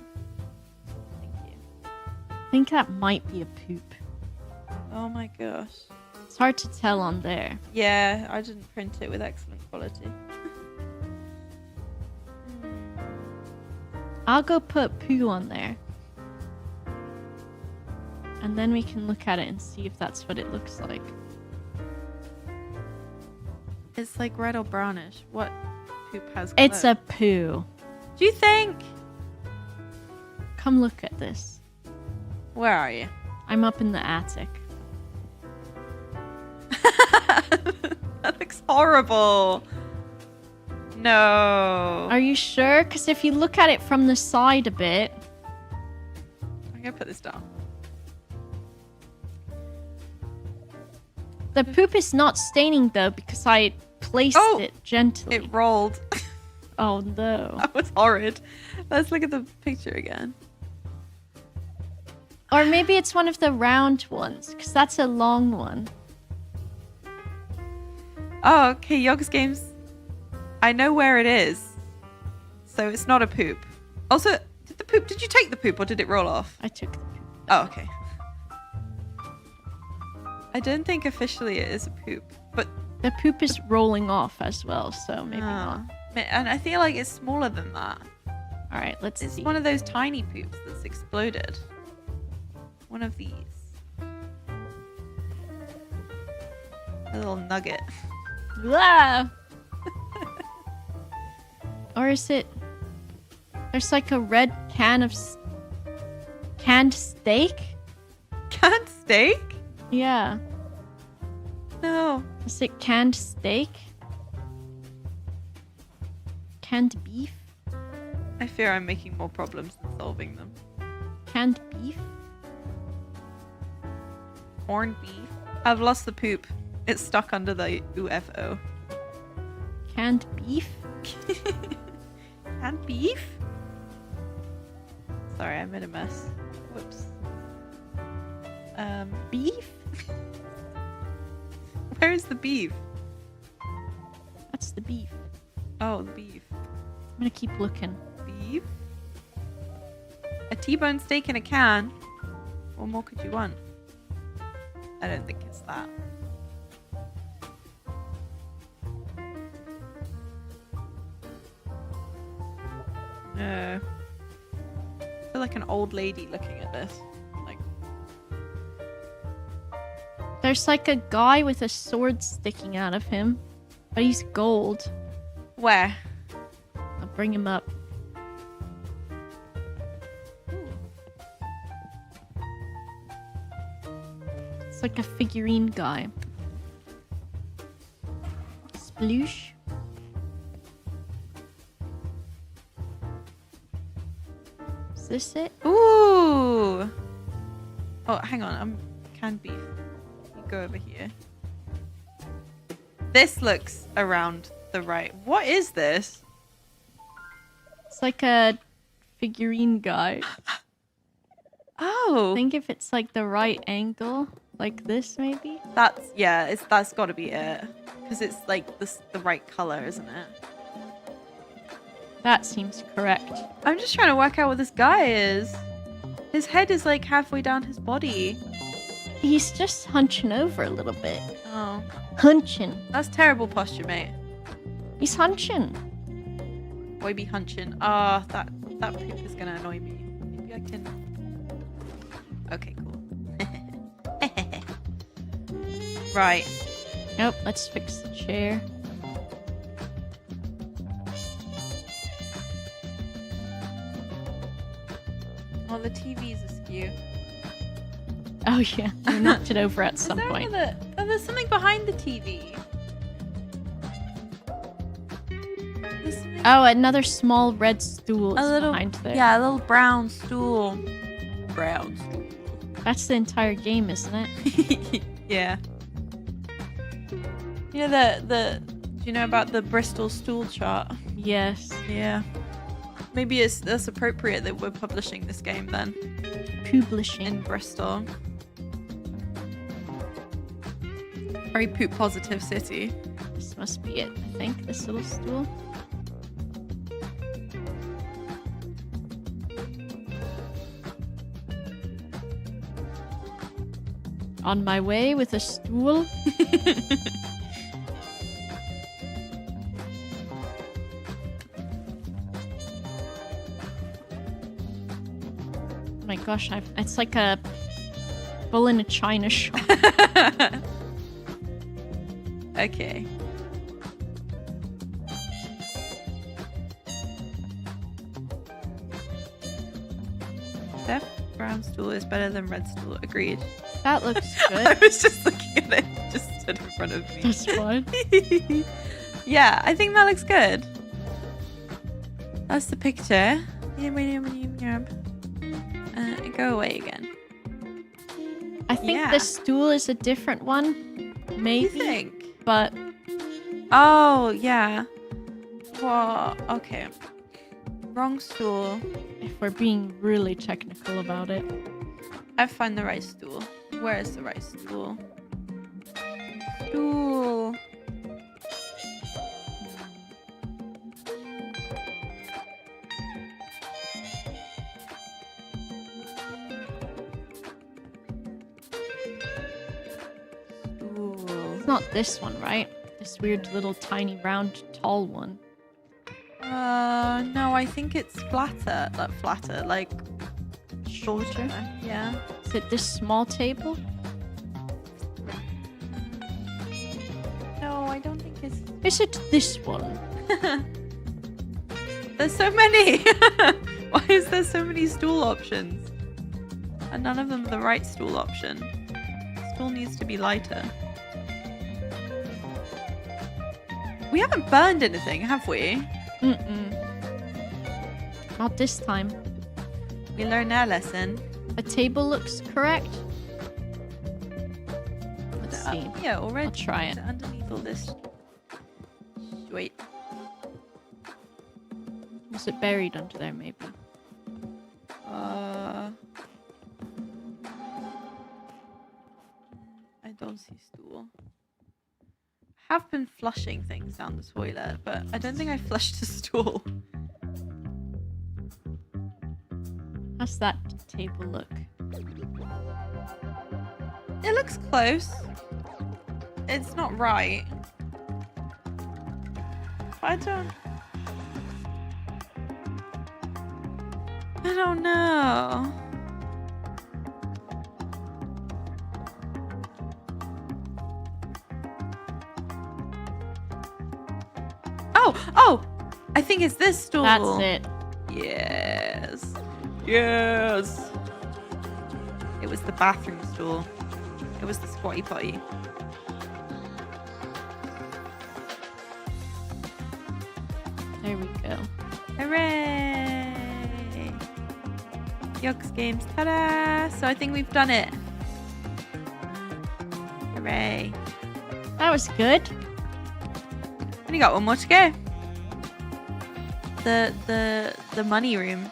Thank you. I think that might be a poop. Oh my gosh. It's hard to tell on there. Yeah, I didn't print it with excellent quality. I'll go put poo on there. And then we can look at it and see if that's what it looks like. It's like red or brownish. What? poop has It's a clothes. poo. Do you think? Come look at this. Where are you? I'm up in the attic. That looks horrible. No. Are you sure? Because if you look at it from the side a bit... I'm gonna put this down. The poop is not staining though because I placed it gently. It rolled. Oh no. That was horrid. Let's look at the picture again. Or maybe it's one of the round ones because that's a long one. Oh, okay. Yogscast Games. I know where it is. So it's not a poop. Also, did you take the poop or did it roll off? I took the poop. Oh, okay. I don't think officially it is a poop, but The poop is rolling off as well, so maybe not. And I feel like it's smaller than that. All right, let's It's see. one of those tiny poops that's exploded. One of these. A little nugget. Blah! Or is it... There's like a red can of... Canned steak? Canned steak? Yeah. No. Is it canned steak? Canned beef? I fear I'm making more problems than solving them. Canned beef? Corned beef. I've lost the poop. It's stuck under the UFO. Canned beef? Canned beef? Sorry, I made a mess. Whoops. Beef? Where is the beef? That's the beef. Oh, the beef. I'm gonna keep looking. Beef? A T-bone steak in a can? What more could you want? I don't think it's that. No. I feel like an old lady looking at this. Like, There's like a guy with a sword sticking out of him, but he's gold. where? I'll bring him up. It's like a figurine guy. Sploosh. Is this it? Ooh! Oh, hang on. I'm canned beef. You go over here. This looks around the right. What is this? It's like a figurine guy. Oh, I think if it's like the right angle, like this maybe. that's got to be it, because it's like the right color, isn't it? That seems correct. I'm just trying to work out what this guy is. His head is like halfway down his body. He's just hunching over a little bit. Oh, Hunching. that's terrible posture, mate. He's hunching. Boy be hunching. Ah, that poop is gonna annoy me. Maybe I can. Okay, cool. Right. Nope, let's fix the chair. Oh, the TV's askew. Oh yeah, we knocked it over at some Is there point. there's something behind the TV. There's something- Oh, another small red stool is a little, behind there. yeah, a little brown stool. Brown stool. That's the entire game, isn't it? Yeah. You know do you know about the Bristol stool chart? Yes. Yeah. Maybe that's appropriate that we're publishing this game then Publishing. in Bristol. Very poop positive city. This must be it, I think. This little stool. On my way with a stool. Oh my gosh, it's like a bull in a china shop. Okay. Deaf brown stool is better than red stool. Agreed. That looks I good. was just looking at it. Just stood in front of me. This one. Yeah, I think that looks good. That's the picture. Go away again. I think Yeah. the stool is a different one. Maybe. You think? But Oh, yeah. Well, okay. Wrong stool. if we're being really technical about it. I find the right stool. Where is the right stool? Stool. Stool. It's not this one, right? This weird little tiny round tall one. No, I think it's flatter. Like Shorter. Yeah. Is it this small table? No, I don't think it's. Is it this one? There's so many. Why is there so many stool options? And none of them are the right stool option. Stool needs to be lighter. We haven't burned anything, have we? Mm-mm. Not this time. We learned our lesson. A table looks correct. Let's see. Yeah, already. I'll try it. Underneath all this. Wait. Was it buried under there, maybe? I don't see stool. I have been flushing things down the toilet, but I don't think I flushed a stool. How's that table look? It looks close. It's not right. But I don't know. Oh! I think it's this stool. That's it. Yes. Yes. It was the bathroom stool. It was the squatty potty. There we go. Hooray! Yogscast Games. Ta-da! So I think we've done it. Hooray. That was good. Only got one more to go. The money room.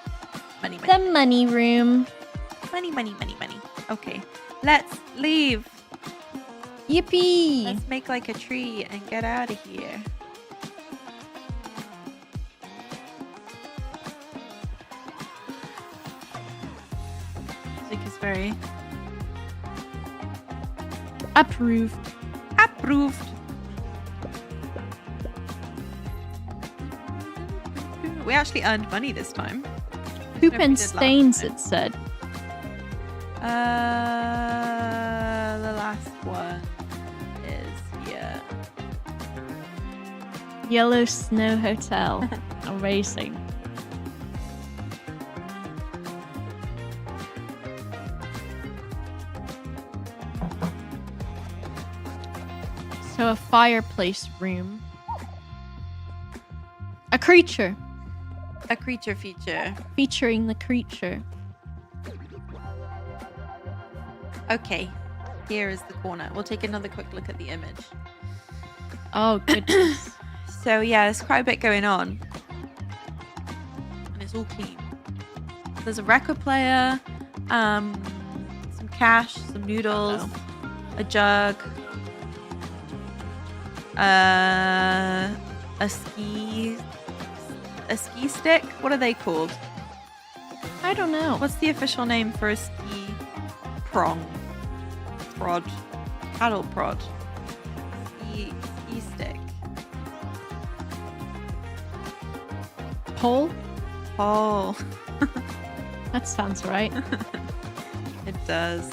Money. The money room. Money. Okay. Let's leave. Yippee! Let's make like a tree and get out of here. Music is very Approved. approved. We actually earned money this time. Poop If we and did last stains, time. it said. The last one is here. Yellow Snow Hotel. Amazing. So a fireplace room. A creature. A creature feature. Featuring the creature. Okay, here is the corner. We'll take another quick look at the image. Oh, goodness. So yeah, there's quite a bit going on. And it's all clean. There's a record player, some cash, some noodles, a jug, a ski stick. What are they called? I don't know. What's the official name for a ski prong? Prod. Paddle prod. Ski stick. Pole? Oh, That sounds right. it does.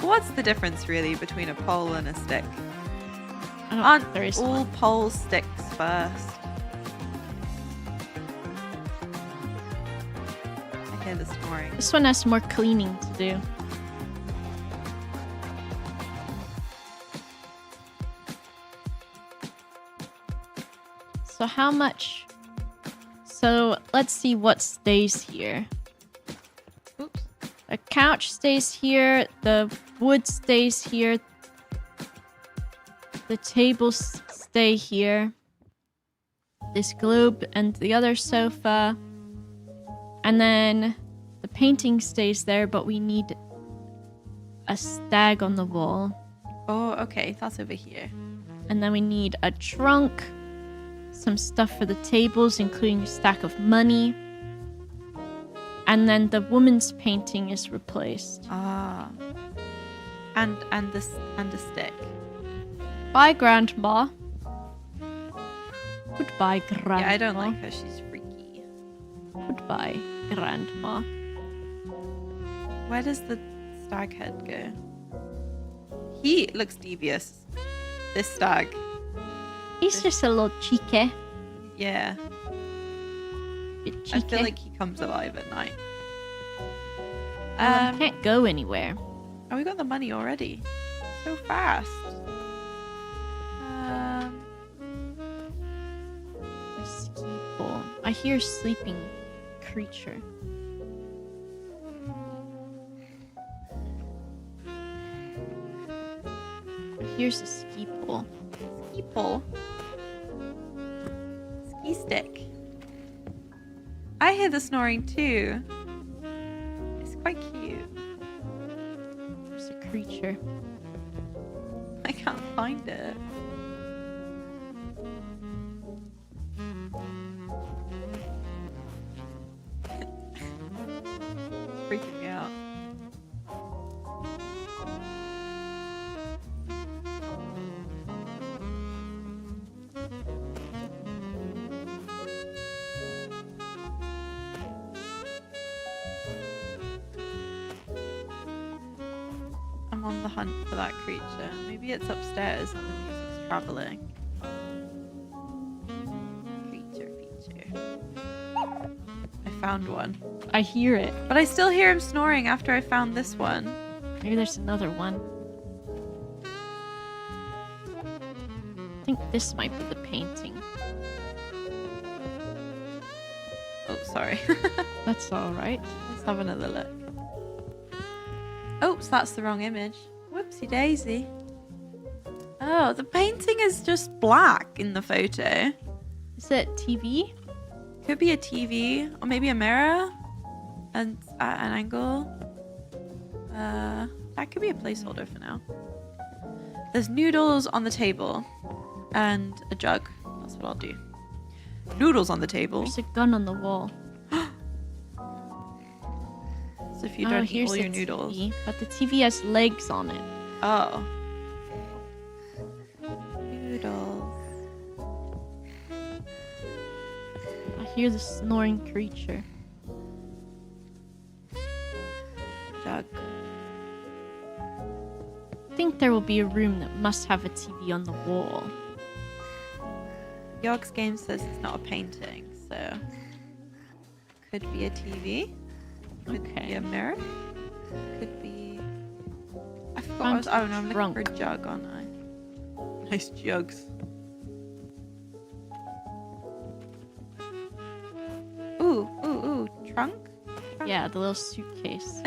What's the difference really between a pole and a stick? I don't Aren't think there is all one. pole sticks first? I hear the snoring. This one has more cleaning to do. So how much? So let's see what stays here. Oops. The couch stays here. The wood stays here. The tables stay here. This globe and the other sofa. And then the painting stays there, but we need a stag on the wall. Oh, okay. That's over here. And then we need a trunk, some stuff for the tables, including a stack of money. And then the woman's painting is replaced. Ah. And a stick. Bye, Grandma. Goodbye, Grandma. Yeah, I don't like her. She's freaky. Goodbye, Grandma. Where does the stag head go? He looks devious. This stag. He's just a little cheeky. Yeah. Bit I cheeky. feel like he comes alive at night. Can't go anywhere. Oh, we got the money already. So fast. A ski pole. I hear sleeping creature. Here's a ski pole. Ski pole. Ski stick. I hear the snoring too. It's quite cute. There's a creature. I can't find it. Freaking me out. I'm on the hunt for that creature. Maybe it's upstairs and the music's traveling. Creature. I found one. I hear it. But I still hear him snoring after I found this one. Maybe there's another one. I think this might be the painting. Oh, sorry. That's alright. Let's have another look. Oops, that's the wrong image. Whoopsie daisy. Oh, the painting is just black in the photo. Is it TV? Could be a TV or maybe a mirror and at an angle. That could be a placeholder for now. There's noodles on the table and a jug. That's what I'll do. Noodles on the table. There's a gun on the wall. So if you don't eat here's all your the noodles. TV, but the TV has legs on it. Oh. Noodles. I hear the snoring creature. Jug. I think there will be a room that must have a TV on the wall. Yogscast Games says it's not a painting, so could be a TV. Could be a mirror. Could be. I forgot. I was, oh no, I'm looking for a jug, aren't I? Nice jugs. Ooh, trunk? Yeah, the little suitcase.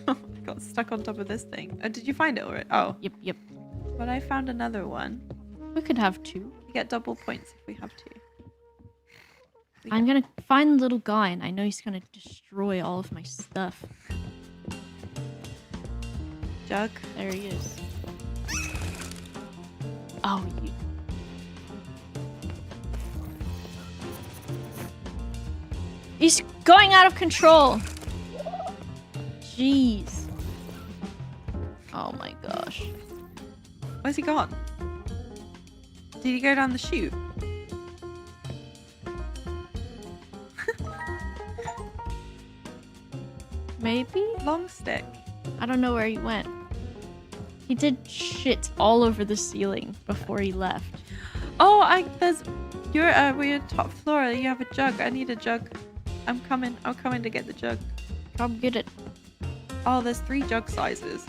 I got stuck on top of this thing. Did you find it already? Oh. Yep. But I found another one. We could have two. We get double points if we have two. I'm gonna find the little guy, and I know he's gonna destroy all of my stuff. Jug. There he is. Oh, you. He's going out of control. Jeez. Oh my gosh. Where's he gone? Did he go down the chute? Maybe? Long stick. I don't know where he went. He did shit all over the ceiling before he left. Oh, we're top floor. You have a jug. I need a jug. I'm coming to get the jug. Come get it. Oh, there's 3 jug sizes.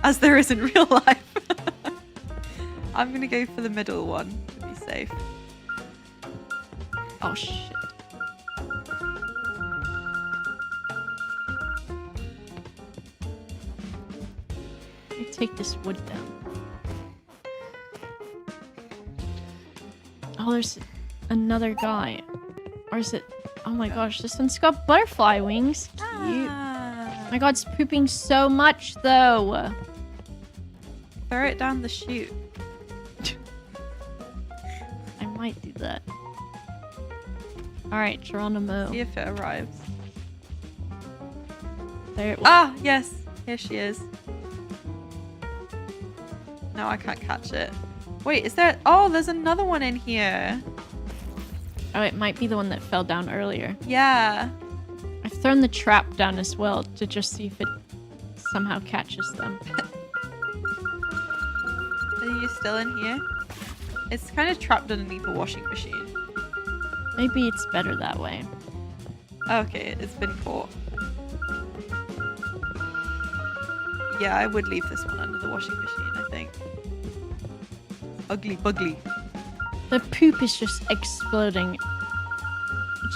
As there is in real life. I'm gonna go for the middle one to be safe. Oh shit. Let me take this wood down. Oh, there's another guy. Or is it? Oh my gosh, this one's got butterfly wings. Cute. Ah. My god, it's pooping so much though. Throw it down the chute. I might do that. Alright, Geronimo. See if it arrives. There it Ah, yes. Here she is. No, I can't catch it. Wait, is there... Oh, there's another one in here. Oh, it might be the one that fell down earlier. Yeah. I've thrown the trap down as well to just see if it somehow catches them. Are you still in here? It's kind of trapped underneath a washing machine. Maybe it's better that way. Okay, it's been caught. Yeah, I would leave this one under the washing machine, I think. Ugly bugly. The poop is just exploding.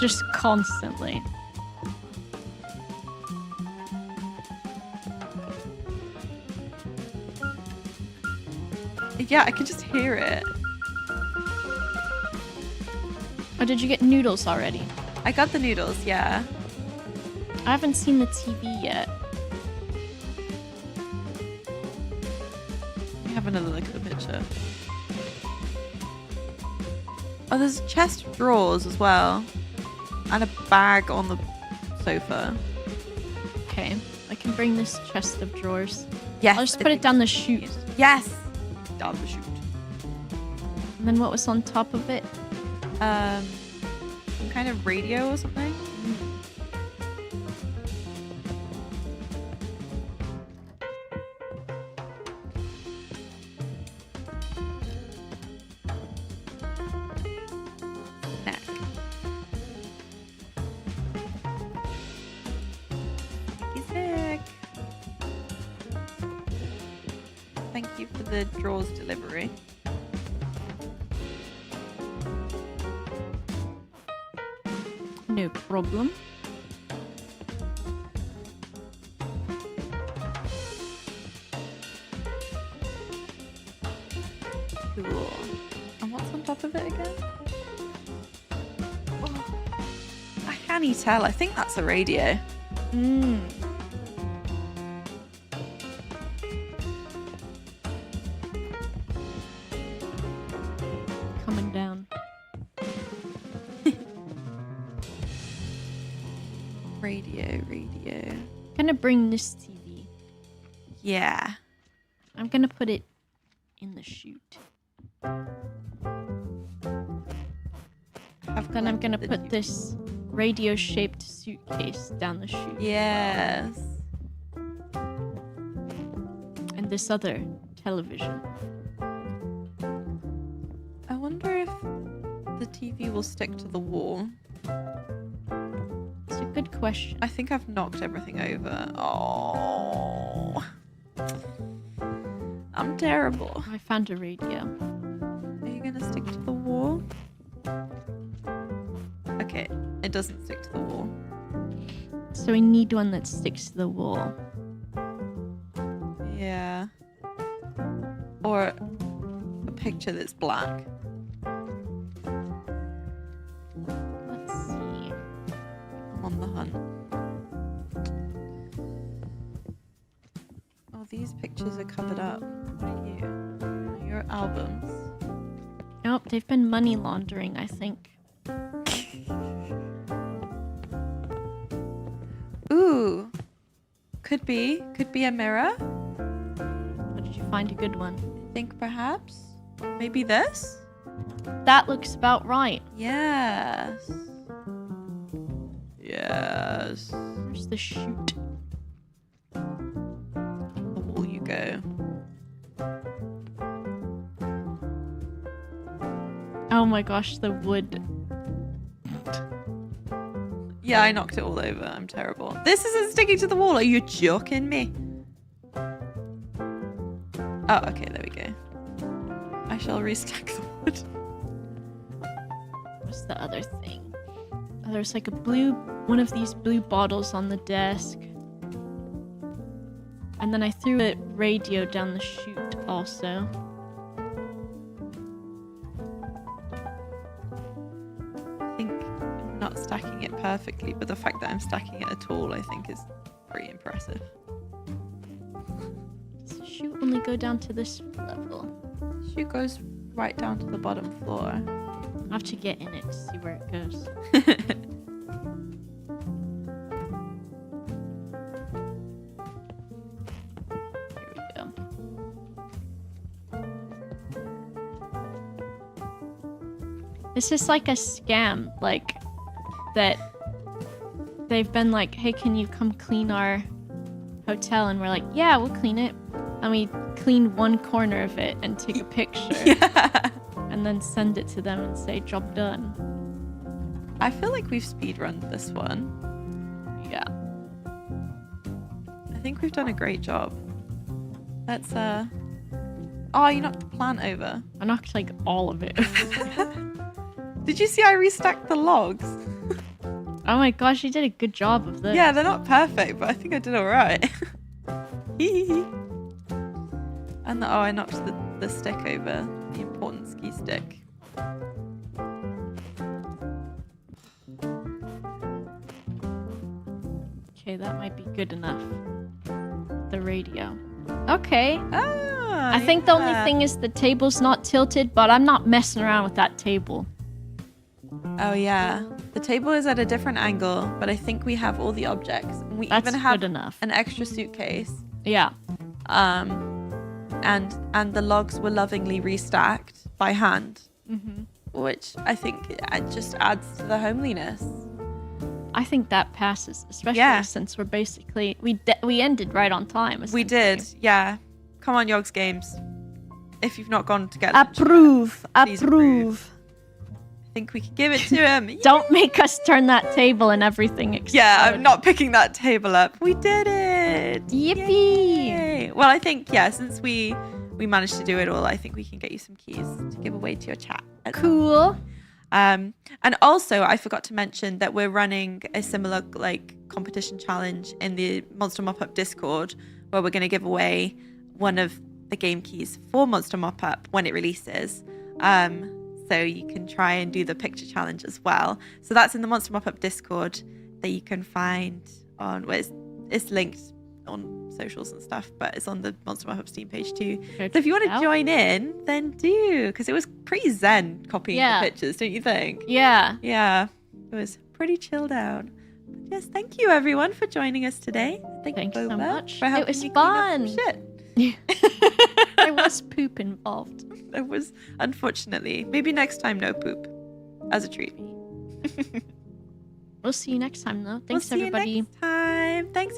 Just constantly. Yeah, I can just hear it. Oh, did you get noodles already? I got the noodles, yeah. I haven't seen the TV yet. Let me have another look at the picture. Oh, there's a chest of drawers as well. And a bag on the sofa. Okay, I can bring this chest of drawers. Yes. I'll just put it down the chute. Yes! Down the chute. And then what was on top of it? Some kind of radio or something? Snack. He's sick. Thank you for the drawers delivery. No problem. Cool. And what's on top of it again? Oh, I can't you tell. I think that's a radio. Mmm. Coming down. Radio. I'm gonna bring this TV. Yeah. I'm gonna put it in the chute. Then I'm gonna put this radio-shaped suitcase down the chute. Yes. And this other television. I wonder if the TV will stick to the wall. It's a good question. I think I've knocked everything over. Oh. I'm terrible. I found a radio. Are you gonna stick to the wall? Okay, it doesn't stick to the wall. So we need one that sticks to the wall. Yeah. Or a picture that's black. Let's see. I'm on the hunt. Oh, these pictures are covered up. What are you? Your albums. Nope, they've been money laundering, I think. Ooh. Could be a mirror. Or did you find a good one? I think perhaps. Maybe this? That looks about right. Yes. Yes. Where's the chute? The wall you go. Oh my gosh, the wood Yeah, I knocked it all over. I'm terrible. This isn't sticking to the wall. Are you joking me? Oh, okay, there we go. I shall restack the wood. What's the other thing? Oh, there's like one of these blue bottles on the desk. And then I threw a radio down the chute also. I think I'm not stacking it perfectly, but the fact that I'm stacking it at all, I think is pretty impressive. Does the chute only go down to this level? Chute goes right down to the bottom floor. I have to get in it to see where it goes. Here we go. This is like a scam, like that they've been like, hey, can you come clean our hotel? And we're like, yeah, we'll clean it. And we clean one corner of it and take a picture. Yeah. And then send it to them and say, job done. I feel like we've speedrun this one. Yeah. I think we've done a great job. Let's, Oh, you knocked the plant over. I knocked like all of it. Did you see I restacked the logs? Oh my gosh, you did a good job of this. Yeah, they're not perfect, but I think I did alright. And I knocked the stick over. The important ski stick. Okay, that might be good enough. The radio. Okay. Ah, I think the only thing is the table's not tilted, but I'm not messing around with that table. Oh yeah, the table is at a different angle, but I think we have all the objects. And we That's even have good enough. an extra suitcase. Yeah. And the logs were lovingly restacked by hand, which I think it just adds to the homeliness. I think that passes, especially since we're basically we ended right on time. We did, yeah. Come on, Yogs Games. If you've not gone to get lunch yet, Approve. please approve. I think we can give it to him. Don't make us turn that table and everything explode. Yeah, I'm not picking that table up. We did it. Yippee! Yay. Well, I think, since we managed to do it all, I think we can get you some keys to give away to your chat. Cool. And also, I forgot to mention that we're running a similar competition challenge in the Monster Mop Up Discord, where we're going to give away one of the game keys for Monster Mop Up when it releases. So you can try and do the picture challenge as well. So that's in the Monster Mop Up Discord that you can find on, well, it's linked on socials and stuff, but it's on the Monster Mop Up Steam page too. So if you want to join in, then do, because it was pretty zen copying the pictures, don't you think? Yeah. Yeah, it was pretty chilled out. But yes, thank you everyone for joining us today. Thank you so Boba much. for helping It was me clean up fun. some shit. There was poop involved. There was, unfortunately. Maybe next time, no poop. As a treat. We'll see you next time, though. Thanks, we'll see everybody. You next time. Thanks.